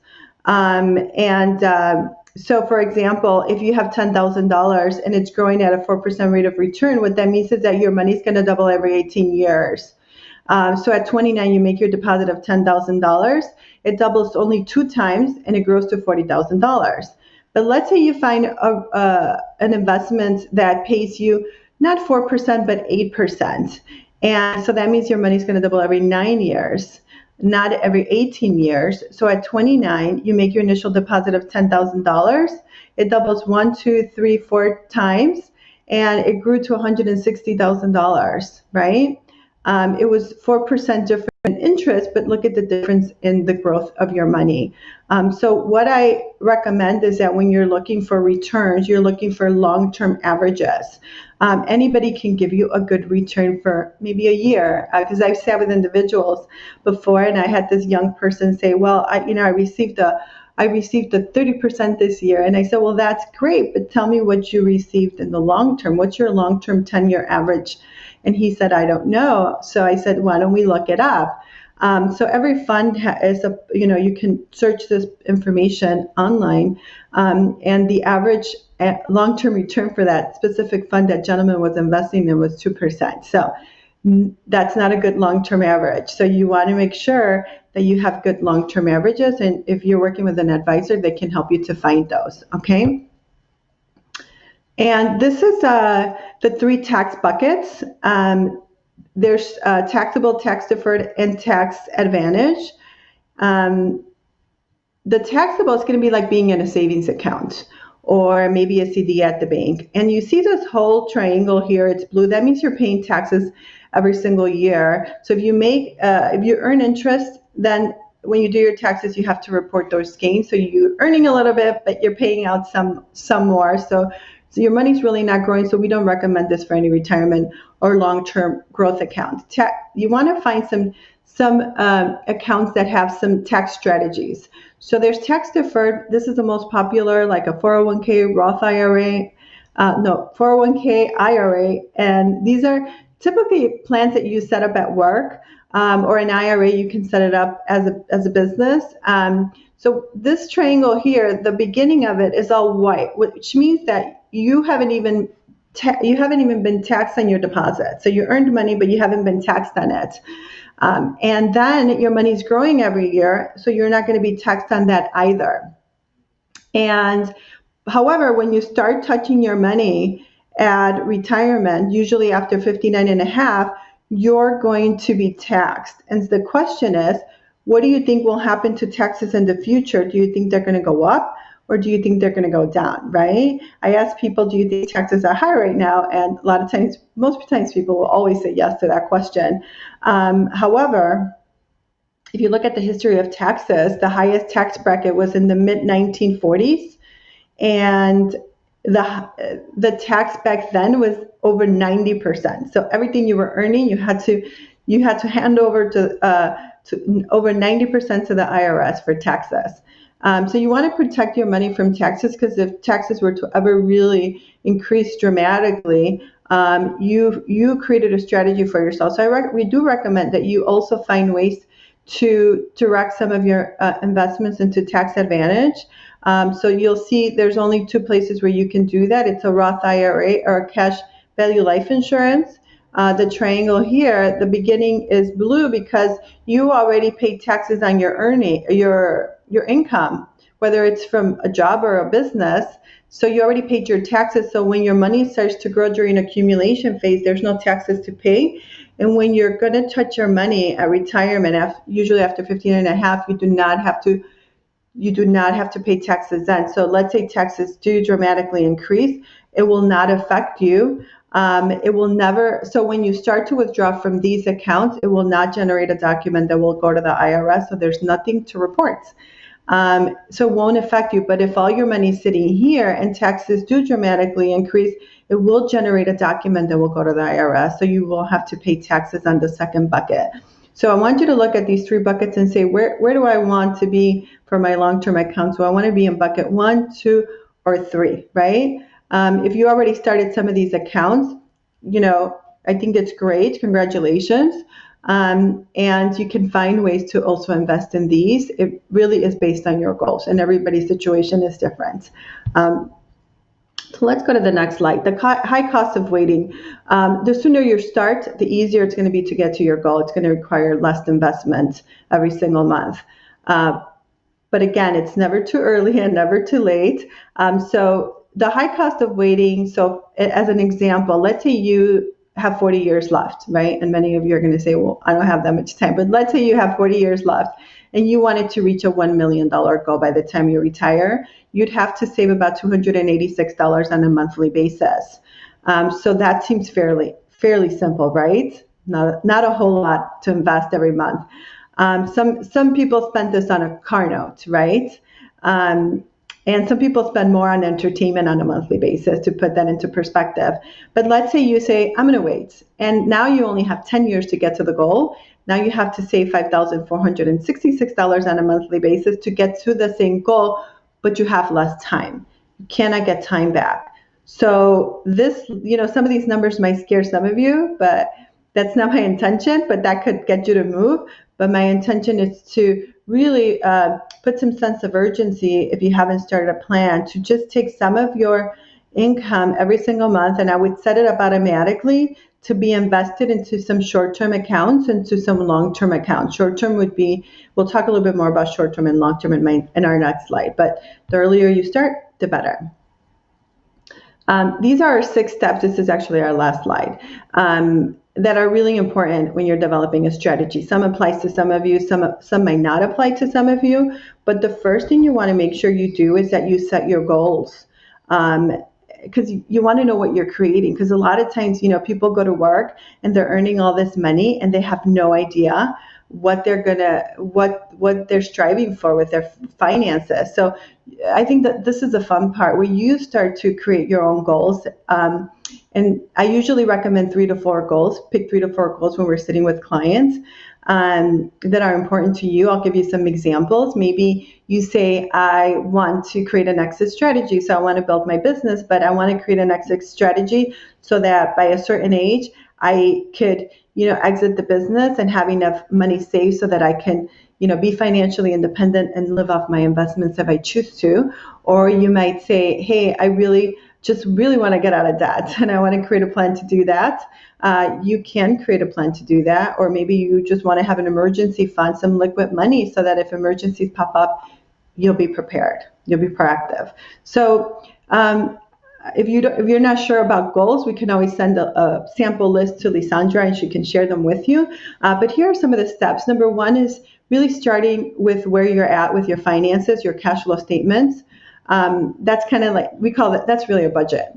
So for example, if you have $10,000 and it's growing at a 4% rate of return, what that means is that your money's going to double every 18 years. So at 29, you make your deposit of $10,000. It doubles only 2 times and it grows to $40,000. But let's say you find an investment that pays you not 4%, but 8%. And so that means your money's going to double every 9 years, not every 18 years. So at 29, you make your initial deposit of $10,000. It doubles 1, 2, 3, 4 times, and it grew to $160,000, right? It was 4% different in interest, but look at the difference in the growth of your money. So what I recommend is that when you're looking for returns, you're looking for long-term averages. Anybody can give you a good return for maybe a year, because I've sat with individuals before, and I had this young person say, well, I received a 30% this year. And I said, well, that's great, but tell me what you received in the long term. What's your long-term 10-year average? And he said, I don't know. So I said, why don't we look it up? So every fund is you can search this information online, and the average long-term return for that specific fund that gentleman was investing in was 2%. So that's not a good long-term average. So you want to make sure that you have good long-term averages, and if you're working with an advisor, they can help you to find those, okay? And this is the 3 tax buckets. There's taxable, tax deferred, and tax advantage. The taxable is going to be like being in a savings account or maybe a CD at the bank. And you see this whole triangle here, it's blue. That means you're paying taxes every single year. So if you earn interest, then when you do your taxes, you have to report those gains. So you're earning a little bit, but you're paying out some more. So your money's really not growing, so we don't recommend this for any retirement or long-term growth account. You want to find some accounts that have some tax strategies. So there's tax deferred. This is the most popular, like a 401k, Roth IRA, 401k, IRA, and these are typically plans that you set up at work, or an IRA. You can set it up as a business. So this triangle here, the beginning of it is all white, which means that you haven't even been taxed on your deposit. So you earned money, but you haven't been taxed on it. And then your money's growing every year, so you're not going to be taxed on that either. And however, when you start touching your money at retirement, usually after 59 and a half, you're going to be taxed. And the question is, what do you think will happen to taxes in the future? Do you think they're going to go up, or do you think they're going to go down, right? I ask people, do you think taxes are high right now? And a lot of times, most times people will always say yes to that question. However, if you look at the history of taxes, the highest tax bracket was in the mid-1940s. And the tax back then was over 90%. So everything you were earning, you had to hand over to over 90% to the IRS for taxes. So you want to protect your money from taxes, because if taxes were to ever really increase dramatically, you created a strategy for yourself. So we do recommend that you also find ways to direct some of your investments into tax advantage. So you'll see there's only 2 places where you can do that. It's a Roth IRA or a cash value life insurance. The triangle here, the beginning is blue because you already paid taxes on your income, whether it's from a job or a business. So you already paid your taxes. So when your money starts to grow during accumulation phase, there's no taxes to pay. And when you're going to touch your money at retirement, usually after 15 and a half, you do not have to pay taxes then. So let's say taxes do dramatically increase, it will not affect you. It will never. So when you start to withdraw from these accounts, it will not generate a document that will go to the IRS. So there's nothing to report. So it won't affect you. But if all your money is sitting here and taxes do dramatically increase, it will generate a document that will go to the IRS. So you will have to pay taxes on the second bucket. So I want you to look at these 3 buckets and say, where do I want to be for my long-term account? So I want to be in bucket 1, 2, or 3, right? If you already started some of these accounts, I think it's great. Congratulations. And you can find ways to also invest in these. It really is based on your goals, and everybody's situation is different. So let's go to the next slide. The high cost of waiting. The sooner you start, the easier it's going to be to get to your goal. It's going to require less investment every single month. But again, it's never too early and never too late. So the high cost of waiting. So as an example, let's say you have 40 years left, right? And many of you are going to say, well, I don't have that much time. But let's say you have 40 years left and you wanted to reach a $1 million goal by the time you retire. You'd have to save about $286 on a monthly basis. So that seems fairly simple, right? Not a whole lot to invest every month. Some people spend this on a car note, right? And some people spend more on entertainment on a monthly basis, to put that into perspective. But let's say you say, I'm going to wait. And now you only have 10 years to get to the goal. Now you have to save $5,466 on a monthly basis to get to the same goal, but you have less time. You cannot get time back. So this, some of these numbers might scare some of you, but that's not my intention, but that could get you to move. But my intention is to really put some sense of urgency, if you haven't started a plan, to just take some of your income every single month, and I would set it up automatically to be invested into some short-term accounts and to some long-term accounts. Short-term would be, we'll talk a little bit more about short-term and long-term in our next slide, but the earlier you start, the better. These are our 6 steps. This is actually our last slide. That are really important when you're developing a strategy. Some applies to some of you, some might not apply to some of you, but the first thing you want to make sure you do is that you set your goals. Because you want to know what you're creating. Because a lot of times, people go to work and they're earning all this money and they have no idea what they're striving for with their finances. So I think that this is a fun part where you start to create your own goals. And I usually recommend 3 to 4 goals. Pick 3 to 4 goals when we're sitting with clients that are important to you. I'll give you some examples. Maybe you say, I want to create an exit strategy. So I want to build my business, but I want to create an exit strategy so that by a certain age, I could, exit the business and have enough money saved so that I can, be financially independent and live off my investments if I choose to. Or you might say, hey, I really want to get out of debt and I want to create a plan to do that. You can create a plan to do that. Or maybe you just want to have an emergency fund, some liquid money, so that if emergencies pop up, you'll be prepared. You'll be proactive. So if you're not sure about goals, we can always send a sample list to Lisandra and she can share them with you. But here are some of the steps. Number 1 is really starting with where you're at with your finances, your cash flow statements. That's kind of like, we call it, that's really a budget,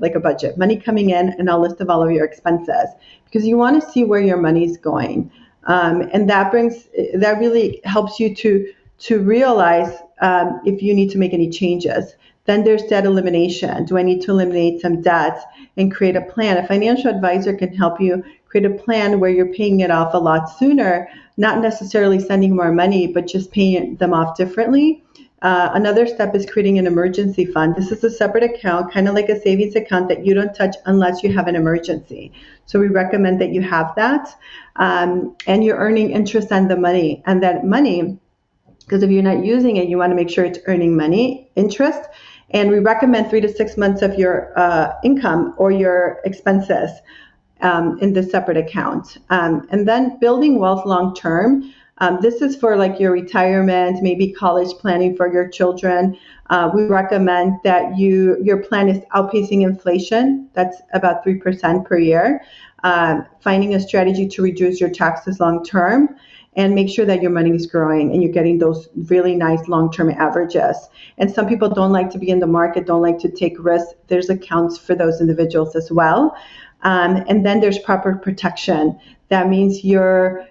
money coming in and a list of all of your expenses, because you want to see where your money's going. And that really helps you to realize if you need to make any changes. Then there's debt elimination. Do I need to eliminate some debt and create a plan? A financial advisor can help you create a plan where you're paying it off a lot sooner, not necessarily sending more money, but just paying them off differently. Another step is creating an emergency fund. This is a separate account, kind of like a savings account that you don't touch unless you have an emergency. So we recommend that you have that. And you're earning interest on the money. And that money, because if you're not using it, you want to make sure it's earning money, interest. And we recommend 3 to 6 months of your income or your expenses in this separate account. And then building wealth long term. This is for like your retirement, maybe college planning for your children. We recommend that your plan is outpacing inflation. That's about 3% per year. Finding a strategy to reduce your taxes long term, and make sure that your money is growing and you're getting those really nice long-term averages. And some people don't like to be in the market, don't like to take risks. There's accounts for those individuals as well. And then there's proper protection. That means you're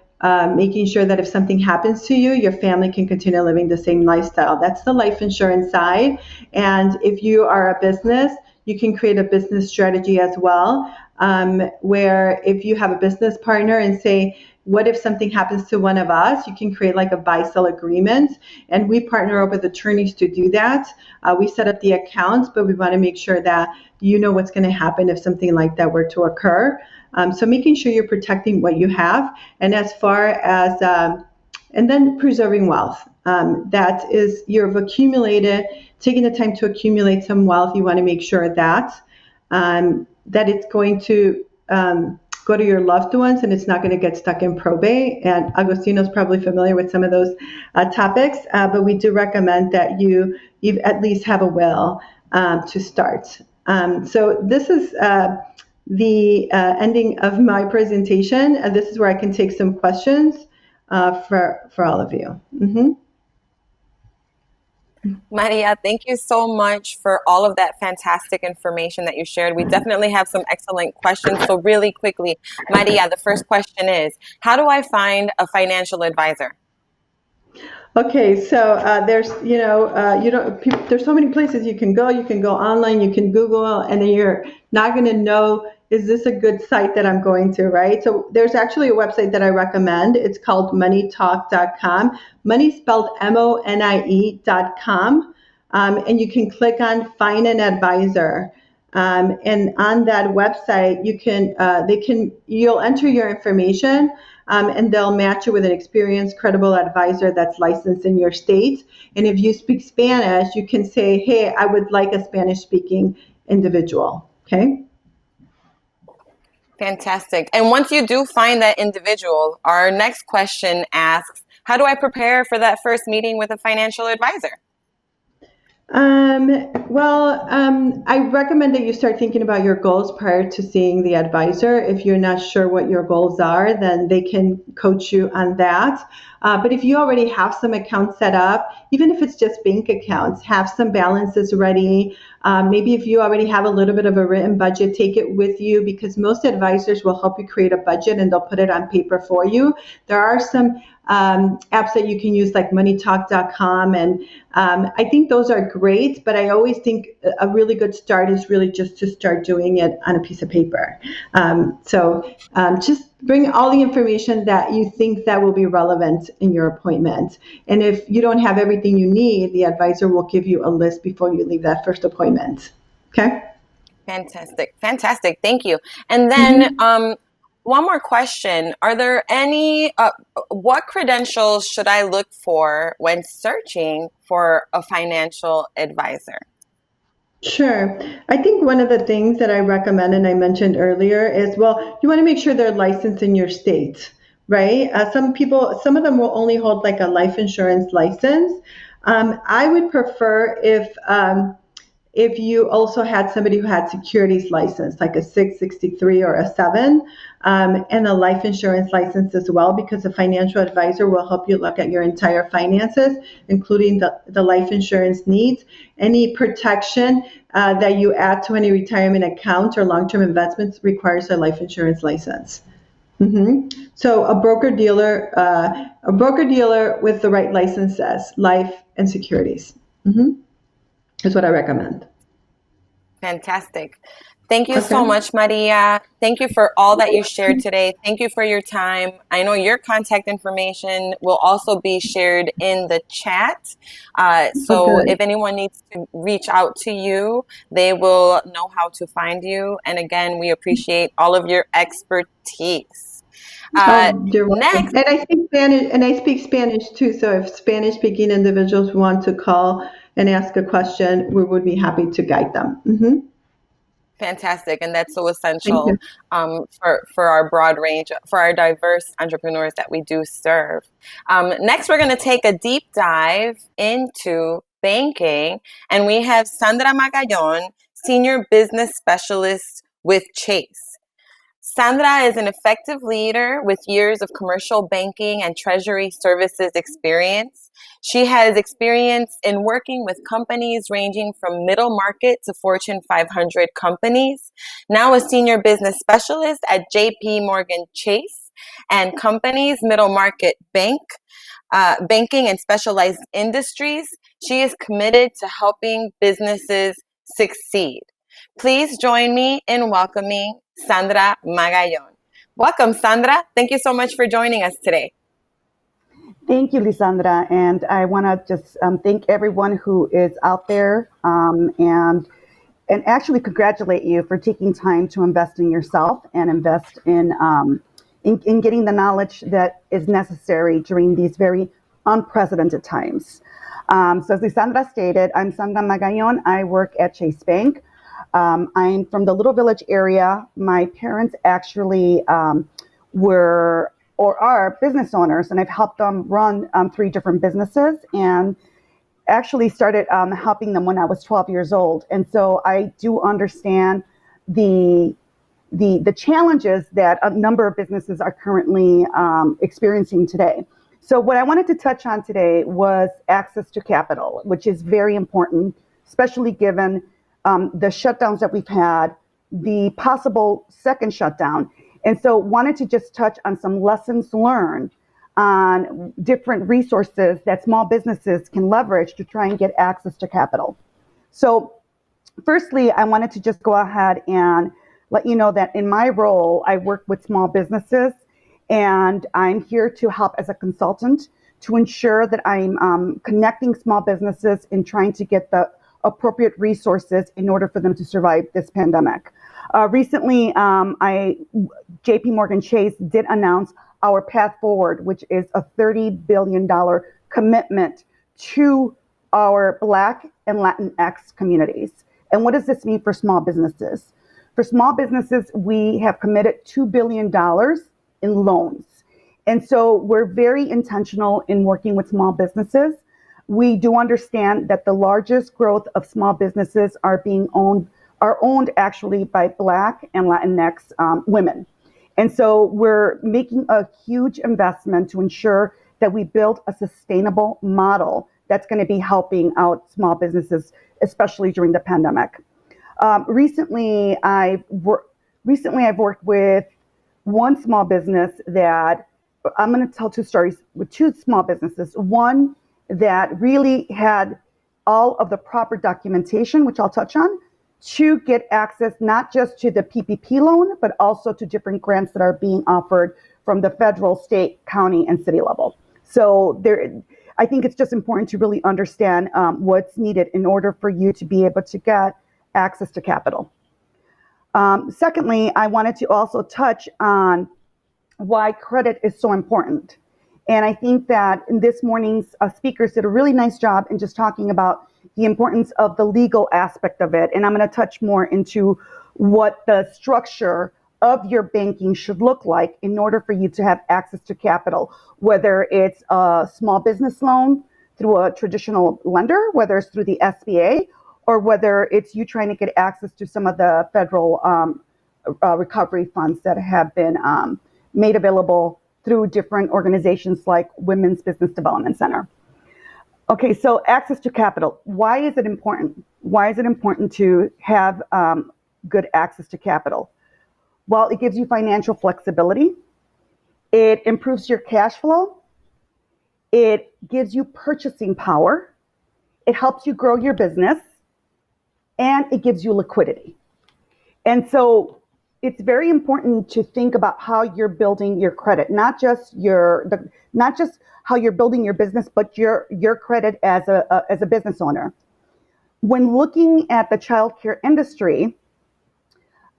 making sure that if something happens to you, your family can continue living the same lifestyle. That's the life insurance side. And if you are a business, you can create a business strategy as well, where if you have a business partner and say, what if something happens to one of us? You can create like a buy-sell agreement, and we partner up with attorneys to do that. We set up the accounts, but we want to make sure that you know what's going to happen if something like that were to occur. So making sure you're protecting what you have, and as far as, and then preserving wealth. That is, you've accumulated, taking the time to accumulate some wealth. You want to make sure that that it's going to go to your loved ones and it's not going to get stuck in probate. And Agostino's probably familiar with some of those topics, but we do recommend that you at least have a will to start. So this is the ending of my presentation. This is where I can take some questions for all of you. Mm-hmm. Maria, thank you so much for all of that fantastic information that you shared. We definitely have some excellent questions. So really quickly, Maria, the first question is, how do I find a financial advisor? Okay, so there's, there's so many places you can go. You can go online, you can Google, and then you're not going to know, is this a good site that I'm going to, right? So there's actually a website that I recommend. It's called moneytalk.com. Money spelled MONIE.com. And you can click on Find an Advisor. And on that website, you'll enter your information, and they'll match you with an experienced, credible advisor that's licensed in your state. And if you speak Spanish, you can say, hey, I would like a Spanish-speaking individual, okay? Fantastic. And once you do find that individual, our next question asks, how do I prepare for that first meeting with a financial advisor? I recommend that you start thinking about your goals prior to seeing the advisor. If you're not sure what your goals are, then they can coach you on that. But if you already have some accounts set up, even if it's just bank accounts, have some balances ready. Maybe if you already have a little bit of a written budget, take it with you, because most advisors will help you create a budget and they'll put it on paper for you. There are some apps that you can use like moneytalk.com, and I think those are great, but I always think a really good start is really just to start doing it on a piece of paper. Just bring all the information that you think that will be relevant in your appointment. And if you don't have everything you need, the advisor will give you a list before you leave that first appointment. Okay? Fantastic. Fantastic. Thank you. And then one more question. Are there any, what credentials should I look for when searching for a financial advisor? Sure. I think one of the things that I recommend, and I mentioned earlier, is, well, you want to make sure they're licensed in your state, right? Some of them will only hold like a life insurance license. I would prefer if you also had somebody who had securities license, like a 663 or a 7, and a life insurance license as well, because a financial advisor will help you look at your entire finances, including the life insurance needs. Any protection that you add to any retirement account or long-term investments requires a life insurance license. So a broker-dealer with the right licenses, life and securities. Is what I recommend. Fantastic. Thank you so much, Maria. Thank you for all that you shared today. Thank you for your time. I know your contact information will also be shared in the chat. So if anyone needs to reach out to you, they will know how to find you. And again, we appreciate all of your expertise. Next, and I speak Spanish, and I speak Spanish too. So if Spanish-speaking individuals want to call and ask a question, we would be happy to guide them. Fantastic. And that's so essential for our broad range, for our diverse entrepreneurs that we do serve. Next, we're going to take a deep dive into banking. And we have Sandra Magallon, Senior Business Specialist with Chase. Sandra is an effective leader with years of commercial banking and treasury services experience. She has experience in working with companies ranging from middle market to Fortune 500 companies. Now a senior business specialist at JP Morgan Chase. and companies, middle market banking and specialized industries. She is committed to helping businesses succeed. Please join me in welcoming Sandra Magallon. Welcome, Sandra. Thank you so much for joining us today. Thank you, Lisandra. And I want to just thank everyone who is out there and actually congratulate you for taking time to invest in yourself and invest in getting the knowledge that is necessary during these very unprecedented times. So as Lisandra stated, I'm Sandra Magallon. I work at Chase Bank. I'm from the Little Village area. My parents actually were or are business owners, and I've helped them run 3 different businesses, and actually started helping them when I was 12 years old. And so I do understand the challenges that a number of businesses are currently experiencing today. So what I wanted to touch on today was access to capital, which is very important, especially given the shutdowns that we've had, the possible second shutdown. And so wanted to just touch on some lessons learned on different resources that small businesses can leverage to try and get access to capital. So firstly, I wanted to just go ahead and let you know that in my role, I work with small businesses, and I'm here to help as a consultant to ensure that I'm connecting small businesses and trying to get the appropriate resources in order for them to survive this pandemic. Recently, JP Morgan Chase did announce our path forward, which is a $30 billion commitment to our Black and Latinx communities. And what does this mean for small businesses? For small businesses, we have committed $2 billion in loans. And so we're very intentional in working with small businesses. We do understand that the largest growth of small businesses are owned actually by Black and Latinx women. And so we're making a huge investment to ensure that we build a sustainable model that's going to be helping out small businesses, especially during the pandemic. Recently, I've worked with one small business that I'm going to tell 2 stories with 2 small businesses. One that really had all of the proper documentation, which I'll touch on, to get access not just to the PPP loan, but also to different grants that are being offered from the federal, state, county, and city level. So I think it's just important to really understand what's needed in order for you to be able to get access to capital. Secondly, I wanted to also touch on why credit is so important. And I think that in this morning's speakers did a really nice job in just talking about the importance of the legal aspect of it. And I'm going to touch more into what the structure of your banking should look like in order for you to have access to capital, whether it's a small business loan through a traditional lender, whether it's through the SBA, or whether it's you trying to get access to some of the federal recovery funds that have been made available through different organizations like Women's Business Development Center. Okay, so access to capital. Why is it important? Why is it important to have good access to capital? Well, it gives you financial flexibility. It improves your cash flow. It gives you purchasing power. It helps you grow your business. And it gives you liquidity. And so it's very important to think about how you're building your credit, not just how you're building your business, but your credit as a business owner. When looking at the childcare industry,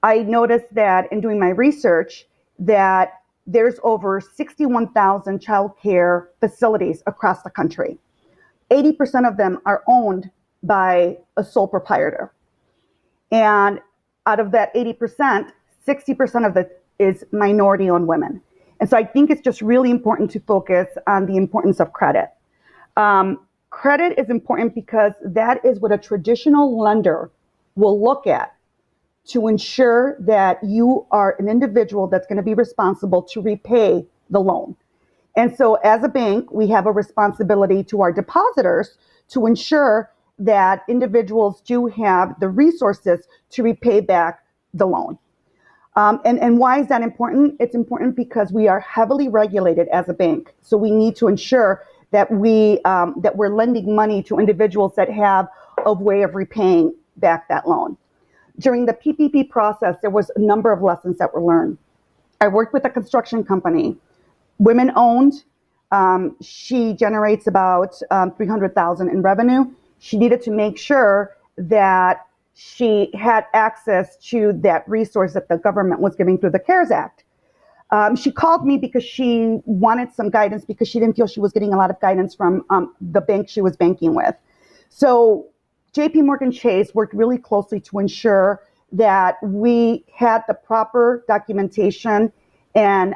I noticed that in doing my research that there's over 61,000 childcare facilities across the country. 80% of them are owned by a sole proprietor. And out of that 80%, 60% of it is minority-owned women. And so I think it's just really important to focus on the importance of credit. Credit is important because that is what a traditional lender will look at to ensure that you are an individual that's going to be responsible to repay the loan. And so as a bank, we have a responsibility to our depositors to ensure that individuals do have the resources to repay back the loan. And why is that important? It's important because we are heavily regulated as a bank. So we need to ensure that we're lending money to individuals that have a way of repaying back that loan. During the PPP process, there was a number of lessons that were learned. I worked with a construction company, women owned. She generates about 300,000 in revenue. She needed to make sure that she had access to that resource that the government was giving through the CARES Act. She called me because she wanted some guidance because she didn't feel she was getting a lot of guidance from the bank she was banking with. So JP Morgan Chase worked really closely to ensure that we had the proper documentation and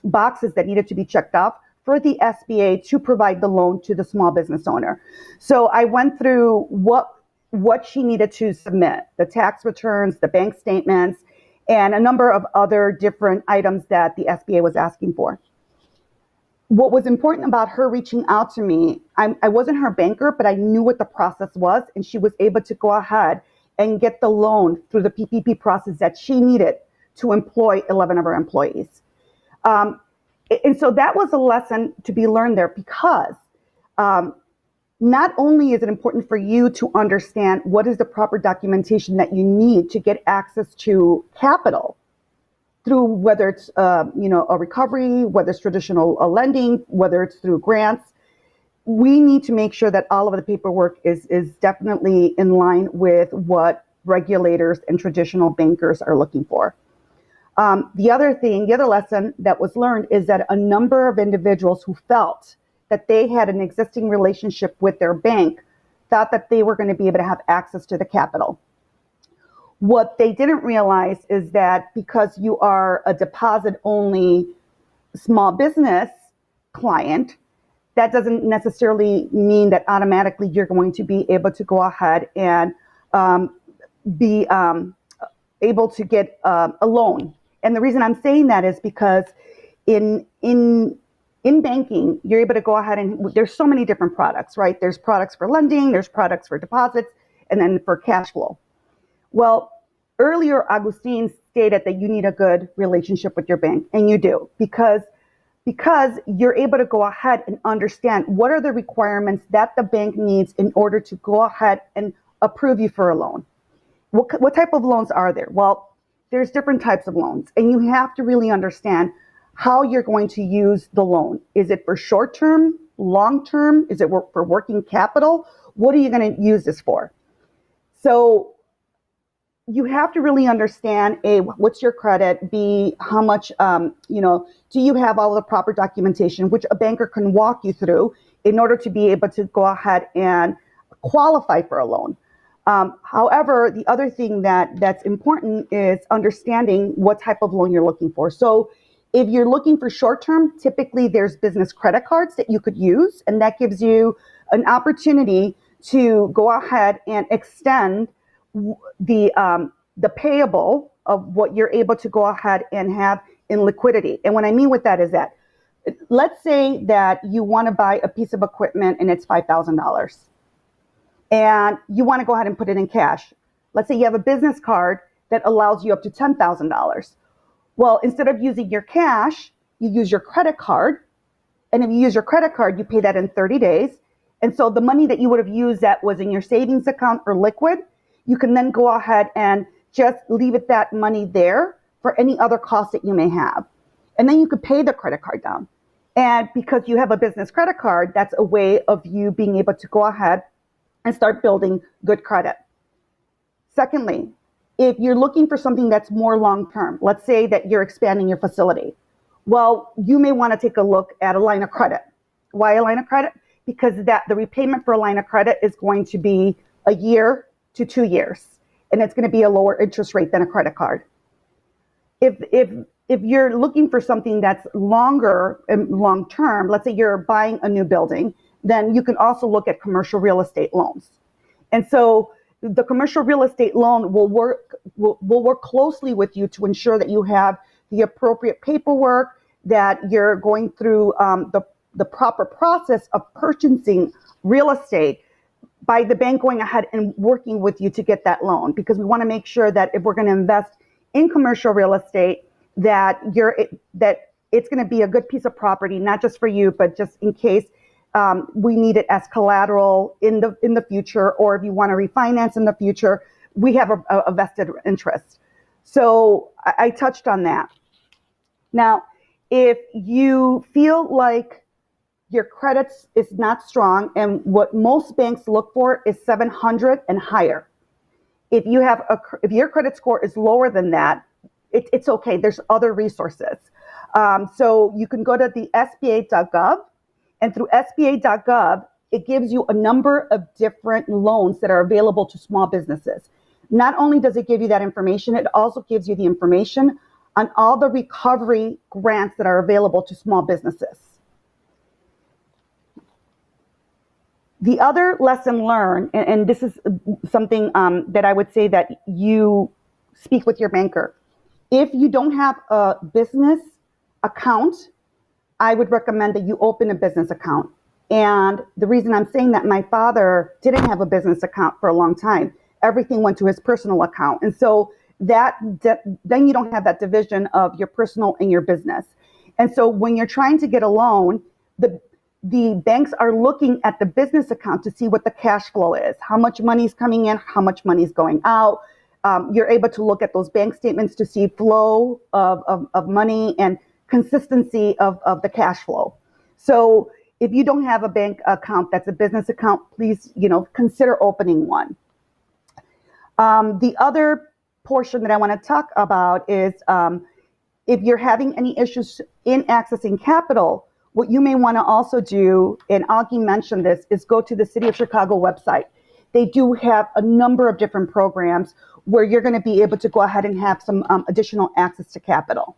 boxes that needed to be checked off for the SBA to provide the loan to the small business owner. So I went through what she needed to submit, the tax returns, the bank statements, and a number of other different items that the SBA was asking for. What was important about her reaching out to me, I wasn't her banker, but I knew what the process was, and she was able to go ahead and get the loan through the PPP process that she needed to employ 11 of her employees. And so that was a lesson to be learned there because not only is it important for you to understand what is the proper documentation that you need to get access to capital through whether it's a recovery, whether it's traditional lending, whether it's through grants. We need to make sure that all of the paperwork is definitely in line with what regulators and traditional bankers are looking for. The other lesson that was learned is that a number of individuals who felt that they had an existing relationship with their bank thought that they were going to be able to have access to the capital. What they didn't realize is that because you are a deposit-only small business client, that doesn't necessarily mean that automatically you're going to be able to go ahead and be able to get a loan. And the reason I'm saying that is because in banking, you're able to go ahead and there's so many different products, right? There's products for lending, there's products for deposits, and then for cash flow. Well, earlier, Agustin stated that you need a good relationship with your bank, and you do, because you're able to go ahead and understand what are the requirements that the bank needs in order to go ahead and approve you for a loan. What type of loans are there? Well, there's different types of loans, and you have to really understand how you're going to use the loan. Is it for short-term, long-term? Is it for working capital? What are you going to use this for? So you have to really understand, A, what's your credit? B, how much, do you have all the proper documentation, which a banker can walk you through in order to be able to go ahead and qualify for a loan. However, the other thing that's important is understanding what type of loan you're looking for. So if you're looking for short-term, typically there's business credit cards that you could use, and that gives you an opportunity to go ahead and extend the payable of what you're able to go ahead and have in liquidity. And what I mean with that is that, let's say that you want to buy a piece of equipment and it's $5,000 and you want to go ahead and put it in cash. Let's say you have a business card that allows you up to $10,000. Well, instead of using your cash, you use your credit card. And if you use your credit card, you pay that in 30 days. And so the money that you would have used that was in your savings account or liquid, you can then go ahead and just leave it that money there for any other costs that you may have. And then you could pay the credit card down. And because you have a business credit card, that's a way of you being able to go ahead and start building good credit. Secondly, if you're looking for something that's more long-term, let's say that you're expanding your facility. Well, you may want to take a look at a line of credit. Why a line of credit? Because the repayment for a line of credit is going to be a year to 2 years, and it's going to be a lower interest rate than a credit card. If you're looking for something that's longer and long-term, let's say you're buying a new building, then you can also look at commercial real estate loans. And so the commercial real estate loan will work closely with you to ensure that you have the appropriate paperwork, that you're going through the proper process of purchasing real estate by the bank going ahead and working with you to get that loan. Because we want to make sure that if we're going to invest in commercial real estate that it's going to be a good piece of property, not just for you, but just in case we need it as collateral in the future, or if you want to refinance in the future, we have a vested interest. So I touched on that. Now, if you feel like your credits is not strong, and what most banks look for is 700 and higher. If your credit score is lower than that, it's okay. There's other resources. So you can go to the SBA.gov, and through SBA.gov, it gives you a number of different loans that are available to small businesses. Not only does it give you that information, it also gives you the information on all the recovery grants that are available to small businesses. The other lesson learned, and this is something that I would say that you speak with your banker. If you don't have a business account, I would recommend that you open a business account. And the reason I'm saying that, my father didn't have a business account for a long time. Everything went to his personal account. And so then you don't have that division of your personal and your business. And so when you're trying to get a loan, the banks are looking at the business account to see what the cash flow is, how much money is coming in, how much money is going out. You're able to look at those bank statements to see flow of money and consistency of the cash flow. So if you don't have a bank account that's a business account, please, consider opening one. The other portion that I want to talk about is if you're having any issues in accessing capital, what you may want to also do, and Augie mentioned this, is go to the City of Chicago website. They do have a number of different programs where you're going to be able to go ahead and have some additional access to capital.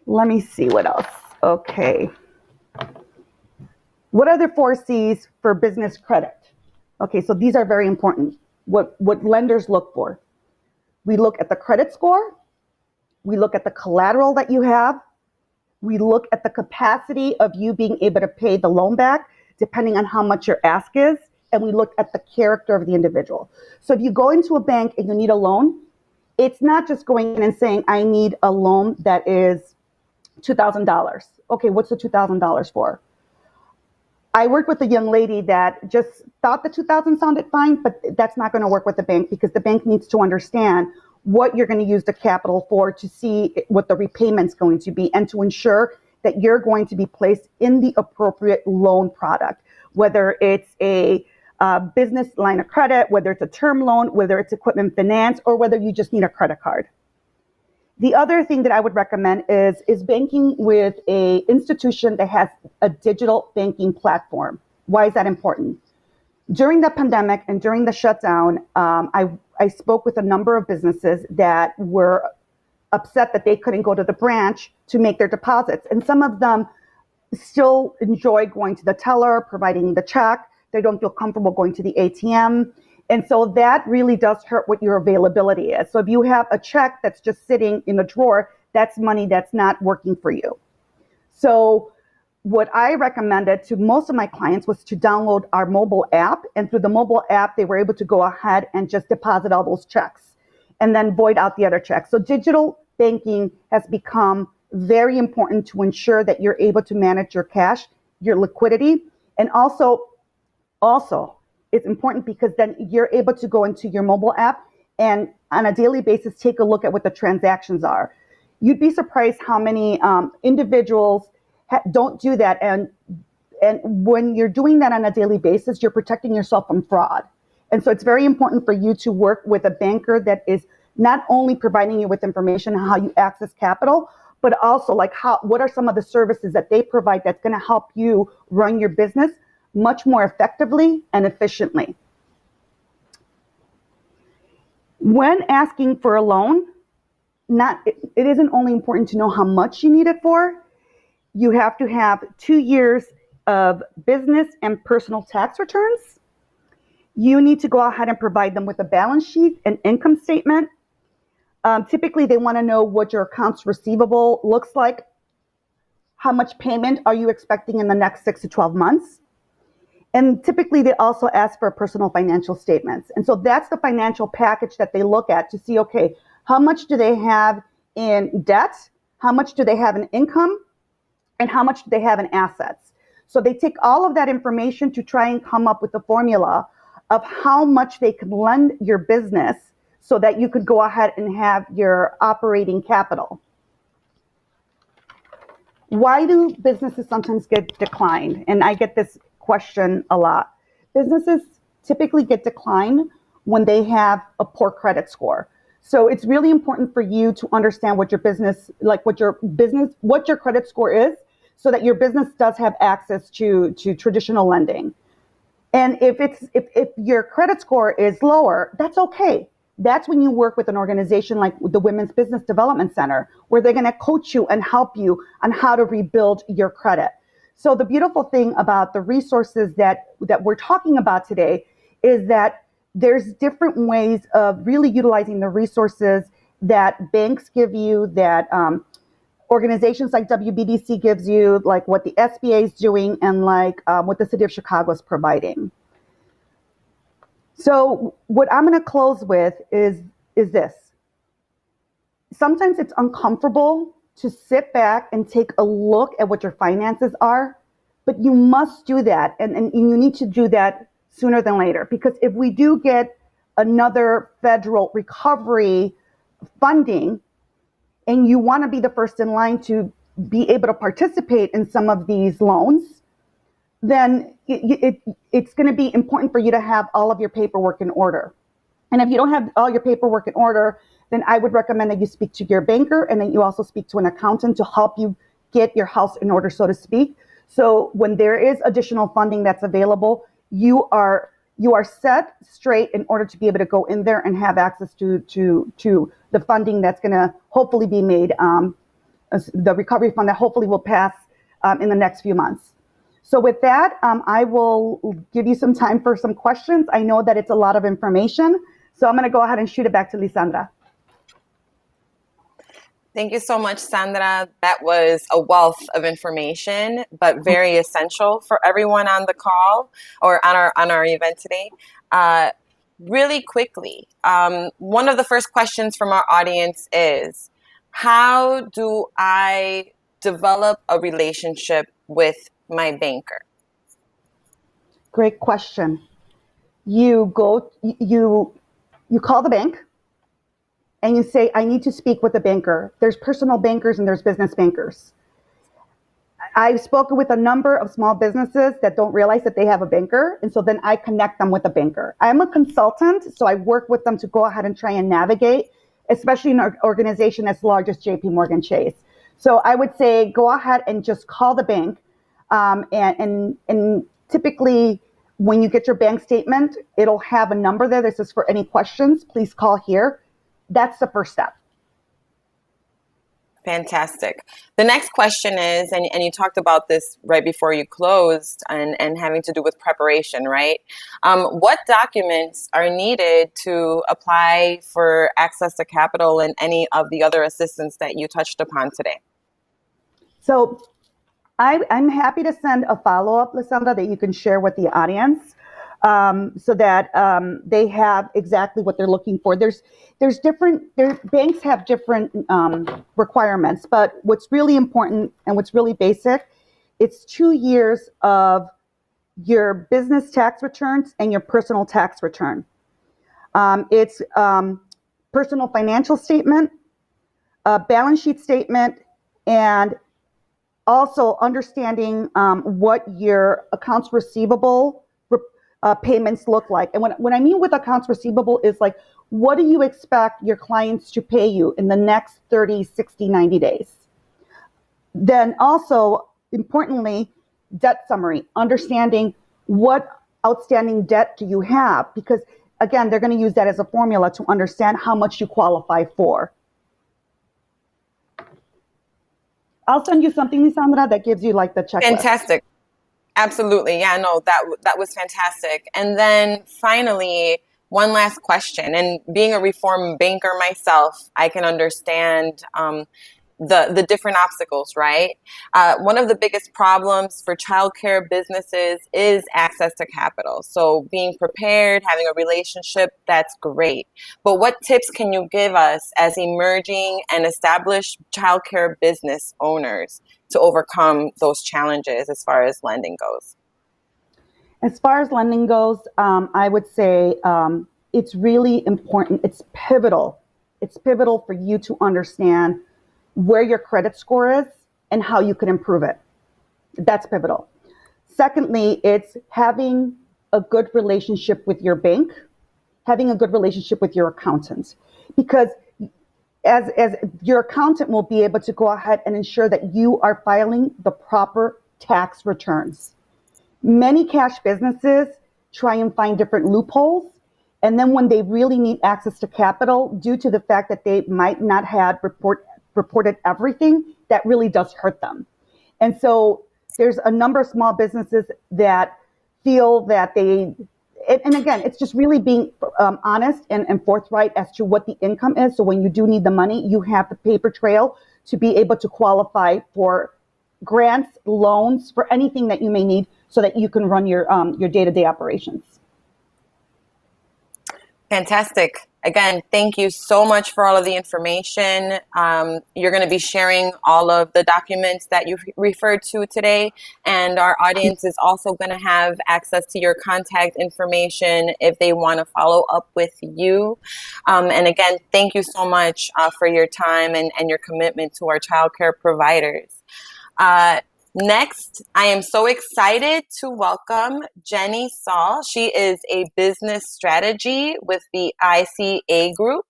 Let me see what else. Okay. What are the 4 C's for business credit? Okay, so these are very important. What lenders look for. We look at the credit score. We look at the collateral that you have. We look at the capacity of you being able to pay the loan back, depending on how much your ask is. And we look at the character of the individual. So if you go into a bank and you need a loan, it's not just going in and saying, I need a loan that is $2,000. Okay, what's the $2,000 for? I worked with a young lady that just thought the 2,000 sounded fine, but that's not going to work with the bank, because the bank needs to understand what you're going to use the capital for, to see what the repayment's going to be, and to ensure that you're going to be placed in the appropriate loan product, whether it's a business line of credit, whether it's a term loan, whether it's equipment finance, or whether you just need a credit card. The other thing that I would recommend is banking with a institution that has a digital banking platform. Why is that important? During the pandemic and during the shutdown, I spoke with a number of businesses that were upset that they couldn't go to the branch to make their deposits. And some of them still enjoy going to the teller, providing the check. They don't feel comfortable going to the ATM. And so that really does hurt what your availability is. So if you have a check that's just sitting in a drawer, that's money that's not working for you. So what I recommended to most of my clients was to download our mobile app. And through the mobile app, they were able to go ahead and just deposit all those checks and then void out the other checks. So digital banking has become very important to ensure that you're able to manage your cash, your liquidity, and also it's important because then you're able to go into your mobile app and on a daily basis, take a look at what the transactions are. You'd be surprised how many individuals don't do that. And when you're doing that on a daily basis, you're protecting yourself from fraud. And so it's very important for you to work with a banker that is not only providing you with information on how you access capital, but also what are some of the services that they provide that's going to help you run your business much more effectively and efficiently. When asking for a loan, it isn't only important to know how much you need it for. You have to have 2 years of business and personal tax returns. You need to go ahead and provide them with a balance sheet and income statement. Typically, they want to know what your accounts receivable looks like. How much payment are you expecting in the next 6 to 12 months? And typically they also ask for personal financial statements. And so that's the financial package that they look at to see, okay, how much do they have in debt? How much do they have in income? And how much do they have in assets? So they take all of that information to try and come up with a formula of how much they can lend your business so that you could go ahead and have your operating capital. Why do businesses sometimes get declined? And I get this question a lot. Businesses typically get declined when they have a poor credit score. So it's really important for you to understand what your business, what your credit score is, so that your business does have access to traditional lending. And if your credit score is lower, that's okay. That's when you work with an organization like the Women's Business Development Center, where they're going to coach you and help you on how to rebuild your credit. So the beautiful thing about the resources that we're talking about today is that there's different ways of really utilizing the resources that banks give you, that organizations like WBDC gives you, like what the SBA is doing, and what the City of Chicago is providing. So what I'm going to close with is this. Sometimes it's uncomfortable to sit back and take a look at what your finances are, but you must do that, and you need to do that sooner than later, because if we do get another federal recovery funding, and you want to be the first in line to be able to participate in some of these loans, then it's going to be important for you to have all of your paperwork in order. And if you don't have all your paperwork in order, then I would recommend that you speak to your banker, and then you also speak to an accountant to help you get your house in order, so to speak. So when there is additional funding that's available, you are set straight in order to be able to go in there and have access to the funding that's going to hopefully be made, the recovery fund that hopefully will pass in the next few months. So with that, I will give you some time for some questions. I know that it's a lot of information, so I'm going to go ahead and shoot it back to Lisandra. Thank you so much, Sandra. That was a wealth of information, but very essential for everyone on the call or on our event today. Really quickly, one of the first questions from our audience is, how do I develop a relationship with my banker? Great question. You call the bank and you say, I need to speak with a banker. There's personal bankers and there's business bankers. I've spoken with a number of small businesses that don't realize that they have a banker, and so then I connect them with a banker. I'm a consultant, so I work with them to go ahead and try and navigate, especially in an organization as large as JP Morgan Chase. So I would say go ahead and just call the bank, and typically when you get your bank statement, it'll have a number there that says, for any questions, please call here. That's the first step. Fantastic. The next question is, and you talked about this right before you closed, and having to do with preparation, right? What documents are needed to apply for access to capital and any of the other assistance that you touched upon today? So I'm happy to send a follow-up, Lisandra, that you can share with the audience, so that they have exactly what they're looking for. Banks have different requirements, but what's really important and what's really basic, it's 2 years of your business tax returns and your personal tax return. It's personal financial statement, balance sheet statement, and also understanding what your accounts receivable payments look like. And what I mean with accounts receivable is like, what do you expect your clients to pay you in the next 30, 60, 90 days? Then also, importantly, debt summary, understanding what outstanding debt do you have? Because again, they're going to use that as a formula to understand how much you qualify for. I'll send you something, Lisandra, that gives you like the checklist. Fantastic. Absolutely. Yeah, no, that was fantastic. And then finally, one last question. And being a reform banker myself, I can understand the different obstacles, right? One of the biggest problems for childcare businesses is access to capital. So being prepared, having a relationship, that's great. But what tips can you give us as emerging and established childcare business owners to overcome those challenges as far as lending goes? As far as lending goes, I would say it's really important. It's pivotal. It's pivotal for you to understand where your credit score is and how you can improve it. That's pivotal. Secondly, it's having a good relationship with your bank, having a good relationship with your accountant, because as your accountant will be able to go ahead and ensure that you are filing the proper tax returns. Many cash businesses try and find different loopholes, and then when they really need access to capital, due to the fact that they might not have reported everything, that really does hurt them. And so there's a number of small businesses that feel that and again, it's just really being honest and forthright as to what the income is. So when you do need the money, you have the paper trail to be able to qualify for grants, loans, for anything that you may need so that you can run your day-to-day operations. Fantastic. Again, thank you so much for all of the information. You're going to be sharing all of the documents that you referred to today, and our audience is also going to have access to your contact information if they want to follow up with you. And again, thank you so much for your time and your commitment to our childcare providers. Next, I am so excited to welcome Jenny Saul. She is a business strategy with the ICA Group.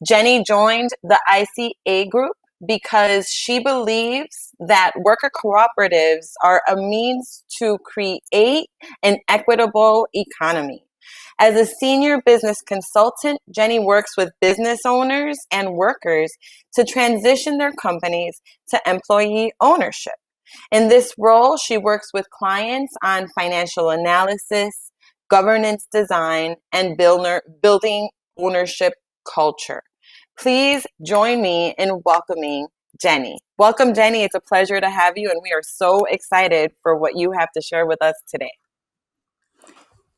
Jenny joined the ICA Group because she believes that worker cooperatives are a means to create an equitable economy. As a senior business consultant, Jenny works with business owners and workers to transition their companies to employee ownership. In this role, she works with clients on financial analysis, governance design, and building ownership culture. Please join me in welcoming Jenny. Welcome, Jenny. It's a pleasure to have you, and we are so excited for what you have to share with us today.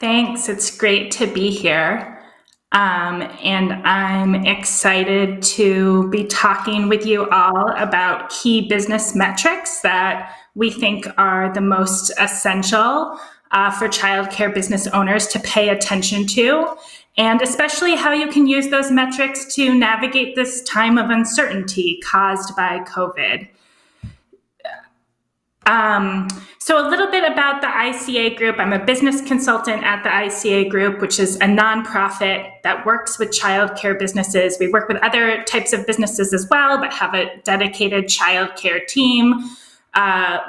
Thanks. It's great to be here. And I'm excited to be talking with you all about key business metrics that we think are the most essential for childcare business owners to pay attention to, and especially how you can use those metrics to navigate this time of uncertainty caused by COVID. So a little bit about the ICA Group. I'm a business consultant at the ICA Group, which is a nonprofit that works with childcare businesses. We work with other types of businesses as well, but have a dedicated childcare team.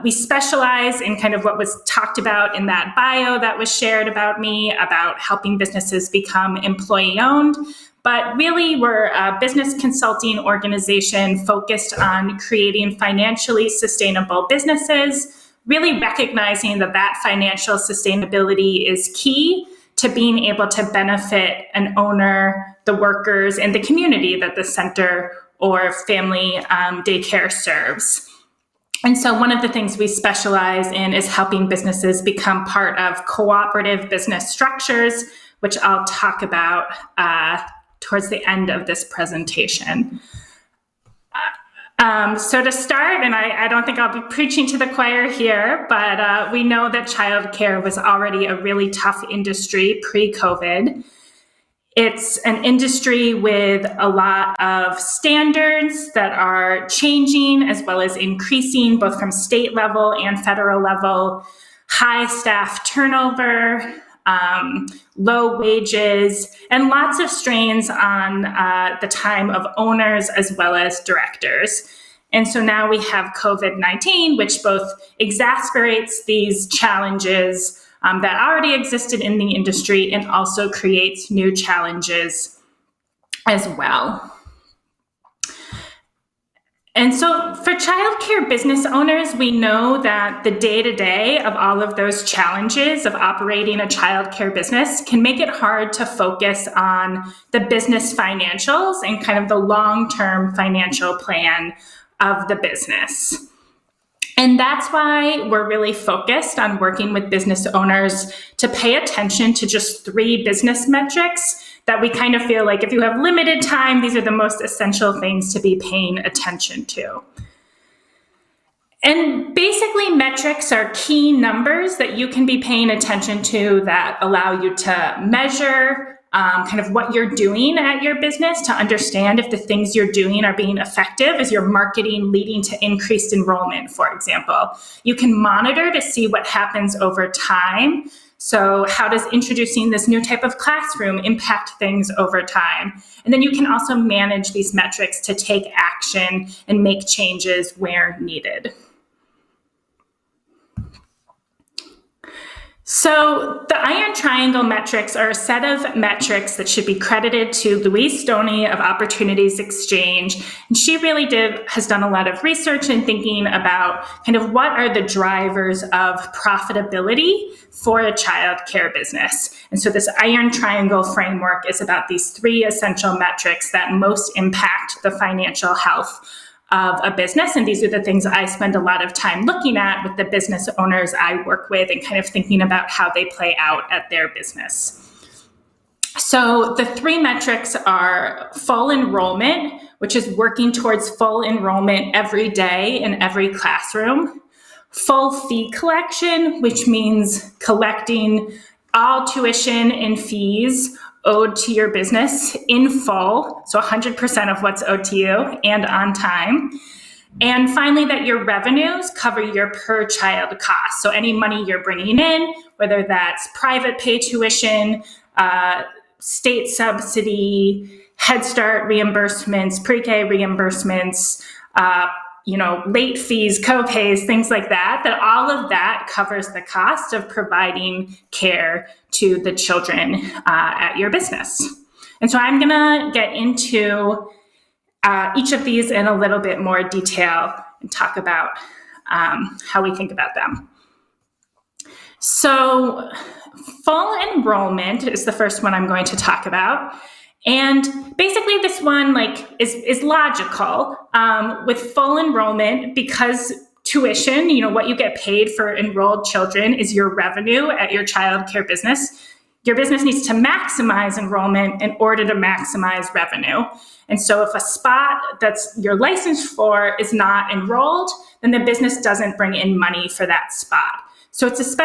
We specialize in kind of what was talked about in that bio that was shared about me, about helping businesses become employee-owned. But really, we're a business consulting organization focused on creating financially sustainable businesses, really recognizing that financial sustainability is key to being able to benefit an owner, the workers, and the community that the center or family daycare serves. And so one of the things we specialize in is helping businesses become part of cooperative business structures, which I'll talk about towards the end of this presentation. So to start, and I don't think I'll be preaching to the choir here, but we know that childcare was already a really tough industry pre-COVID. It's an industry with a lot of standards that are changing as well as increasing both from state level and federal level, high staff turnover, low wages, and lots of strains on the time of owners as well as directors. And so now we have COVID-19, which both exacerbates these challenges that already existed in the industry and also creates new challenges as well. And so for childcare business owners, we know that the day-to-day of all of those challenges of operating a childcare business can make it hard to focus on the business financials and kind of the long-term financial plan of the business. And that's why we're really focused on working with business owners to pay attention to just 3 business metrics that we kind of feel like if you have limited time, these are the most essential things to be paying attention to. And basically, metrics are key numbers that you can be paying attention to that allow you to measure kind of what you're doing at your business, to understand if the things you're doing are being effective. Is your marketing leading to increased enrollment, for example? You can monitor to see what happens over time. So how does introducing this new type of classroom impact things over time? And then you can also manage these metrics to take action and make changes where needed. So the iron triangle metrics are a set of metrics that should be credited to Louise Stoney of Opportunities Exchange. And she really has done a lot of research and thinking about kind of what are the drivers of profitability for a childcare business. And so this iron triangle framework is about these 3 essential metrics that most impact the financial health of a business. And these are the things I spend a lot of time looking at with the business owners I work with and kind of thinking about how they play out at their business. So the 3 metrics are full enrollment, which is working towards full enrollment every day in every classroom. Full fee collection, which means collecting all tuition and fees owed to your business in full, so 100% of what's owed to you and on time. And finally, that your revenues cover your per child cost. So any money you're bringing in, whether that's private pay tuition, state subsidy, Head Start reimbursements, pre-K reimbursements, late fees, co-pays, things like that, that all of that covers the cost of providing care to the children at your business. And so I'm gonna get into each of these in a little bit more detail and talk about how we think about them. So full enrollment is the first one I'm going to talk about. And basically this one is logical with full enrollment, because tuition, what you get paid for enrolled children, is your revenue at your childcare business. Your business needs to maximize enrollment in order to maximize revenue. And so if a spot that's you're licensed for is not enrolled, then the business doesn't bring in money for that spot. So it's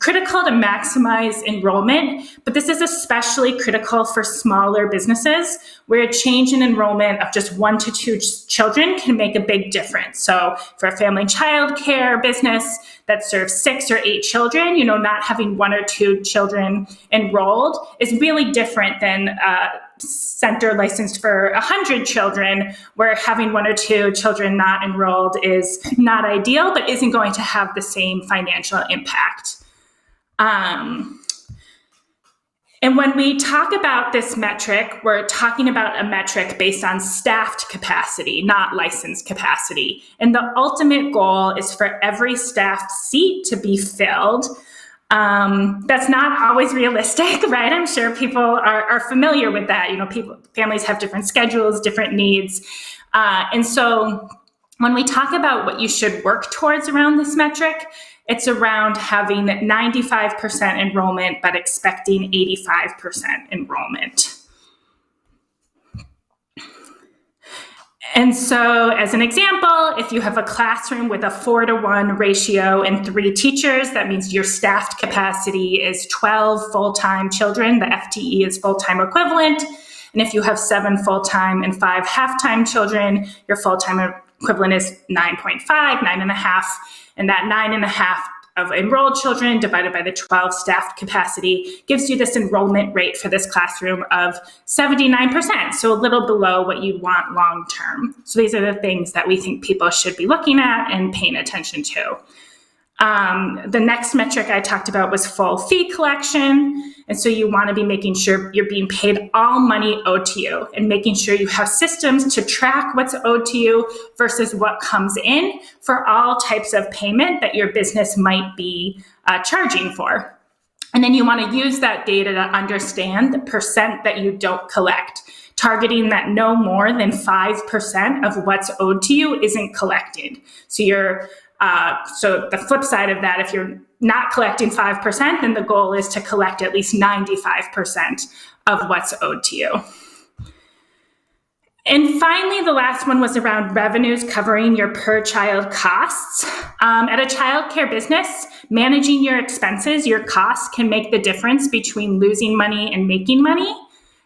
critical to maximize enrollment, but this is especially critical for smaller businesses where a change in enrollment of just 1 to 2 children can make a big difference. So for a family childcare business that serves 6 or 8 children, not having 1 or 2 children enrolled is really different than center licensed for 100 children, where having 1 or 2 children not enrolled is not ideal, but isn't going to have the same financial impact. And when we talk about this metric, we're talking about a metric based on staffed capacity, not licensed capacity. And the ultimate goal is for every staffed seat to be filled. That's not always realistic, right? I'm sure people are familiar with that. Families have different schedules, different needs. And so when we talk about what you should work towards around this metric, it's around having 95% enrollment, but expecting 85% enrollment. And so as an example, if you have a classroom with a 4-to-1 ratio and 3 teachers, that means your staffed capacity is 12 full-time children. The FTE is full-time equivalent. And if you have 7 full-time and 5 half-time children, your full-time equivalent is 9.5, 9.5. And that 9.5 of enrolled children divided by the 12 staffed capacity gives you this enrollment rate for this classroom of 79%, so a little below what you'd want long-term. So these are the things that we think people should be looking at and paying attention to. The next metric I talked about was full fee collection. And so you want to be making sure you're being paid all money owed to you and making sure you have systems to track what's owed to you versus what comes in for all types of payment that your business might be charging for. And then you want to use that data to understand the percent that you don't collect, targeting that no more than 5% of what's owed to you isn't collected. So so the flip side of that, if you're not collecting 5%, then the goal is to collect at least 95% of what's owed to you. And finally, the last one was around revenues covering your per child costs. At a childcare business, managing your expenses, your costs can make the difference between losing money and making money.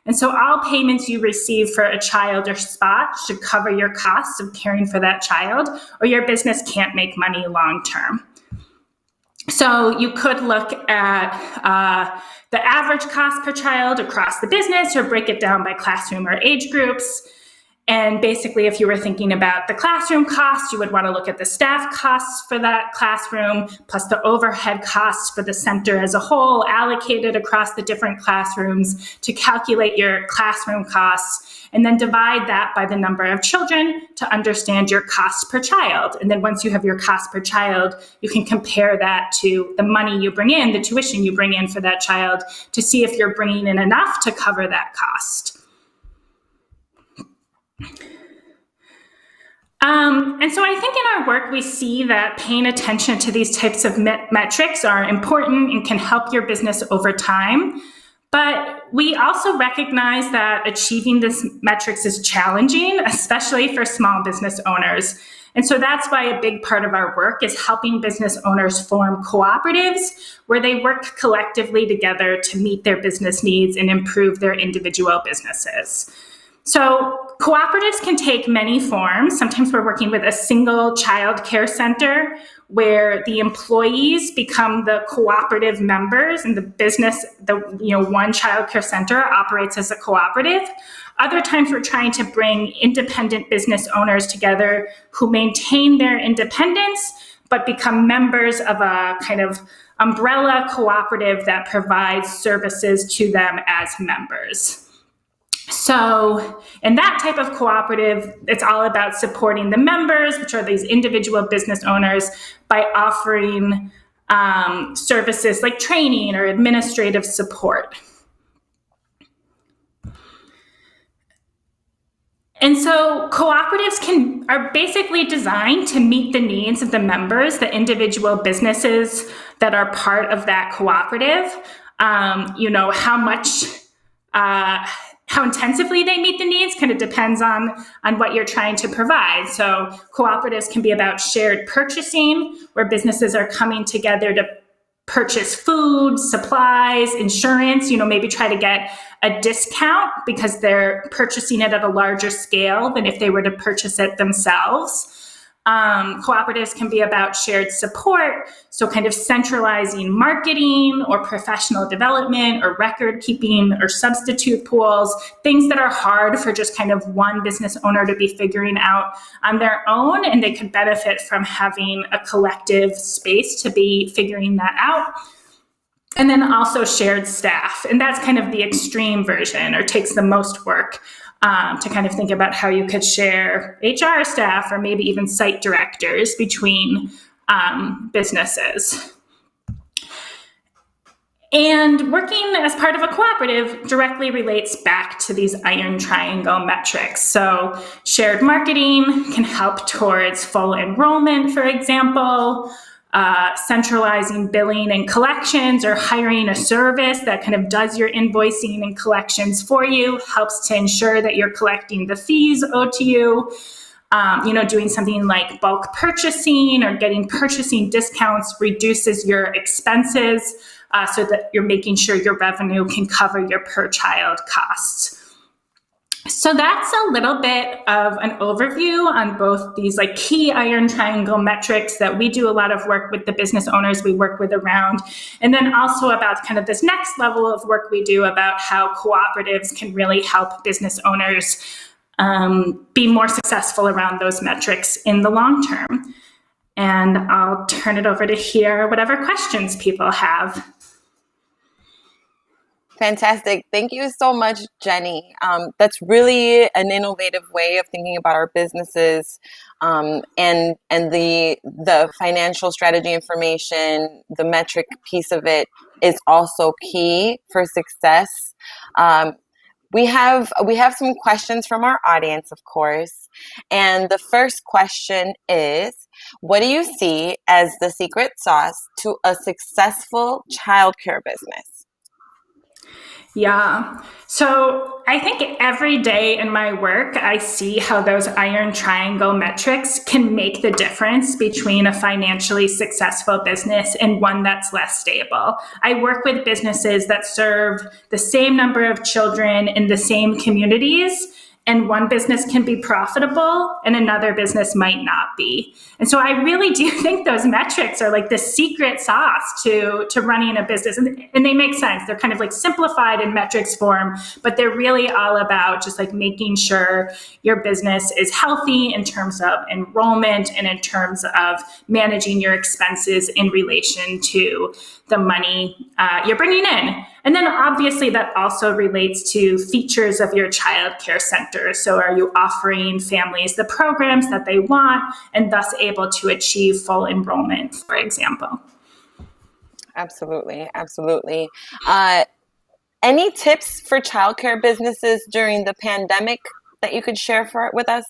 And so all payments you receive for a child or spot should cover your costs of caring for that child, or your business can't make money long term. So you could look at the average cost per child across the business, or break it down by classroom or age groups. And basically, if you were thinking about the classroom costs, you would want to look at the staff costs for that classroom, plus the overhead costs for the center as a whole, allocated across the different classrooms to calculate your classroom costs, and then divide that by the number of children to understand your cost per child. And then once you have your cost per child, you can compare that to the money you bring in, the tuition you bring in for that child, to see if you're bringing in enough to cover that cost. And so I think in our work, we see that paying attention to these types of metrics are important and can help your business over time. But we also recognize that achieving these metrics is challenging, especially for small business owners. And so that's why a big part of our work is helping business owners form cooperatives where they work collectively together to meet their business needs and improve their individual businesses. So cooperatives can take many forms. Sometimes we're working with a single child care center where the employees become the cooperative members, and the business, one child care center operates as a cooperative. Other times we're trying to bring independent business owners together who maintain their independence but become members of a kind of umbrella cooperative that provides services to them as members. So in that type of cooperative, it's all about supporting the members, which are these individual business owners, by offering services like training or administrative support. And so cooperatives are basically designed to meet the needs of the members, the individual businesses that are part of that cooperative. How intensively they meet the needs kind of depends on what you're trying to provide. So cooperatives can be about shared purchasing, where businesses are coming together to purchase food, supplies, insurance, maybe try to get a discount because they're purchasing it at a larger scale than if they were to purchase it themselves. Cooperatives can be about shared support, so kind of centralizing marketing or professional development or record keeping or substitute pools, things that are hard for just kind of one business owner to be figuring out on their own, and they could benefit from having a collective space to be figuring that out. And then also shared staff, and that's kind of the extreme version, or takes the most work. To kind of think about how you could share HR staff or maybe even site directors between businesses. And working as part of a cooperative directly relates back to these iron triangle metrics. So shared marketing can help towards full enrollment, for example. Centralizing billing and collections, or hiring a service that kind of does your invoicing and collections for you, helps to ensure that you're collecting the fees owed to you. Doing something like bulk purchasing or getting purchasing discounts reduces your expenses so that you're making sure your revenue can cover your per child costs. So that's a little bit of an overview on both these key iron triangle metrics that we do a lot of work with the business owners we work with around, and then also about kind of this next level of work we do about how cooperatives can really help business owners be more successful around those metrics in the long term. And I'll turn it over to hear whatever questions people have. Fantastic. Thank you so much, Jenny. That's really an innovative way of thinking about our businesses, and the financial strategy information, the metric piece of it is also key for success. We have some questions from our audience, of course, and the first question is, what do you see as the secret sauce to a successful childcare business? Yeah. So I think every day in my work, I see how those iron triangle metrics can make the difference between a financially successful business and one that's less stable. I work with businesses that serve the same number of children in the same communities, and one business can be profitable and another business might not be. And so I really do think those metrics are like the secret sauce to running a business. And they make sense. They're kind of like simplified in metrics form, but they're really all about just like making sure your business is healthy in terms of enrollment and in terms of managing your expenses in relation to the money you're bringing in. And then obviously that also relates to features of your childcare center. So are you offering families the programs that they want and thus able to achieve full enrollment, for example? Absolutely. Absolutely. Any tips for childcare businesses during the pandemic that you could share with us?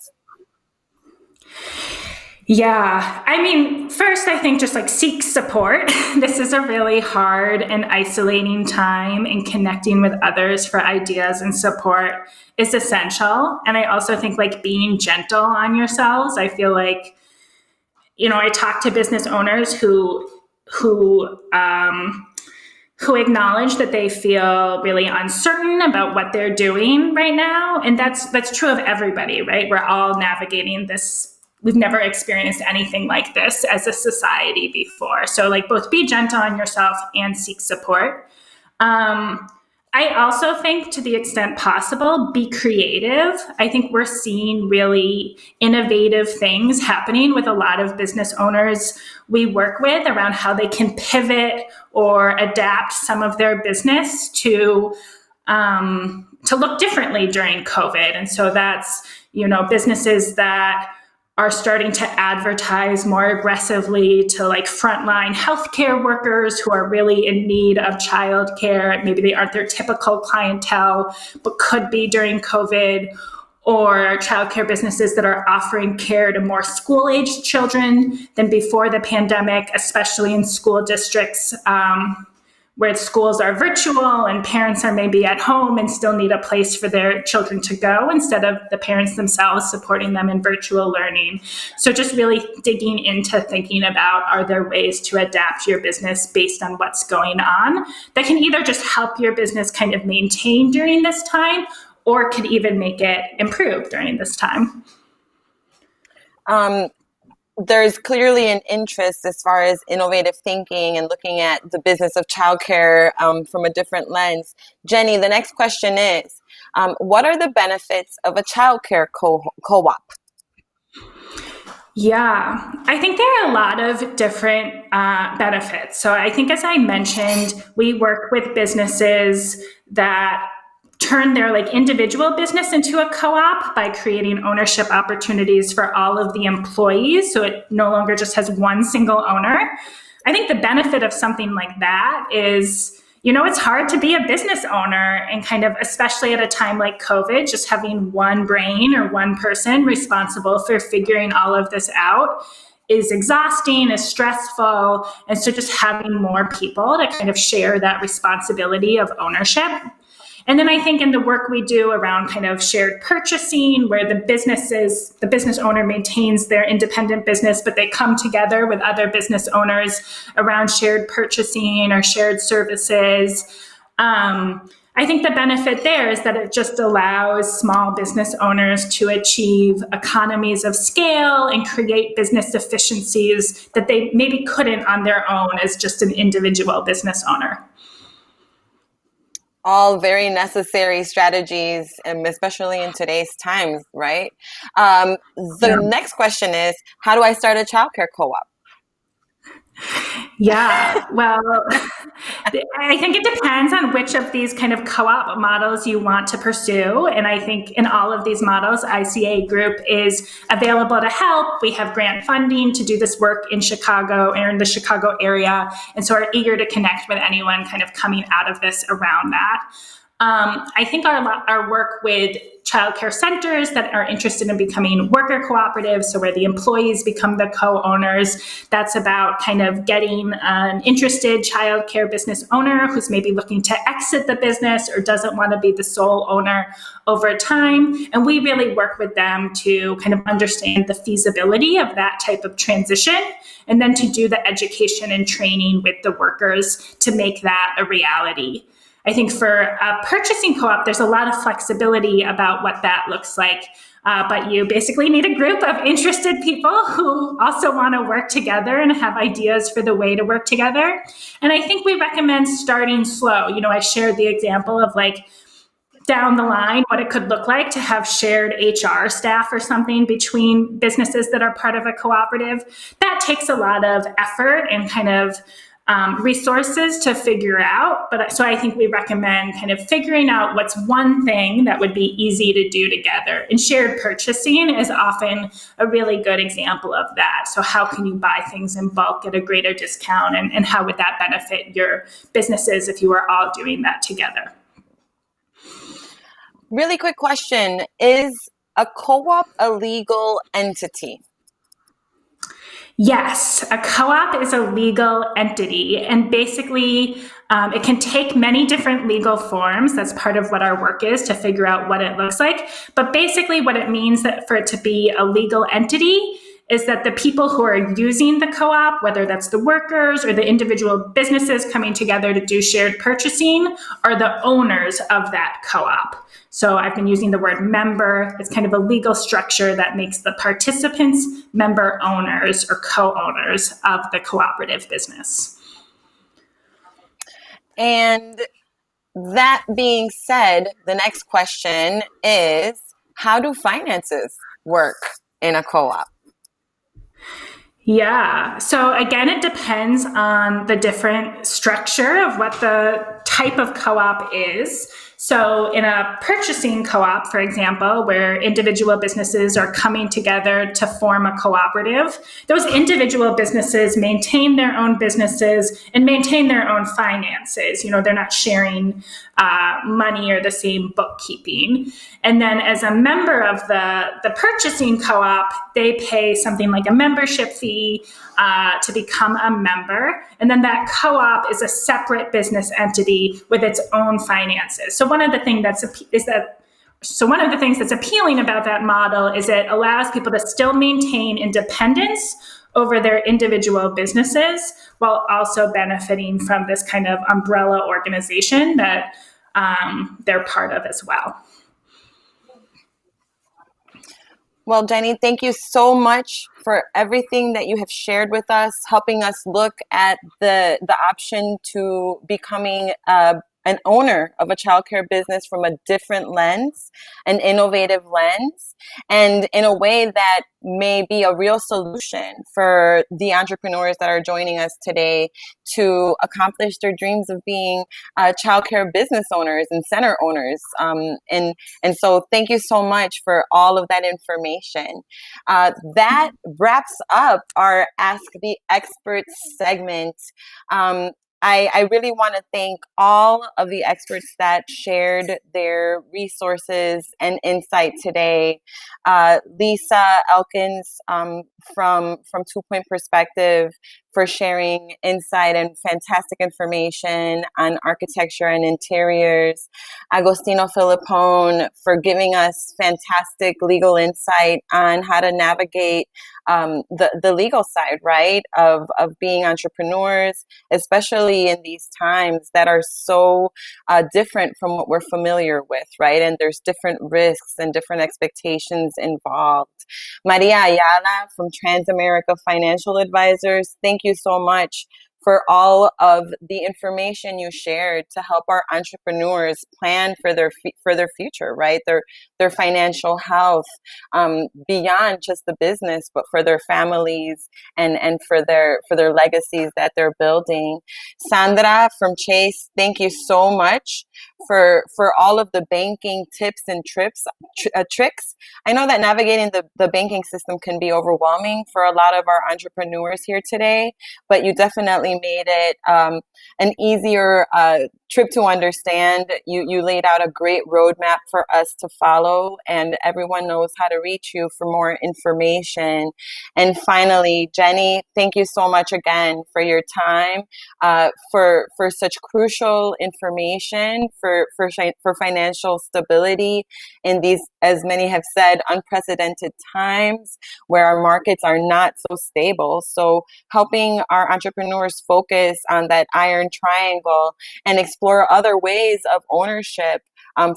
Yeah, I mean, first, I think just like seek support. This is a really hard and isolating time, and connecting with others for ideas and support is essential. And I also think like being gentle on yourselves. I feel like, I talk to business owners who acknowledge that they feel really uncertain about what they're doing right now. And that's true of everybody, right? We're all navigating this. We've never experienced anything like this as a society before. So like both be gentle on yourself and seek support. I also think, to the extent possible, be creative. I think we're seeing really innovative things happening with a lot of business owners we work with around how they can pivot or adapt some of their business to look differently during COVID. And so that's, businesses that are starting to advertise more aggressively to like frontline healthcare workers who are really in need of childcare. Maybe they aren't their typical clientele, but could be during COVID, or childcare businesses that are offering care to more school-aged children than before the pandemic, especially in school districts where schools are virtual and parents are maybe at home and still need a place for their children to go instead of the parents themselves supporting them in virtual learning. So just really digging into thinking about, are there ways to adapt your business based on what's going on that can either just help your business kind of maintain during this time, or could even make it improve during this time? There's clearly an interest as far as innovative thinking and looking at the business of childcare from a different lens. Jenny, the next question is, what are the benefits of a childcare co-op? Yeah, I think there are a lot of different benefits. So I think, as I mentioned, we work with businesses that turn their like individual business into a co-op by creating ownership opportunities for all of the employees. So it no longer just has one single owner. I think the benefit of something like that is, it's hard to be a business owner, and kind of, especially at a time like COVID, just having one brain or one person responsible for figuring all of this out is exhausting, is stressful. And so just having more people to kind of share that responsibility of ownership. And then I think in the work we do around kind of shared purchasing, where the business owner maintains their independent business, but they come together with other business owners around shared purchasing or shared services. I think the benefit there is that it just allows small business owners to achieve economies of scale and create business efficiencies that they maybe couldn't on their own as just an individual business owner. All very necessary strategies, especially in today's times, right? The next question is, how do I start a childcare co-op? Yeah, well, I think it depends on which of these kind of co-op models you want to pursue. And I think in all of these models, ICA Group is available to help. We have grant funding to do this work in Chicago and in the Chicago area. And so are eager to connect with anyone kind of coming out of this around that. I think our work with childcare centers that are interested in becoming worker cooperatives, so where the employees become the co-owners, that's about kind of getting an interested childcare business owner who's maybe looking to exit the business or doesn't want to be the sole owner over time. And we really work with them to kind of understand the feasibility of that type of transition, and then to do the education and training with the workers to make that a reality. I think for a purchasing co-op, there's a lot of flexibility about what that looks like. But you basically need a group of interested people who also want to work together and have ideas for the way to work together. And I think we recommend starting slow. You know, I shared the example of like down the line what it could look like to have shared HR staff or something between businesses that are part of a cooperative. That takes a lot of effort and kind of resources to figure out. But so I think we recommend kind of figuring out what's one thing that would be easy to do together. And shared purchasing is often a really good example of that. So how can you buy things in bulk at a greater discount, and how would that benefit your businesses if you were all doing that together? Really quick question. Is a co-op a legal entity? Yes, a co-op is a legal entity, and basically it can take many different legal forms. That's part of what our work is, to figure out what it looks like. But basically what it means that for it to be a legal entity is that the people who are using the co-op, whether that's the workers or the individual businesses coming together to do shared purchasing, are the owners of that co-op. So I've been using the word member. It's kind of a legal structure that makes the participants member owners or co-owners of the cooperative business. And that being said, the next question is, how do finances work in a co-op? Yeah. So again, it depends on the different structure of what the type of co-op is. So in a purchasing co-op, for example, where individual businesses are coming together to form a cooperative, those individual businesses maintain their own businesses and maintain their own finances. You know, they're not sharing money or the same bookkeeping. And then as a member of the purchasing co-op, they pay something like a membership fee to become a member. And then that co-op is a separate business entity with its own finances. So one of the things that's appealing about that model is it allows people to still maintain independence over their individual businesses while also benefiting from this kind of umbrella organization that they're part of as well. Well, Jenny, thank you so much for everything that you have shared with us, helping us look at the option to becoming an owner of a childcare business from a different lens, an innovative lens, and in a way that may be a real solution for the entrepreneurs that are joining us today to accomplish their dreams of being childcare business owners and center owners. And so thank you so much for all of that information. That wraps up our Ask the Experts segment. I really want to thank all of the experts that shared their resources and insight today. Lisa Elkins from 2 Point Perspective for sharing insight and fantastic information on architecture and interiors. Agostino Filippone for giving us fantastic legal insight on how to navigate the legal side, right, of being entrepreneurs, especially in these times that are so different from what we're familiar with, right? And there's different risks and different expectations involved. Maria Ayala from Transamerica Financial Advisors, thank you so much for all of the information you shared to help our entrepreneurs plan for their future, right? Their financial health, beyond just the business, but for their families and for their legacies that they're building. Sandra from Chase, thank you so much for all of the banking tips and tricks. I know that navigating the banking system can be overwhelming for a lot of our entrepreneurs here today, but you definitely made it an easier trip to understand. You laid out a great roadmap for us to follow, and everyone knows how to reach you for more information. And finally, Jenny, thank you so much again for your time, for such crucial information for financial stability in these, as many have said, unprecedented times where our markets are not so stable. So helping our entrepreneurs focus on that iron triangle and explore other ways of ownership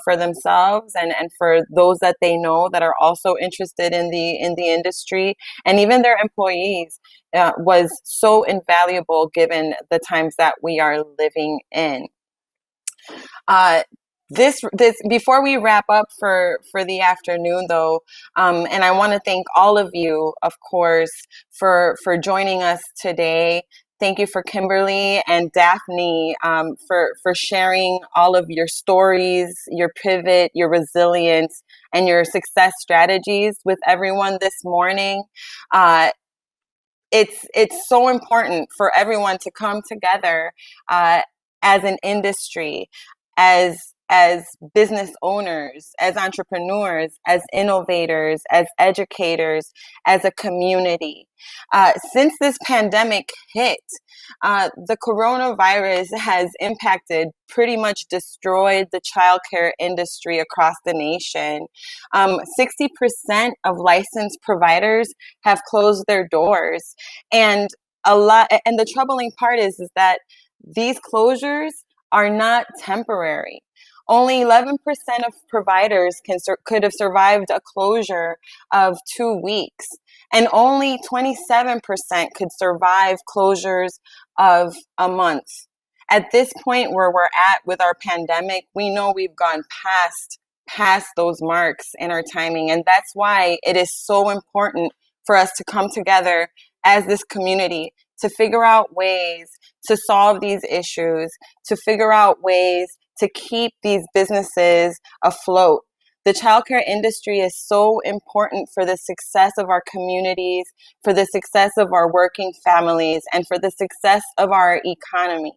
for themselves and for those that they know that are also interested in the industry, and even their employees, was so invaluable given the times that we are living in. This before we wrap up for the afternoon, though, and I want to thank all of you, of course, for joining us today. Thank you for Kimberly and Daphne for sharing all of your stories, your pivot, your resilience, and your success strategies with everyone this morning. It's so important for everyone to come together as an industry, as business owners, as entrepreneurs, as innovators, as educators, as a community. Since this pandemic hit, the coronavirus has impacted, pretty much destroyed the childcare industry across the nation. 60% of licensed providers have closed their doors. And the troubling part is that these closures are not temporary. Only 11% of providers could have survived a closure of 2 weeks, and only 27% could survive closures of a month. At this point where we're at with our pandemic, we know we've gone past those marks in our timing, and that's why it is so important for us to come together as this community to figure out ways to solve these issues, to figure out ways to keep these businesses afloat. The childcare industry is so important for the success of our communities, for the success of our working families, and for the success of our economy.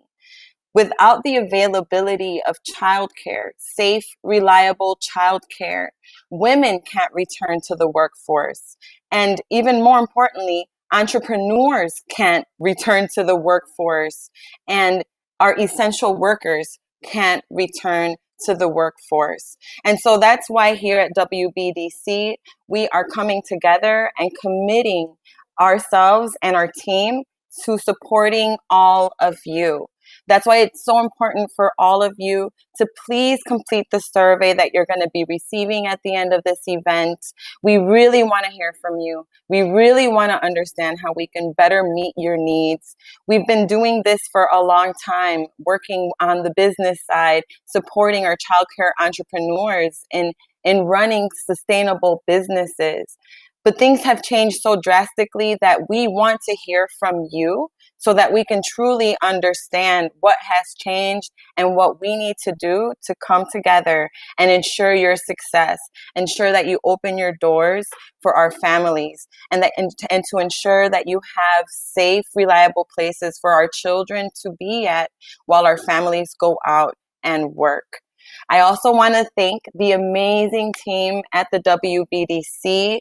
Without the availability of childcare, safe, reliable childcare, women can't return to the workforce. And even more importantly, entrepreneurs can't return to the workforce, and our essential workers can't return to the workforce. And so that's why here at WBDC, we are coming together and committing ourselves and our team to supporting all of you. That's why it's so important for all of you to please complete the survey that you're going to be receiving at the end of this event. We really want to hear from you. We really want to understand how we can better meet your needs. We've been doing this for a long time, working on the business side, supporting our childcare entrepreneurs in running sustainable businesses. But things have changed so drastically that we want to hear from you so that we can truly understand what has changed and what we need to do to come together and ensure your success, ensure that you open your doors for our families, and to ensure that you have safe, reliable places for our children to be at while our families go out and work. I also want to thank the amazing team at the WBDC.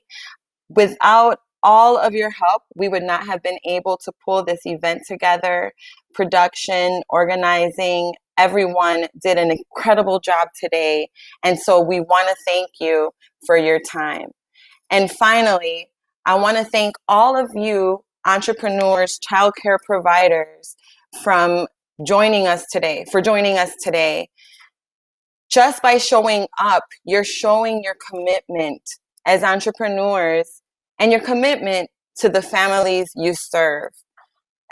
Without all of your help, we would not have been able to pull this event together. Production, organizing, everyone did an incredible job today. And so we want to thank you for your time. And finally, I want to thank all of you entrepreneurs, childcare providers for joining us today. Just by showing up, you're showing your commitment as entrepreneurs and your commitment to the families you serve.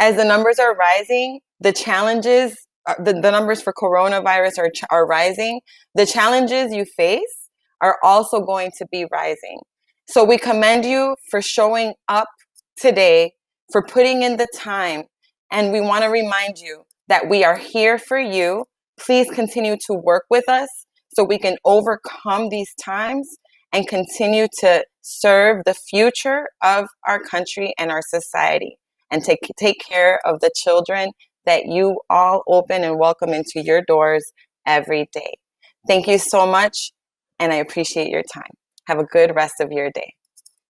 as the numbers are rising, the challenges, the numbers for coronavirus are rising. The challenges you face are also going to be rising. So we commend you for showing up today, for putting in the time. And we want to remind you that we are here for you. Please continue to work with us so we can overcome these times and continue to serve the future of our country and our society, and take care of the children that you all open and welcome into your doors every day. Thank you so much, and I appreciate your time. Have a good rest of your day.